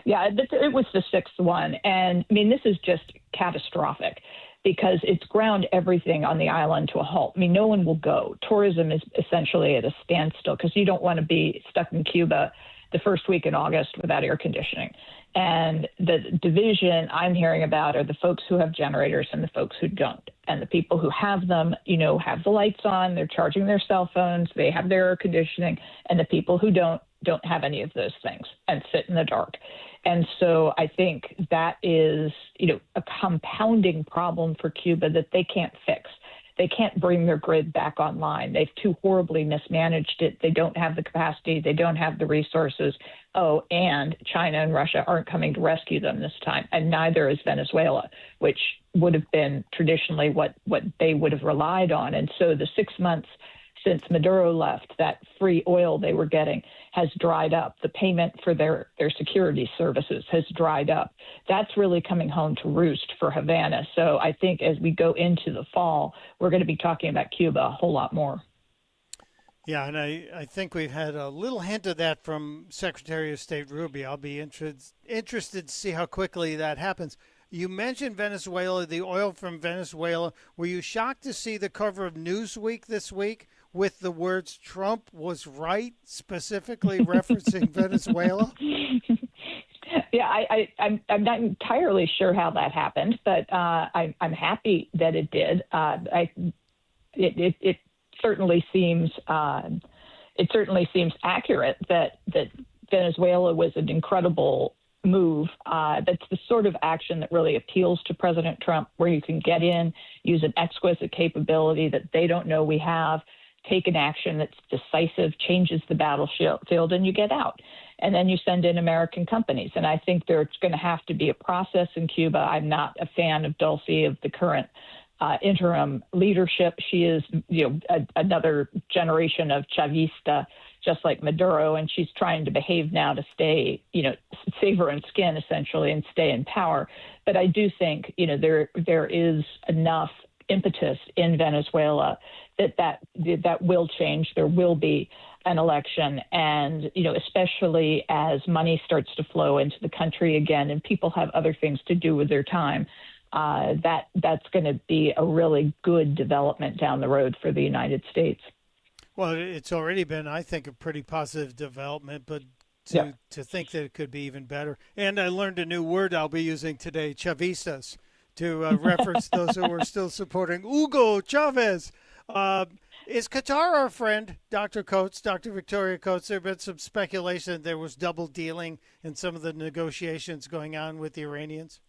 Yeah, it was the sixth one. And, I mean, this is just catastrophic because it's ground everything on the island to a halt. I mean, no one will go. Tourism is essentially at a standstill because you don't want to be stuck in Cuba the first week in August without air conditioning. And the division I'm hearing about are the folks who have generators and the folks who don't. And the people who have them, have the lights on, they're charging their cell phones, they have their air conditioning, and the people who don't have any of those things and sit in the dark. And so I think that is, a compounding problem for Cuba that they can't fix. They can't bring their grid back online. They've too horribly mismanaged it. They don't have the capacity. They don't have the resources. Oh, and China and Russia aren't coming to rescue them this time, and neither is Venezuela, which would have been traditionally what they would have relied on. And so the 6 months since Maduro left, that free oil they were getting has dried up. The payment for their security services has dried up. That's really coming home to roost for Havana. So I think as we go into the fall, we're going to be talking about Cuba a whole lot more. Yeah, and I think we've had a little hint of that from Secretary of State Rubio. I'll be interested to see how quickly that happens. You mentioned Venezuela, the oil from Venezuela. Were you shocked to see the cover of Newsweek this week with the words "Trump was right," specifically referencing Venezuela? Yeah, I'm not entirely sure how that happened, but I'm happy that it did. It certainly seems accurate that Venezuela was an incredible move. That's the sort of action that really appeals to President Trump, where you can get in, use an exquisite capability that they don't know we have, take an action that's decisive, changes the battlefield, and you get out. And then you send in American companies. And I think there's going to have to be a process in Cuba. I'm not a fan of Dulce, of the current interim leadership. She is, another generation of Chavista, just like Maduro, and she's trying to behave now to stay, save her own skin essentially and stay in power. But I do think, there is enough impetus in Venezuela that will change. There will be an election, and especially as money starts to flow into the country again, and people have other things to do with their time. That's going to be a really good development down the road for the United States. Well, it's already been, I think, a pretty positive development, but to think that it could be even better. And I learned a new word I'll be using today, chavistas, to reference those who are still supporting Hugo Chavez. Is Qatar our friend, Dr. Coates, Dr. Victoria Coates? There have been some speculation there was double dealing in some of the negotiations going on with the Iranians.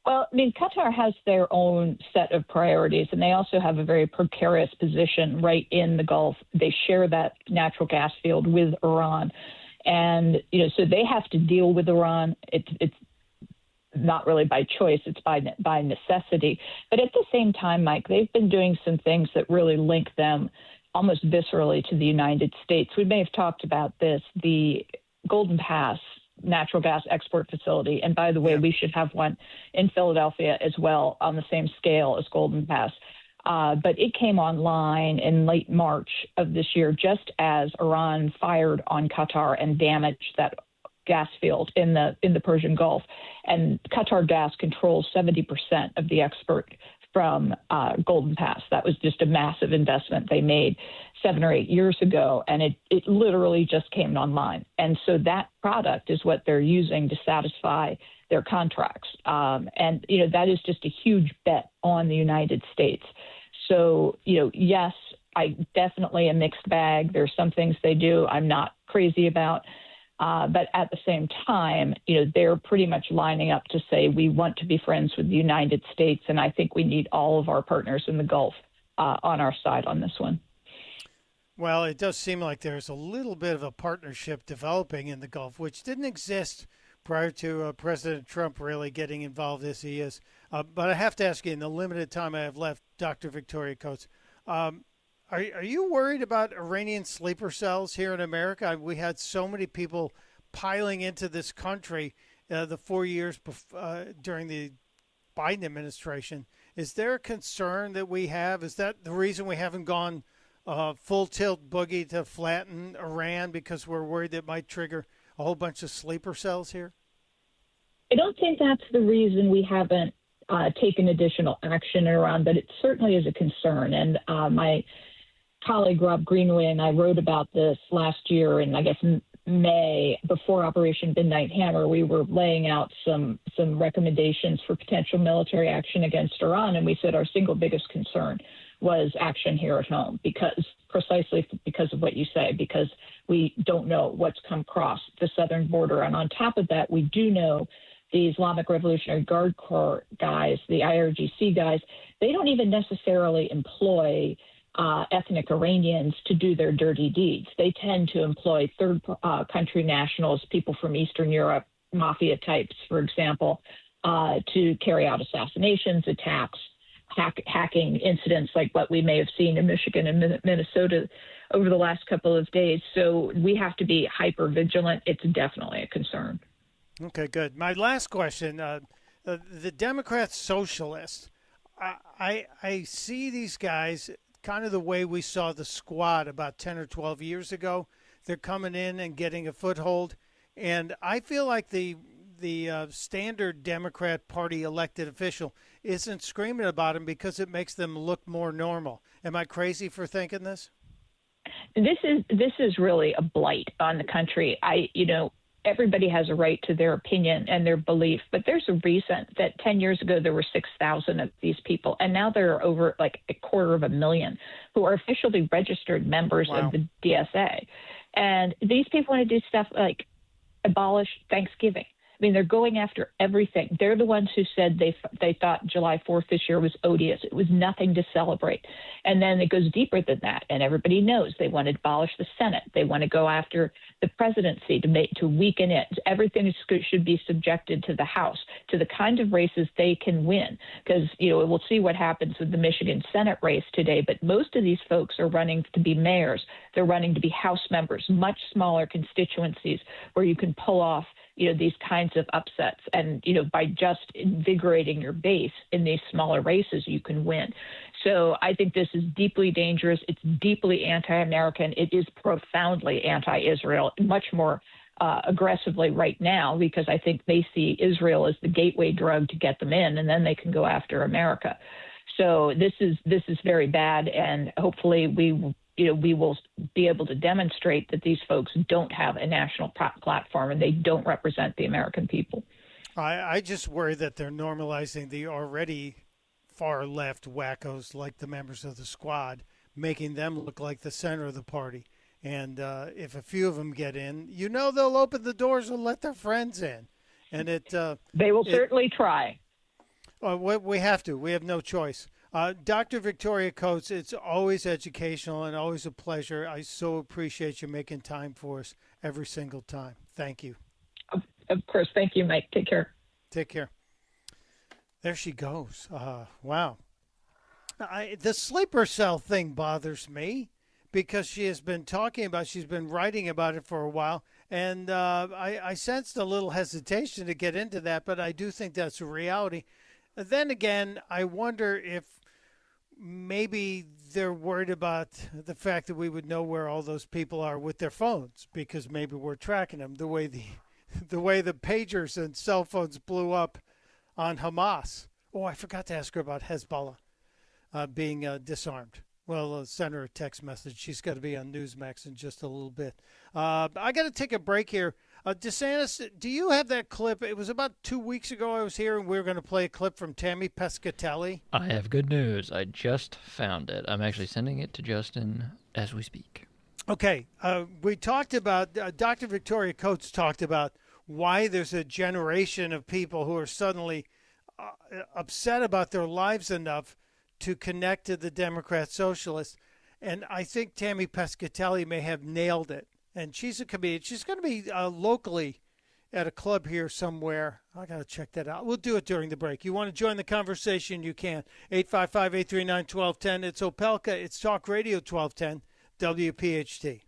Well, I mean, Qatar has their own set of priorities, and they also have a very precarious position right in the Gulf. They share that natural gas field with Iran. And, so they have to deal with Iran. It's not really by choice, it's by necessity. But at the same time, Mike, they've been doing some things that really link them almost viscerally to the United States. We may have talked about this, the Golden Pass natural gas export facility. And by the way, we should have one in Philadelphia as well on the same scale as Golden Pass. But it came online in late March of this year, just as Iran fired on Qatar and damaged that gas field in the Persian Gulf. And Qatar Gas controls 70% of the export from Golden Pass. That was just a massive investment they made 7 or 8 years ago, and it literally just came online. And so that product is what they're using to satisfy their contracts. And, that is just a huge bet on the United States. So, yes, I definitely a mixed bag. There's some things they do I'm not crazy about. But at the same time, they're pretty much lining up to say we want to be friends with the United States, and I think we need all of our partners in the Gulf on our side on this one. Well, it does seem like there's a little bit of a partnership developing in the Gulf, which didn't exist prior to President Trump really getting involved as he is. But I have to ask you, in the limited time I have left, Dr. Victoria Coates, are you worried about Iranian sleeper cells here in America? We had so many people piling into this country the 4 years during the Biden administration. Is there a concern that we have? Is that the reason we haven't gone full tilt boogie to flatten Iran, because we're worried that it might trigger a whole bunch of sleeper cells here? I don't think that's the reason we haven't taken additional action in Iran, but it certainly is a concern. And my colleague Rob Greenway and I wrote about this last year in, I guess, May, before Operation Midnight Hammer. We were laying out some recommendations for potential military action against Iran, and we said our single biggest concern was action here at home, precisely because of what you say, because we don't know what's come across the southern border. And on top of that, we do know the Islamic Revolutionary Guard Corps guys, the IRGC guys, they don't even necessarily employ ethnic Iranians to do their dirty deeds. They tend to employ third country nationals, people from Eastern Europe, mafia types, for example, to carry out assassinations, attacks, hacking incidents like what we may have seen in Michigan and Minnesota over the last couple of days. So we have to be hyper vigilant. It's definitely a concern. Okay, good. My last question, the Democrats socialists, I see these guys kind of the way we saw the Squad about 10 or 12 years ago. They're coming in and getting a foothold. And I feel like the standard Democrat Party elected official isn't screaming about them because it makes them look more normal. Am I crazy for thinking this? This is really a blight on the country. everybody has a right to their opinion and their belief. But there's a reason that 10 years ago there were 6,000 of these people, and now there are over like 250,000 who are officially registered members of the DSA. And these people want to do stuff like abolish Thanksgiving. I mean, they're going after everything. They're the ones who said they thought July 4th this year was odious. It was nothing to celebrate. And then it goes deeper than that. And everybody knows they want to abolish the Senate. They want to go after the presidency to weaken it. Everything should be subjected to the House, to the kind of races they can win. Because, we'll see what happens with the Michigan Senate race today. But most of these folks are running to be mayors. They're running to be House members, much smaller constituencies where you can pull off these kinds of upsets. And, by just invigorating your base in these smaller races, you can win. So I think this is deeply dangerous. It's deeply anti-American. It is profoundly anti-Israel, much more aggressively right now, because I think they see Israel as the gateway drug to get them in, and then they can go after America. So this is very bad, and hopefully we will be able to demonstrate that these folks don't have a national platform and they don't represent the American people. I just worry that they're normalizing the already far left wackos like the members of the Squad, making them look like the center of the party. And if a few of them get in, they'll open the doors and let their friends in. And they will certainly try. We have to. We have no choice. Dr. Victoria Coates, it's always educational and always a pleasure. I so appreciate you making time for us every single time. Thank you. Of course. Thank you, Mike. Take care. Take care. There she goes. Wow. The sleeper cell thing bothers me because she's been writing about it for a while. And I sensed a little hesitation to get into that, but I do think that's a reality. Then again, I wonder if maybe they're worried about the fact that we would know where all those people are with their phones, because maybe we're tracking them the way the pagers and cell phones blew up on Hamas. Oh, I forgot to ask her about Hezbollah being disarmed. Well, send her a text message. She's got to be on Newsmax in just a little bit. I got to take a break here. DeSantis, do you have that clip? It was about 2 weeks ago I was here, and we were going to play a clip from Tammy Pescatelli. I have good news. I just found it. I'm actually sending it to Justin as we speak. Okay. We talked about, Dr. Victoria Coates talked about why there's a generation of people who are suddenly upset about their lives enough to connect to the Democrat Socialists. And I think Tammy Pescatelli may have nailed it. And she's a comedian. She's going to be locally at a club here somewhere. I got to check that out. We'll do it during the break. You want to join the conversation, you can. 855-839-1210. It's Opelka. It's Talk Radio 1210, WPHT.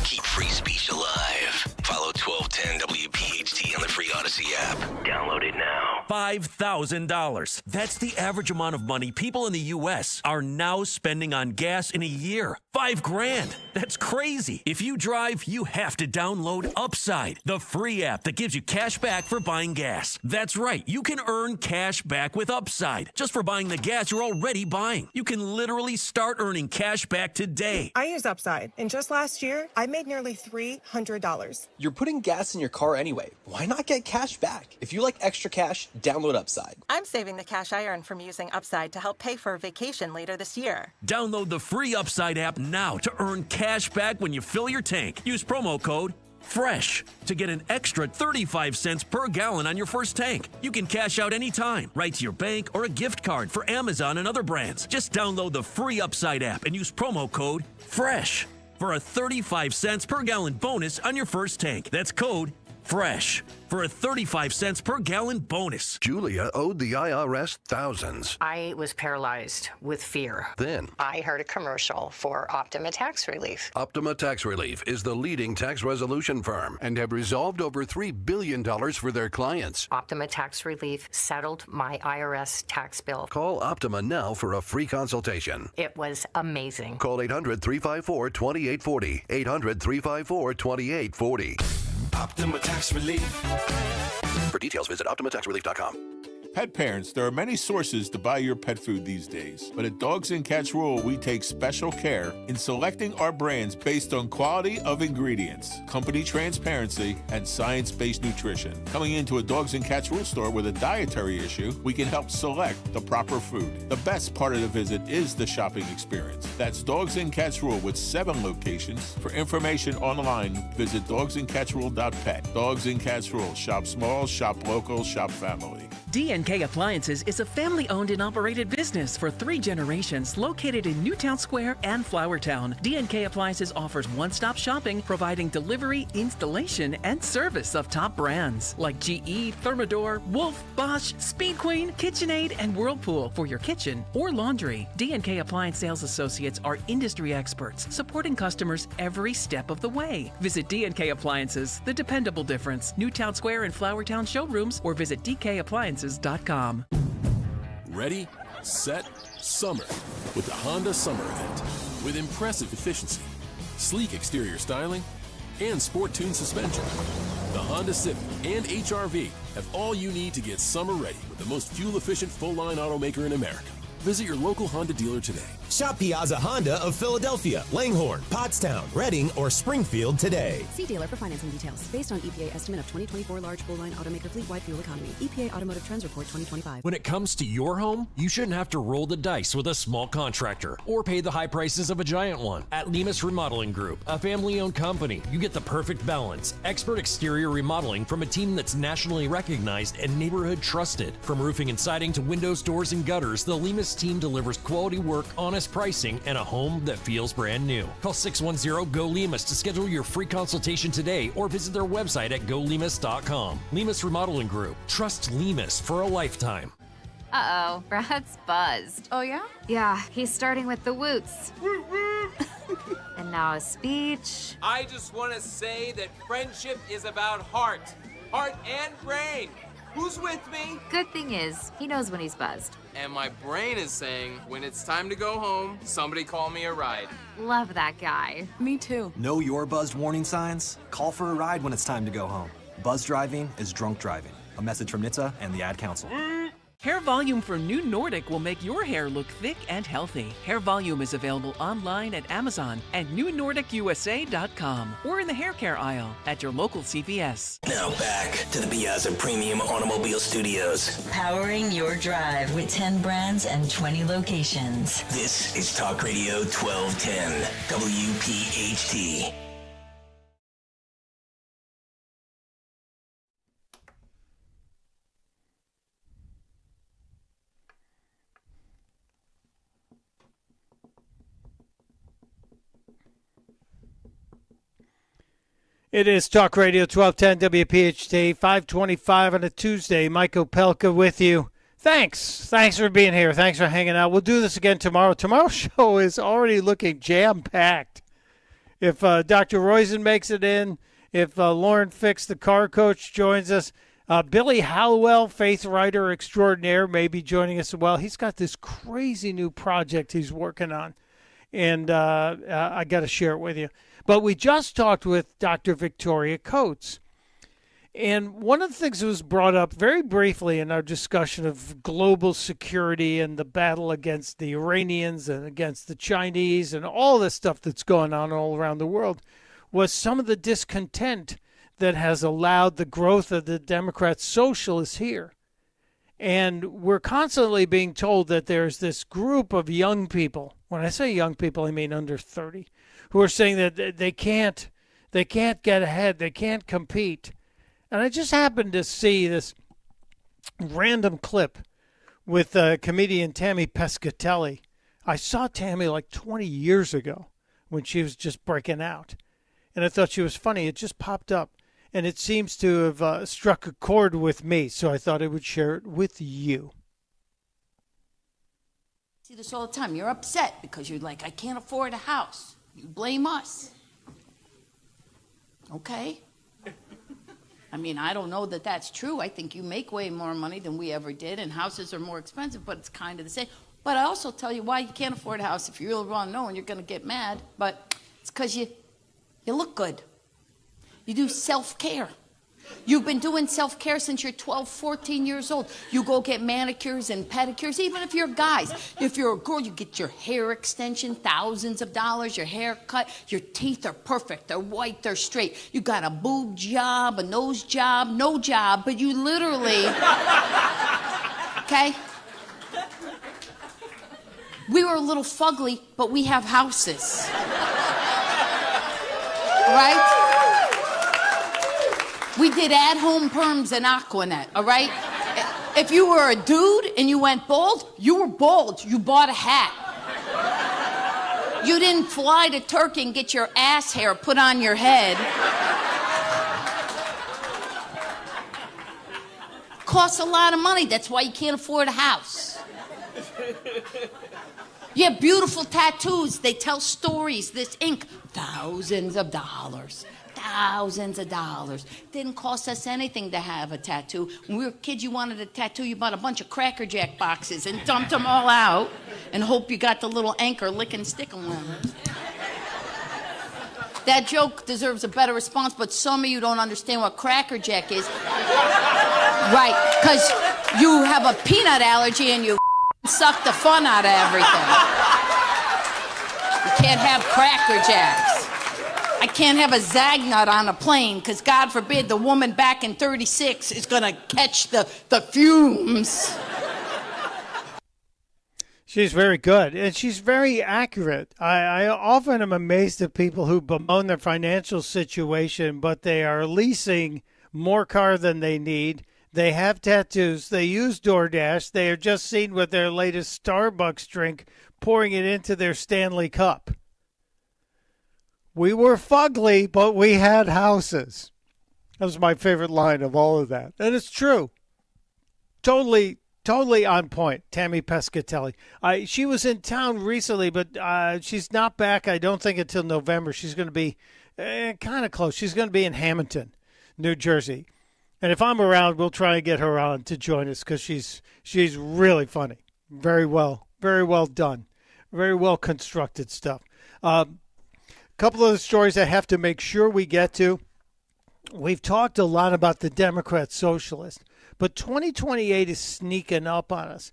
Keep free speech alive. Follow 1210 WPHT on the free Odyssey app. Download it now. $5,000. That's the average amount of money people in the U.S. are now spending on gas in a year. $5,000. That's crazy. If you drive, you have to download Upside, the free app that gives you cash back for buying gas. That's right. You can earn cash back with Upside just for buying the gas you're already buying. You can literally start earning cash back today. I use Upside, and just last year, I made nearly $300. You're putting gas in your car anyway. Why not get cash back? If you like extra cash, download Upside. I'm saving the cash I earn from using Upside to help pay for a vacation later this year. Download the free Upside app now to earn cash back when you fill your tank. Use promo code FRESH to get an extra 35 cents per gallon on your first tank. You can cash out anytime, right to your bank or a gift card for Amazon and other brands. Just download the free Upside app and use promo code FRESH for a 35 cents per gallon bonus on your first tank. That's code FRESH for a 35 cents per gallon bonus. Julia owed the IRS thousands. I was paralyzed with fear. Then I heard a commercial for Optima Tax Relief. Optima Tax Relief is the leading tax resolution firm and have resolved over $3 billion for their clients. Optima Tax Relief settled my IRS tax bill. Call Optima now for a free consultation. It was amazing. Call 800-354-2840. 800-354-2840. Optima Tax Relief. For details, visit OptimaTaxRelief.com. Pet parents, there are many sources to buy your pet food these days, but at Dogs and Cats Rule, we take special care in selecting our brands based on quality of ingredients, company transparency, and science-based nutrition. Coming into a Dogs and Cats Rule store with a dietary issue, we can help select the proper food. The best part of the visit is the shopping experience. That's Dogs and Cats Rule with 7 locations. For information online, visit dogsandcatsrule.pet. Dogs and Cats Rule. Shop small, shop local, shop family. D&K Appliances is a family-owned and operated business for 3 generations located in Newtown Square and Flowertown. D&K Appliances offers one-stop shopping, providing delivery, installation, and service of top brands like GE, Thermador, Wolf, Bosch, Speed Queen, KitchenAid, and Whirlpool for your kitchen or laundry. D&K Appliance sales associates are industry experts, supporting customers every step of the way. Visit D&K Appliances, the dependable difference. Newtown Square and Flowertown showrooms, or visit DKAppliances.com. Ready, set, summer with the Honda Summer Event. With impressive efficiency, sleek exterior styling, and sport-tuned suspension, the Honda Civic and HR-V have all you need to get summer ready with the most fuel-efficient full-line automaker in America. Visit your local Honda dealer today. Shop Piazza Honda of Philadelphia, Langhorne, Pottstown, Reading, or Springfield today. See dealer for financing details. Based on EPA estimate of 2024 large full-line automaker fleet-wide fuel economy. EPA Automotive Trends Report 2025. When it comes to your home, you shouldn't have to roll the dice with a small contractor or pay the high prices of a giant one. At Lemus Remodeling Group, a family-owned company, you get the perfect balance. Expert exterior remodeling from a team that's nationally recognized and neighborhood trusted. From roofing and siding to windows, doors, and gutters, the Lemus team delivers quality work, honest pricing, and a home that feels brand new. Call 610-GO-LEMUS to schedule your free consultation today or visit their website at golemus.com. Lemus Remodeling Group. Trust Lemus for a lifetime. Uh-oh, Brad's buzzed. Oh, yeah? Yeah, he's starting with the woots. And now a speech. I just want to say that friendship is about heart and brain. Who's with me? Good thing is, he knows when he's buzzed. And my brain is saying, when it's time to go home, somebody call me a ride. Love that guy. Me too. Know your buzzed warning signs? Call for a ride when it's time to go home. Buzz driving is drunk driving. A message from NHTSA and the Ad Council. Hair Volume from New Nordic will make your hair look thick and healthy. Hair Volume is available online at Amazon and newnordicusa.com or in the hair care aisle at your local CVS. Now back to the Piazza Premium Automobile Studios. Powering your drive with 10 brands and 20 locations. This is Talk Radio 1210, WPHT. It is Talk Radio 1210 WPHT, 525 on a Tuesday. Mike Opelka with you. Thanks for being here. Thanks for hanging out. We'll do this again tomorrow. Tomorrow's show is already looking jam-packed. If Dr. Roizen makes it in, if Lauren Fix, the car coach, joins us, Billy Hallowell, faith writer extraordinaire, may be joining us as well. He's got this crazy new project he's working on, and I got to share it with you. But we just talked with Dr. Victoria Coates. And one of the things that was brought up very briefly in our discussion of global security and the battle against the Iranians and against the Chinese and all this stuff that's going on all around the world was some of the discontent that has allowed the growth of the Democrat socialists here. And we're constantly being told that there's this group of young people. When I say young people, I mean under 30. Who are saying that they can't get ahead, they can't compete. And I just happened to see this random clip with comedian Tammy Pescatelli. I saw Tammy like 20 years ago when she was just breaking out. And I thought she was funny. It just popped up. And it seems to have struck a chord with me, so I thought I would share it with you. See this all the time. You're upset because you're like, I can't afford a house. You blame us. Okay? I mean, I don't know that that's true. I think you make way more money than we ever did, and houses are more expensive, but it's kind of the same. But I also tell you why you can't afford a house if you really want to know, and you're going to get mad. But it's because you look good. You do self-care. You've been doing self-care since you're 12, 14 years old. You go get manicures and pedicures, even if you're guys. If you're a girl, you get your hair extension, thousands of dollars, your hair cut, your teeth are perfect, they're white, they're straight. You got a boob job, a nose job, no job, but you literally, okay? We were a little fugly, but we have houses. All right? We did at-home perms and Aquanet, all right? If you were a dude and you went bald, you were bald. You bought a hat. You didn't fly to Turkey and get your ass hair put on your head. Costs a lot of money. That's why you can't afford a house. You have beautiful tattoos. They tell stories. This ink, thousands of dollars. Thousands of dollars. Didn't cost us anything to have a tattoo. When we were kids, you wanted a tattoo, you bought a bunch of Cracker Jack boxes and dumped them all out and hope you got the little anchor lick and stick on them. That joke deserves a better response, but some of you don't understand what Cracker Jack is. Right, because you have a peanut allergy and you suck the fun out of everything. You can't have Cracker Jacks. I can't have a Zagnut on a plane because, God forbid, the woman back in 36 is going to catch the fumes. She's very good, and she's very accurate. I often am amazed at people who bemoan their financial situation, but they are leasing more car than they need. They have tattoos. They use DoorDash. They are just seen with their latest Starbucks drink, pouring it into their Stanley Cup. We were fugly, but we had houses. That was my favorite line of all of that. And it's true. Totally on point, Tammy Pescatelli. She was in town recently, but she's not back, I don't think, until November. She's going to be kind of close. She's going to be in Hamilton, New Jersey. And if I'm around, we'll try and get her on to join us because she's really funny. Very well done. Very well constructed stuff. Couple of the stories I have to make sure we get to. We've talked a lot about the Democrat socialist, but 2028 is sneaking up on us.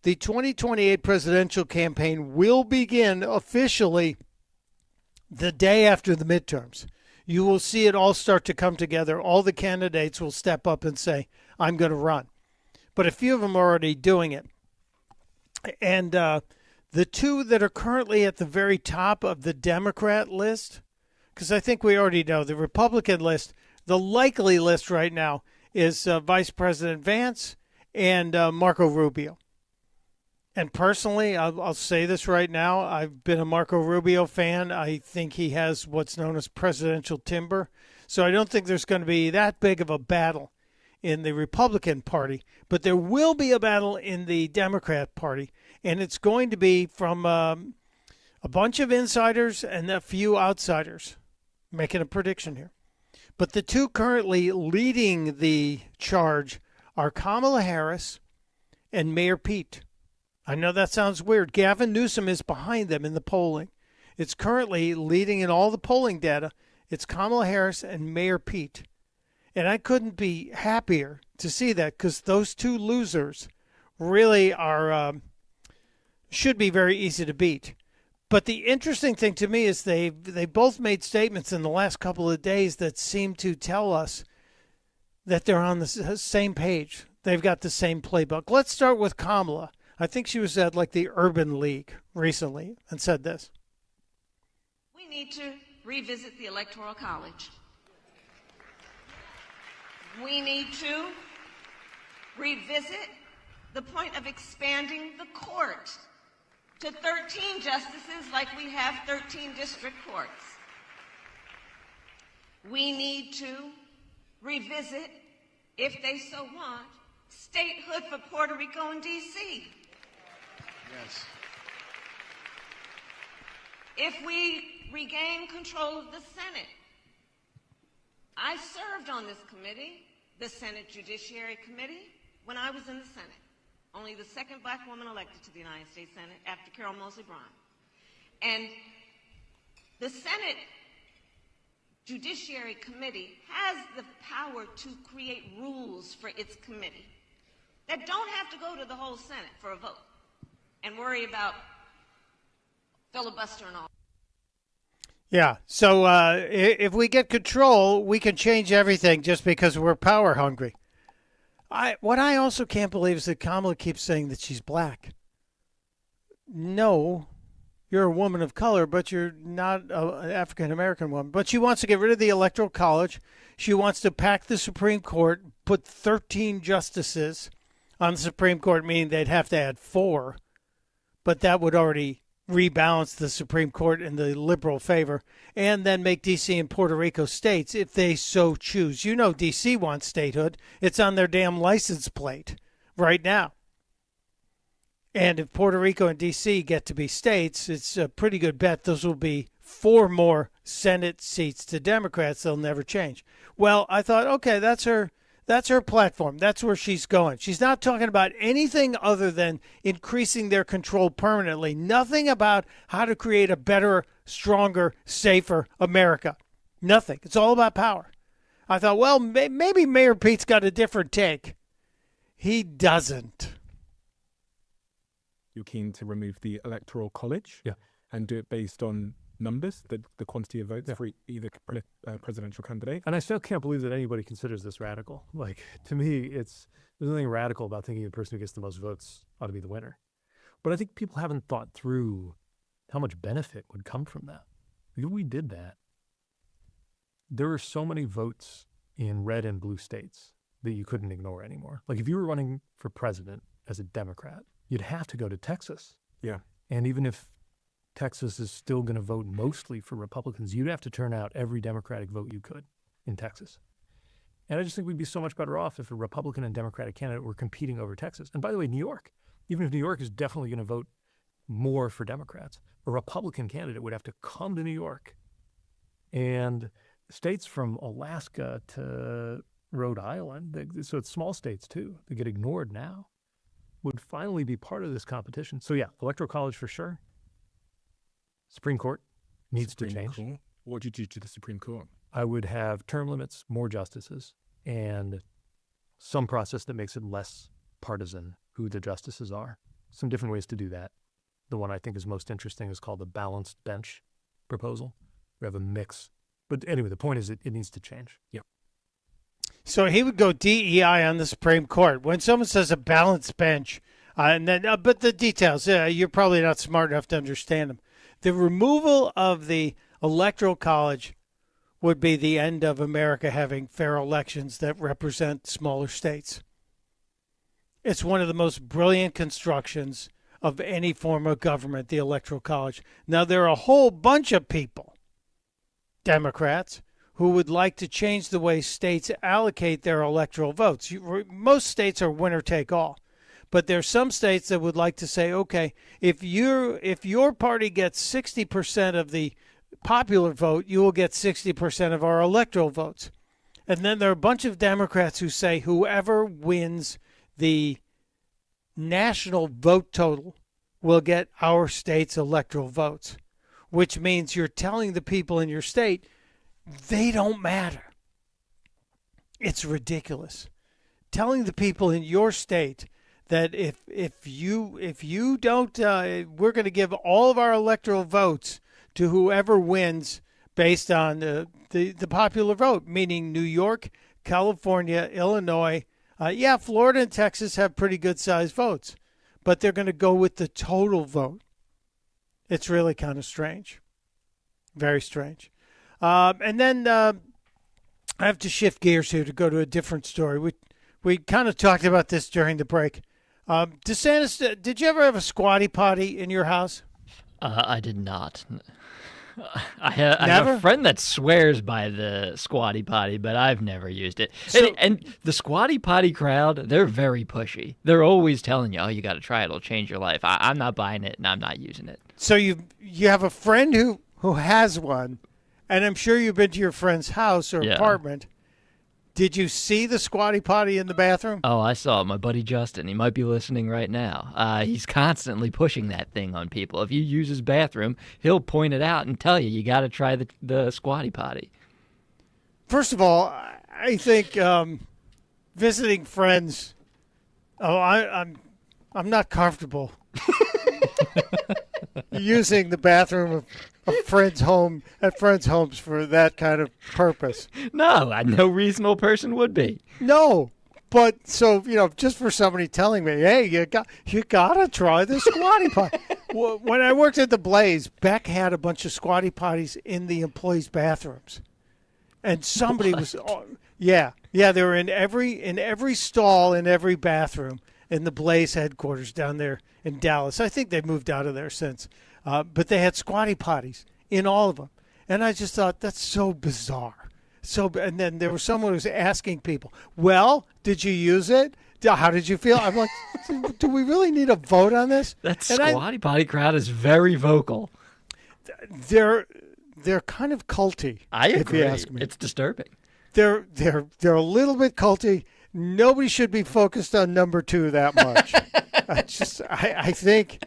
The 2028 presidential campaign will begin officially the day after the midterms. You will see it all start to come together. All the candidates will step up and say, I'm going to run. But a few of them are already doing it. And the two that are currently at the very top of the Democrat list, because I think we already know the Republican list, the likely list right now is Vice President Vance and Marco Rubio. And personally, I'll say this right now, I've been a Marco Rubio fan. I think he has what's known as presidential timber. So I don't think there's going to be that big of a battle in the Republican Party, but there will be a battle in the Democrat Party. And it's going to be from a bunch of insiders and a few outsiders. Making a prediction here. But the two currently leading the charge are Kamala Harris and Mayor Pete. I know that sounds weird. Gavin Newsom is behind them in the polling. It's currently leading in all the polling data. It's Kamala Harris and Mayor Pete. And I couldn't be happier to see that because those two losers really are... should be very easy to beat. But the interesting thing to me is they both made statements in the last couple of days that seem to tell us that they're on the same page. They've got the same playbook. Let's start with Kamala. I think she was at like the Urban League recently and said this. We need to revisit the Electoral College. We need to revisit the point of expanding the court to 13 justices like we have 13 district courts. We need to revisit, if they so want, statehood for Puerto Rico and D.C. Yes. If we regain control of the Senate, I served on this committee, the Senate Judiciary Committee, when I was in the Senate. Only the second black woman elected to the United States Senate after Carol Moseley Braun. And the Senate Judiciary Committee has the power to create rules for its committee that don't have to go to the whole Senate for a vote and worry about filibuster and all. Yeah, so if we get control, we can change everything just because we're power hungry. What I also can't believe is that Kamala keeps saying that she's black. No, you're a woman of color, but you're not an African-American woman. But she wants to get rid of the Electoral College. She wants to pack the Supreme Court, put 13 justices on the Supreme Court, meaning they'd have to add 4. But that would already rebalance the Supreme Court in the liberal favor, and then make D.C. and Puerto Rico states if they so choose. You know D.C. wants statehood. It's on their damn license plate right now. And if Puerto Rico and D.C. get to be states, it's a pretty good bet those will be 4 more Senate seats to Democrats. They'll never change. Well, I thought, okay, that's her platform. That's where she's going. She's not talking about anything other than increasing their control permanently. Nothing about how to create a better, stronger, safer America. Nothing. It's all about power. I thought, well, maybe Mayor Pete's got a different take. He doesn't. You're keen to remove the Electoral College and do it based on numbers, the quantity of votes for either presidential candidate. And I still can't believe that anybody considers this radical. Like, to me, there's nothing radical about thinking the person who gets the most votes ought to be the winner. But I think people haven't thought through how much benefit would come from that. If we did that, there are so many votes in red and blue states that you couldn't ignore anymore. Like, if you were running for president as a Democrat, you'd have to go to Texas. Yeah. And even if Texas is still going to vote mostly for Republicans, you'd have to turn out every Democratic vote you could in Texas. And I just think we'd be so much better off if a Republican and Democratic candidate were competing over Texas. And by the way, New York, even if New York is definitely going to vote more for Democrats, a Republican candidate would have to come to New York. And states from Alaska to Rhode Island, so it's small states too, that get ignored now, would finally be part of this competition. So yeah, Electoral College for sure. Supreme Court needs to change. Court. What would you do to the Supreme Court? I would have term limits, more justices, and some process that makes it less partisan who the justices are. Some different ways to do that. The one I think is most interesting is called the balanced bench proposal. We have a mix. But anyway, the point is it needs to change. Yep. So he would go DEI on the Supreme Court. When someone says a balanced bench, and then, but the details, you're probably not smart enough to understand them. The removal of the Electoral College would be the end of America having fair elections that represent smaller states. It's one of the most brilliant constructions of any form of government, the Electoral College. Now, there are a whole bunch of people, Democrats, who would like to change the way states allocate their electoral votes. Most states are winner take all. But there's some states that would like to say, okay, if your party gets 60% of the popular vote, you will get 60% of our electoral votes. And then there are a bunch of Democrats who say whoever wins the national vote total will get our state's electoral votes, which means you're telling the people in your state they don't matter. It's ridiculous. Telling the people in your state that if you don't, we're going to give all of our electoral votes to whoever wins based on the popular vote, meaning New York, California, Illinois. Florida and Texas have pretty good-sized votes, but they're going to go with the total vote. It's really kind of strange. Very strange. And then I have to shift gears here to go to a different story. We kind of talked about this during the break. DeSantis, did you ever have a squatty potty in your house? I did not. I have a friend that swears by the squatty potty, but I've never used it. And the squatty potty crowd, they're very pushy. They're always telling you, oh, you got to try it. It'll change your life. I'm not buying it, and I'm not using it. So you have a friend who has one, and I'm sure you've been to your friend's house or apartment. Did you see the squatty potty in the bathroom? Oh, I saw it. My buddy Justin, he might be listening right now. He's constantly pushing that thing on people. If you use his bathroom, he'll point it out and tell you got to try the squatty potty. first of all, I think visiting friends. Oh, I'm not comfortable using the bathroom of friends' home at friends' homes for that kind of purpose. No, no reasonable person would be. No, but so just for somebody telling me, hey, you gotta try the squatty potty. When I worked at the Blaze, Beck had a bunch of squatty potties in the employees' bathrooms, and somebody was, they were in every stall in every bathroom in the Blaze headquarters down there in Dallas. I think they've moved out of there since, but they had squatty potties in all of them, and I just thought that's so bizarre. And then there was someone who was asking people, well, did you use it? How did you feel? I'm like, do we really need a vote on this? That squatty potty crowd is very vocal. They're kind of culty. I agree. If you ask me. It's disturbing. They're a little bit culty. Nobody should be focused on number 2 that much. I think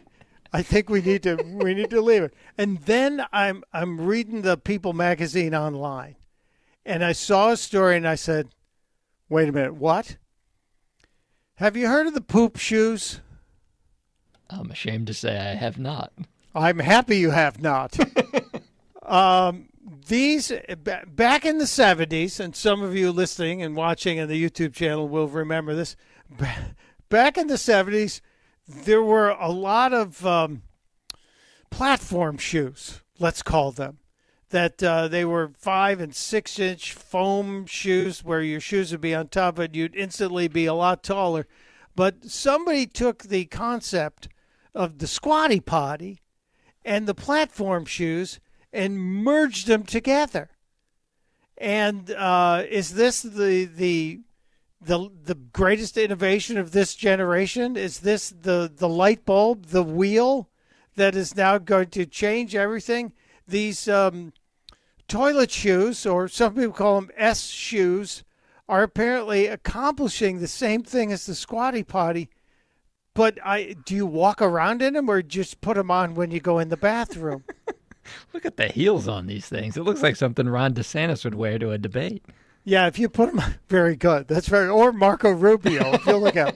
we need to leave it. And then I'm reading the People magazine online, and I saw a story, and I said, wait a minute, what? Have you heard of the poop shoes? I'm ashamed to say I have not. I'm happy you have not. These, back in the 70s, and some of you listening and watching on the YouTube channel will remember this, back in the 70s, there were a lot of platform shoes, let's call them, that they were 5 and 6 inch foam shoes where your shoes would be on top of it. You'd instantly be a lot taller. But somebody took the concept of the squatty potty and the platform shoes and merged them together. And is this the greatest innovation of this generation? Is this the light bulb, the wheel that is now going to change everything? These toilet shoes, or some people call them S shoes, are apparently accomplishing the same thing as the squatty potty. But do you walk around in them or just put them on when you go in the bathroom? Look at the heels on these things. It looks like something Ron DeSantis would wear to a debate. Yeah, if you put them on, very good. That's very, or Marco Rubio, if you look at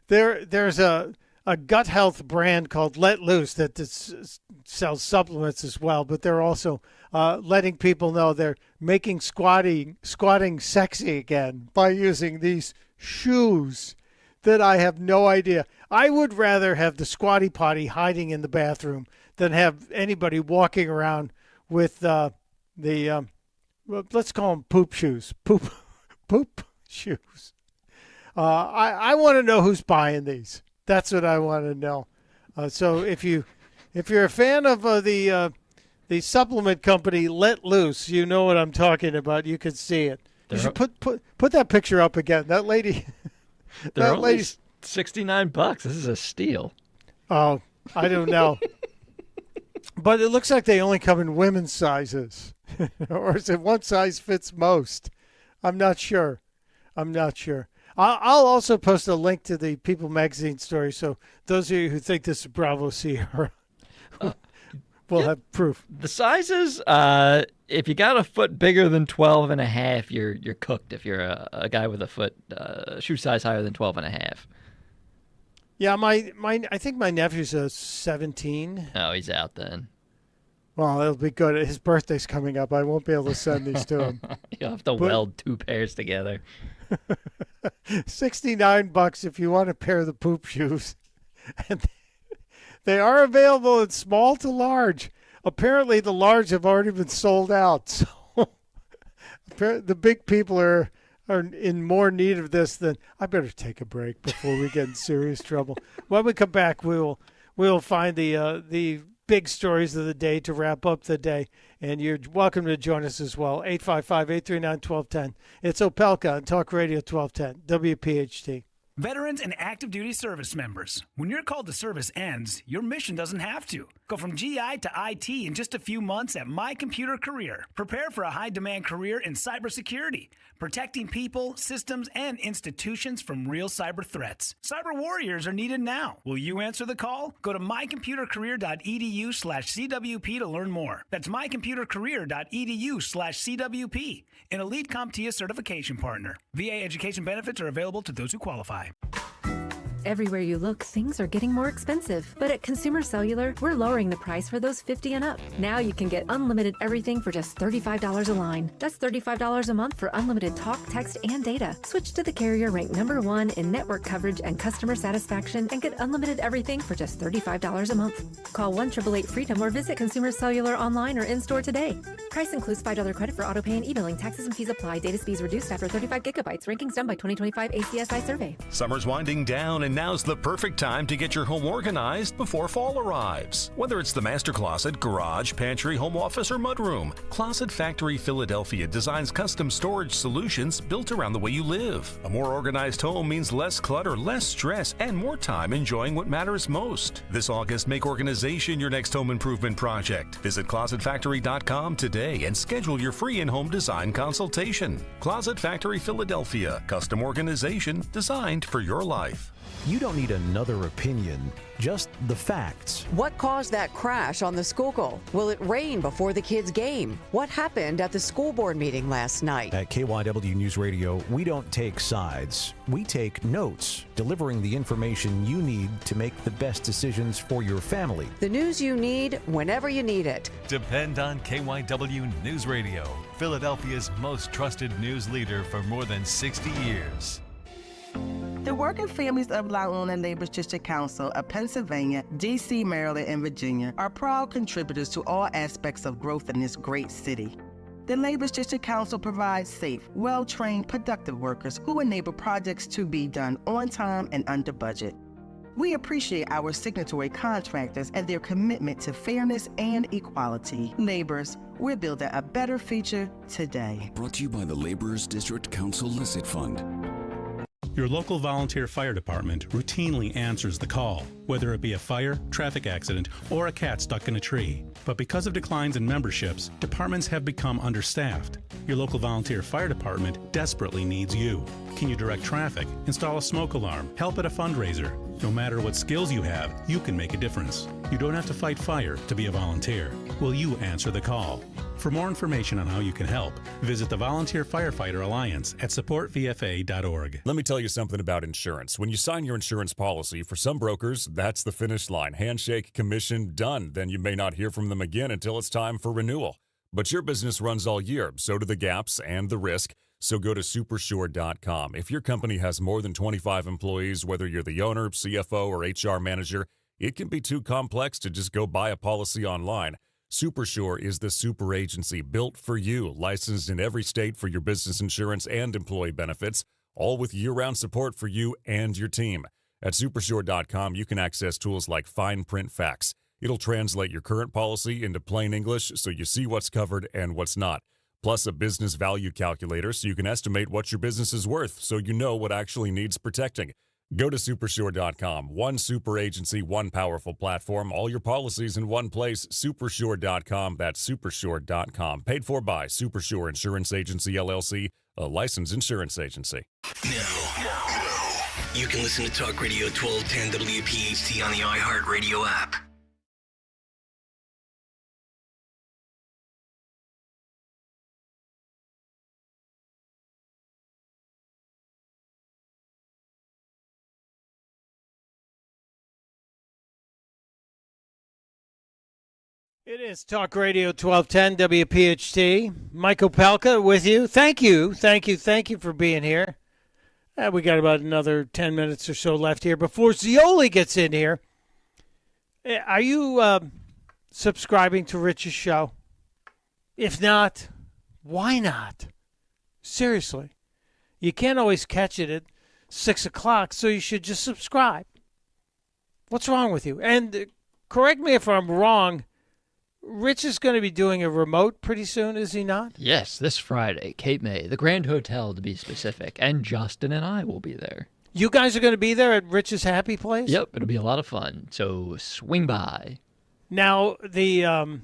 there's a gut health brand called Let Loose that sells supplements as well, but they're also letting people know they're making squatting sexy again by using these shoes that I have no idea. I would rather have the squatty potty hiding in the bathroom than have anybody walking around with let's call them poop shoes. Poop shoes. I want to know who's buying these. That's what I want to know. So if you're a fan of the supplement company Let Loose, you know what I'm talking about. You can see it. You should put that picture up again. That lady. They're only $69. This is a steal. Oh, I don't know. But it looks like they only come in women's sizes. Or is it one size fits most? I'm not sure. I'll also post a link to the People magazine story, so those of you who think this is Bravo Sierra will have proof. The sizes, if you got a foot bigger than 12 and a half, you're cooked if you're a guy with a foot shoe size higher than 12 and a half. Yeah, I think my nephew's 17. Oh, he's out then. Well, it'll be good. His birthday's coming up. I won't be able to send these to him. You'll have to weld 2 pairs together. $69 if you want a pair of the poop shoes. And they are available in small to large. Apparently, the large have already been sold out. So the big people are in more need of this than I better take a break before we get in serious trouble. When we come back, we will find the big stories of the day to wrap up the day. And you're welcome to join us as well. 855-839-1210. It's Opelka on Talk Radio 1210, WPHT. Veterans and active duty service members, when your call to service ends, your mission doesn't have to. Go from GI to IT in just a few months at My Computer Career. Prepare for a high-demand career in cybersecurity, protecting people, systems, and institutions from real cyber threats. Cyber warriors are needed now. Will you answer the call? Go to mycomputercareer.edu/CWP to learn more. That's mycomputercareer.edu/CWP, an elite CompTIA certification partner. VA education benefits are available to those who qualify. Everywhere you look, things are getting more expensive. But at Consumer Cellular, we're lowering the price for those 50 and up. Now you can get unlimited everything for just $35 a line. That's $35 a month for unlimited talk, text, and data. Switch to the carrier ranked #1 in network coverage and customer satisfaction and get unlimited everything for just $35 a month. Call 1-888-FREEDOM or visit Consumer Cellular online or in-store today. Price includes $5 credit for autopay and e-billing. Taxes and fees apply. Data speeds reduced after 35 gigabytes. Rankings done by 2025 ACSI survey. Summer's winding down, and now's the perfect time to get your home organized before fall arrives. Whether it's the master closet, garage, pantry, home office, or mudroom, Closet Factory Philadelphia designs custom storage solutions built around the way you live. A more organized home means less clutter, less stress, and more time enjoying what matters most. This August, make organization your next home improvement project. Visit ClosetFactory.com today and schedule your free in-home design consultation. Closet Factory Philadelphia, custom organization designed for your life. You don't need another opinion, just the facts. What caused that crash on the Schuylkill? Will it rain before the kids' game? What happened at the school board meeting last night? At KYW News Radio, we don't take sides. We take notes, delivering the information you need to make the best decisions for your family. The news you need whenever you need it. Depend on KYW News Radio, Philadelphia's most trusted news leader for more than 60 years. The working families of Long Island Labor's District Council of Pennsylvania, D.C., Maryland, and Virginia are proud contributors to all aspects of growth in this great city. The Labor's District Council provides safe, well-trained, productive workers who enable projects to be done on time and under budget. We appreciate our signatory contractors and their commitment to fairness and equality. Laborers, we're building a better future today. Brought to you by the Laborers District Council Licit Fund. Your local volunteer fire department routinely answers the call, whether it be a fire, traffic accident, or a cat stuck in a tree. But because of declines in memberships, departments have become understaffed. Your local volunteer fire department desperately needs you. Can you direct traffic, install a smoke alarm, help at a fundraiser? No matter what skills you have, you can make a difference. You don't have to fight fire to be a volunteer. Will you answer the call? For more information on how you can help, visit the Volunteer Firefighter Alliance at supportvfa.org. Let me tell you something about insurance. When you sign your insurance policy, for some brokers, that's the finish line. Handshake, commission, done. Then you may not hear from them again until it's time for renewal. But your business runs all year, so do the gaps and the risk. So go to supersure.com. If your company has more than 25 employees, whether you're the owner, CFO, or HR manager, it can be too complex to just go buy a policy online. Supersure is the super agency built for you, licensed in every state for your business insurance and employee benefits, all with year-round support for you and your team. At supersure.com, you can access tools like fine print facts. It'll translate your current policy into plain English so you see what's covered and what's not. Plus a business value calculator so you can estimate what your business is worth so you know what actually needs protecting. Go to supersure.com. One super agency, one powerful platform, all your policies in one place. Supersure.com. That's supersure.com. Paid for by Supersure Insurance Agency, LLC, a licensed insurance agency. Now, you can listen to Talk Radio 1210 WPHT on the iHeartRadio app. It is Talk Radio 1210 WPHT. Mike Opelka with you. Thank you for being here. We got about another 10 minutes or so left here before Zioli gets in here. Are you subscribing to Rich's show? If not, why not? Seriously. You can't always catch it at 6 o'clock, so you should just subscribe. What's wrong with you? And correct me if I'm wrong, Rich is going to be doing a remote pretty soon, is he not? Yes, this Friday, Cape May, the Grand Hotel to be specific, and Justin and I will be there. You guys are going to be there at Rich's Happy Place? Yep, it'll be a lot of fun. So swing by. Now, the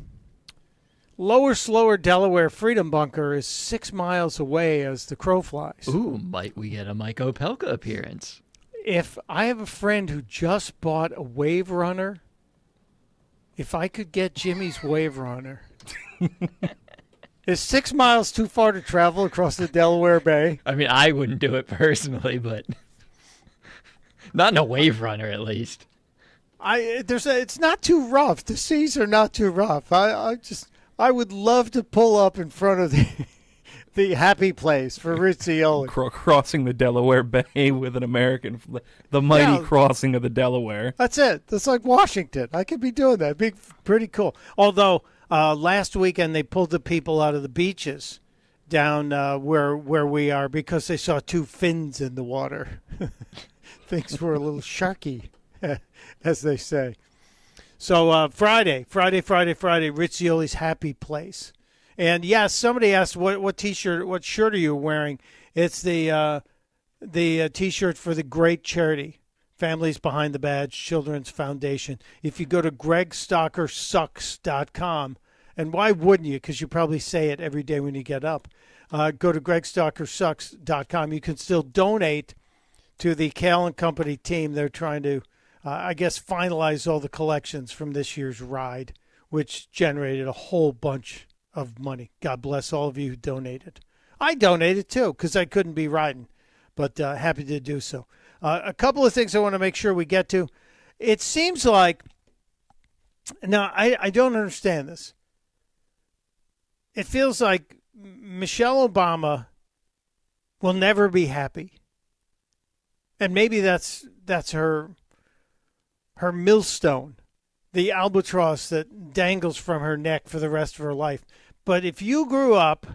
Lower Slower Delaware Freedom Bunker is 6 miles away as the crow flies. Ooh, might we get a Mike Opelka appearance? If I have a friend who just bought a Wave Runner, if I could get Jimmy's Wave Runner. Is 6 miles too far to travel across the Delaware Bay? I mean, I wouldn't do it personally, but not in a Wave Runner at least. It's not too rough. The seas are not too rough. I would love to pull up in front of the Happy Place for Rich Zioli. Crossing the Delaware Bay with an American, the mighty crossing of the Delaware. That's it. That's like Washington. I could be doing that. It'd be pretty cool. Although last weekend they pulled the people out of the beaches down where we are because they saw 2 fins in the water. Things were a little sharky, as they say. So Friday, Rich Zioli's Happy Place. And yes, somebody asked what shirt are you wearing? It's the T-shirt for the great charity, Families Behind the Badge Children's Foundation. If you go to gregstalkersucks.com, and why wouldn't you? Because you probably say it every day when you get up. Go to gregstalkersucks.com. You can still donate to the Cal and Company team. They're trying to, finalize all the collections from this year's ride, which generated a whole bunch of money. God bless all of you who donated. I donated too because I couldn't be riding, but happy to do so. A couple of things I want to make sure we get to. It seems like, now I don't understand this. It feels like Michelle Obama will never be happy. And maybe that's her millstone, the albatross that dangles from her neck for the rest of her life. But if you grew up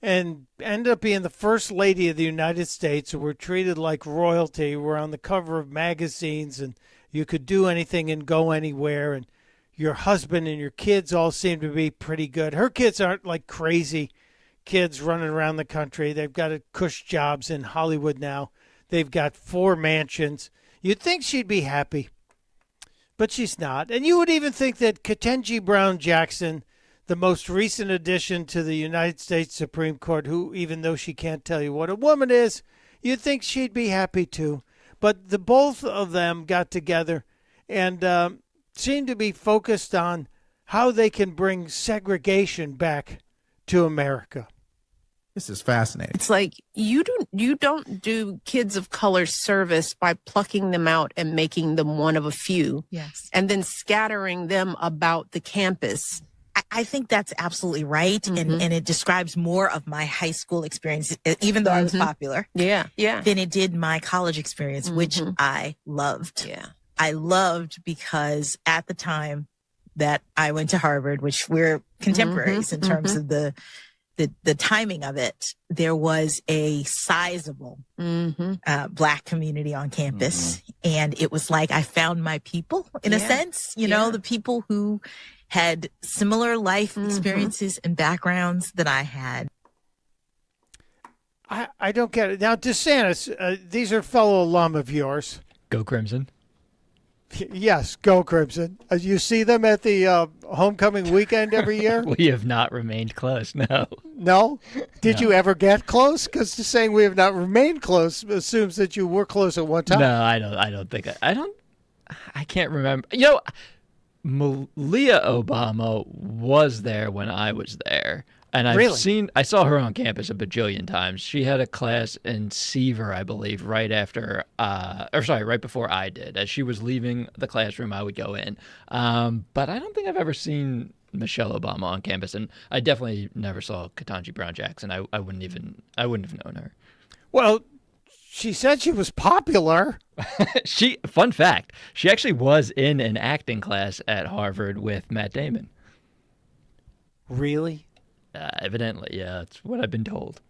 and ended up being the first lady of the United States, or were treated like royalty, were on the cover of magazines, and you could do anything and go anywhere, and your husband and your kids all seem to be pretty good. Her kids aren't like crazy kids running around the country. They've got cush jobs in Hollywood now. They've got 4 mansions. You'd think she'd be happy, but she's not. And you would even think that Ketanji Brown Jackson, the most recent addition to the United States Supreme Court, who, even though she can't tell you what a woman is, you'd think she'd be happy too. But the both of them got together and seemed to be focused on how they can bring segregation back to America. This is fascinating. It's like you don't do kids of color service by plucking them out and making them one of a few. Yes. And then scattering them about the campus. I think that's absolutely right. And it describes more of my high school experience, even though I was popular. Yeah. Than it did my college experience, which I loved. Yeah. I loved because at the time that I went to Harvard, which we're contemporaries in terms of the timing of it, there was a sizable Black community on campus. And it was like I found my people in a sense, you know, the people who had similar life experiences and backgrounds that I had. I don't get it. Now, DeSantis, these are fellow alum of yours. Go Crimson. Yes, go Crimson. You see them at the homecoming weekend every year? We have not remained close, no. No? Did you ever get close? Because saying we have not remained close assumes that you were close at one time. No, I don't think I can't remember. You know, Malia Obama was there when I was there. And I saw her on campus a bajillion times. She had a class in Seaver, I believe, right before I did. As she was leaving the classroom, I would go in. But I don't think I've ever seen Michelle Obama on campus, and I definitely never saw Ketanji Brown Jackson. I wouldn't have known her. Well, she said she was popular. Fun fact, she actually was in an acting class at Harvard with Matt Damon. Really? Evidently, yeah. That's what I've been told.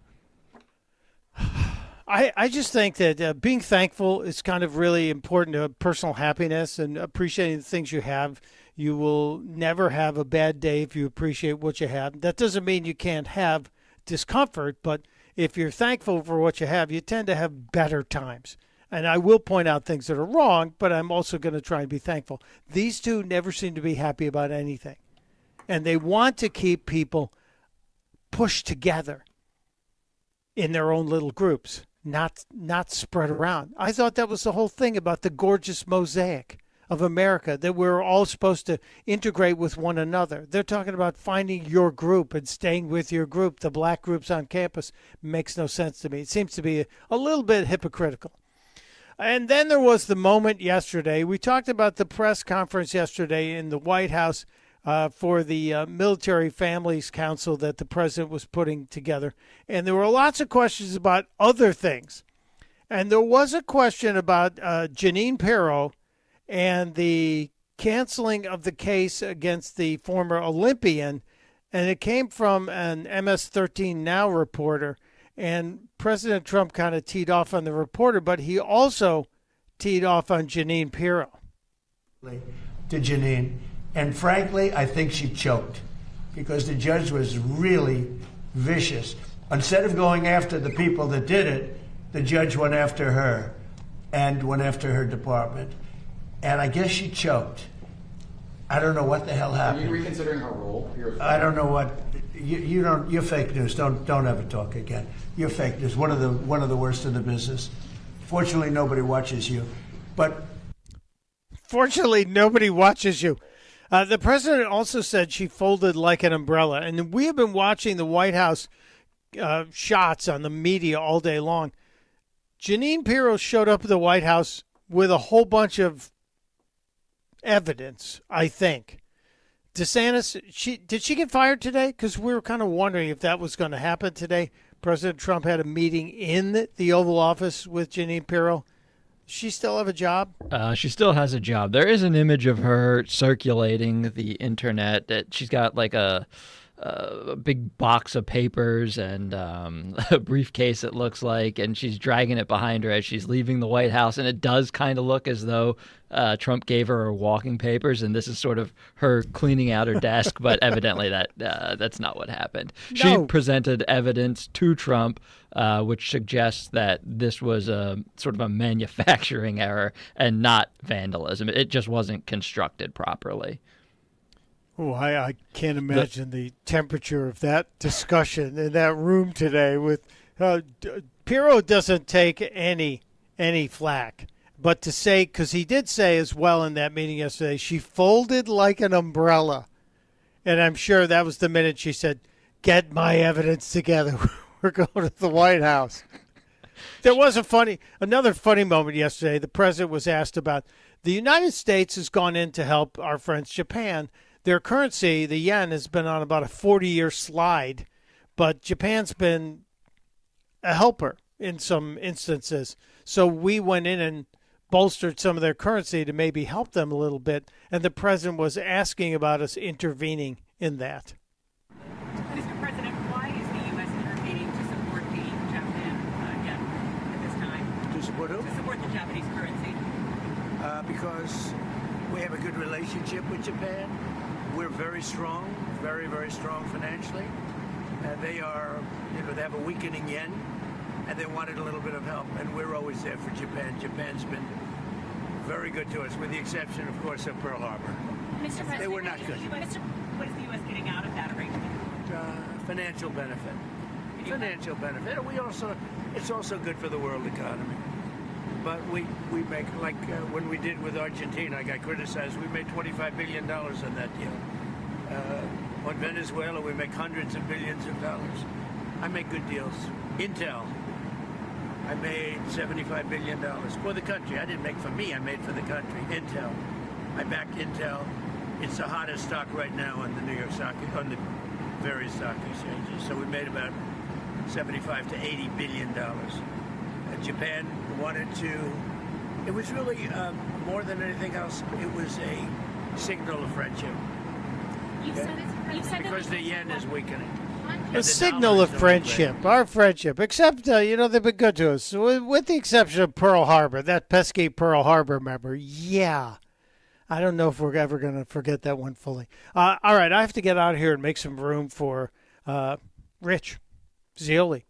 I just think that being thankful is kind of really important to personal happiness and appreciating the things you have. You will never have a bad day if you appreciate what you have. That doesn't mean you can't have discomfort, but if you're thankful for what you have, you tend to have better times. And I will point out things that are wrong, but I'm also going to try and be thankful. These two never seem to be happy about anything. And they want to keep people pushed together in their own little groups, not spread around. I thought that was the whole thing about the gorgeous mosaic of America, that we're all supposed to integrate with one another. They're talking about finding your group and staying with your group. The black groups on campus makes no sense to me. It seems to be a little bit hypocritical. And then there was the moment yesterday. We talked about the press conference yesterday in the White House for the Military Families Council that the president was putting together. And there were lots of questions about other things. And there was a question about Jeanine Pirro and the canceling of the case against the former Olympian. And it came from an MS-13 Now reporter. And President Trump kind of teed off on the reporter, but he also teed off on Jeanine Pirro. To Jeanine. And frankly, I think she choked because the judge was really vicious. Instead of going after the people that did it, the judge went after her and went after her department. And I guess she choked. I don't know what the hell happened. Are you reconsidering her role? I don't know what. You don't. You're fake news. Don't ever talk again. You're fake news. One of the worst in the business. Fortunately, nobody watches you. But fortunately, nobody watches you. The president also said she folded like an umbrella. And we have been watching the White House shots on the media all day long. Jeanine Pirro showed up at the White House with a whole bunch of evidence, I think. DeSantis, did she get fired today? Because we were kind of wondering if that was going to happen today. President Trump had a meeting in the Oval Office with Jeanine Pirro. She still have a job? She still has a job. There is an image of her circulating the internet that she's got like a big box of papers and a briefcase, it looks like, and she's dragging it behind her as she's leaving the White House. And it does kind of look as though Trump gave her walking papers, and this is sort of her cleaning out her desk. But evidently that's not what happened. No. She presented evidence to Trump, which suggests that this was a sort of a manufacturing error and not vandalism. It just wasn't constructed properly. Oh, I can't imagine the temperature of that discussion in that room today. With Pirro doesn't take any flack, but to say, because he did say as well in that meeting yesterday, she folded like an umbrella, and I'm sure that was the minute she said, "Get my evidence together. We're going to the White House." There was another funny moment yesterday. The president was asked about the United States has gone in to help our friends Japan. Their currency, the yen, has been on about a 40-year slide, but Japan's been a helper in some instances. So we went in and bolstered some of their currency to maybe help them a little bit, and the president was asking about us intervening in that. Mr. President, why is the U.S. intervening to support the Japan yen at this time? To support who? To support the Japanese currency. Because we have a good relationship with Japan. We're very strong, very, very strong financially. They are, they have a weakening yen, and they wanted a little bit of help. And we're always there for Japan. Japan's been very good to us, with the exception, of course, of Pearl Harbor. Mr. President, they were not good. What is the U.S. getting out of that arrangement? Financial benefit. Financial benefit. And it's also good for the world economy. But we make, like when we did with Argentina, I got criticized, we made $25 billion on that deal. On Venezuela, we make hundreds of billions of dollars. I make good deals. Intel, I made $75 billion for the country. I didn't make for me, I made for the country. Intel, I backed Intel. It's the hottest stock right now on the New York stock, on the various stock exchanges. So we made about $75 to $80 billion. Japan wanted to, it was really more than anything else, it was a signal of friendship. You said because the yen is weakening. A signal of friendship, our friendship, except, they've been good to us, with the exception of Pearl Harbor, that pesky Pearl Harbor member. Yeah. I don't know if we're ever going to forget that one fully. All right, I have to get out of here and make some room for Rich Zioli.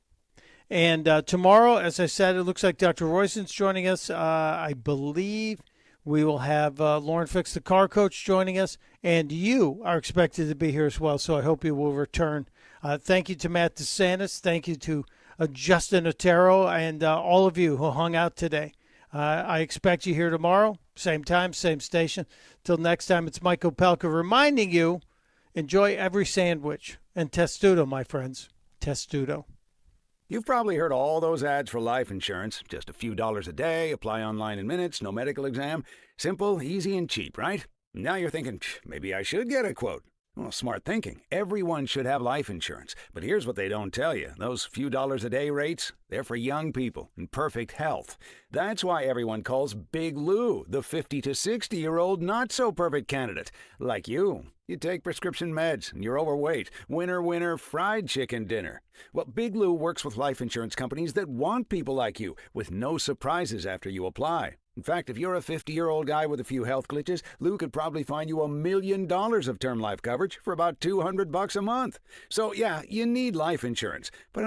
And tomorrow, as I said, it looks like Dr. Royson's joining us. I believe we will have Lauren Fix, the car coach, joining us. And you are expected to be here as well, so I hope you will return. Thank you to Matt DeSantis. Thank you to Justin Otero and all of you who hung out today. I expect you here tomorrow, same time, same station. Till next time, it's Mike Opelka reminding you, enjoy every sandwich. And testudo, my friends, testudo. You've probably heard all those ads for life insurance. Just a few dollars a day, apply online in minutes, no medical exam. Simple, easy, and cheap, right? Now you're thinking, maybe I should get a quote. Well, smart thinking. Everyone should have life insurance. But here's what they don't tell you. Those few dollars a day rates, they're for young people in perfect health. That's why everyone calls Big Lou the 50 to 60-year-old not-so-perfect candidate. Like you. You take prescription meds and you're overweight. Winner, winner, fried chicken dinner. Well, Big Lou works with life insurance companies that want people like you with no surprises after you apply. In fact, if you're a 50-year-old guy with a few health glitches, Lou could probably find you $1 million of term life coverage for about $200 a month. So, yeah, you need life insurance. But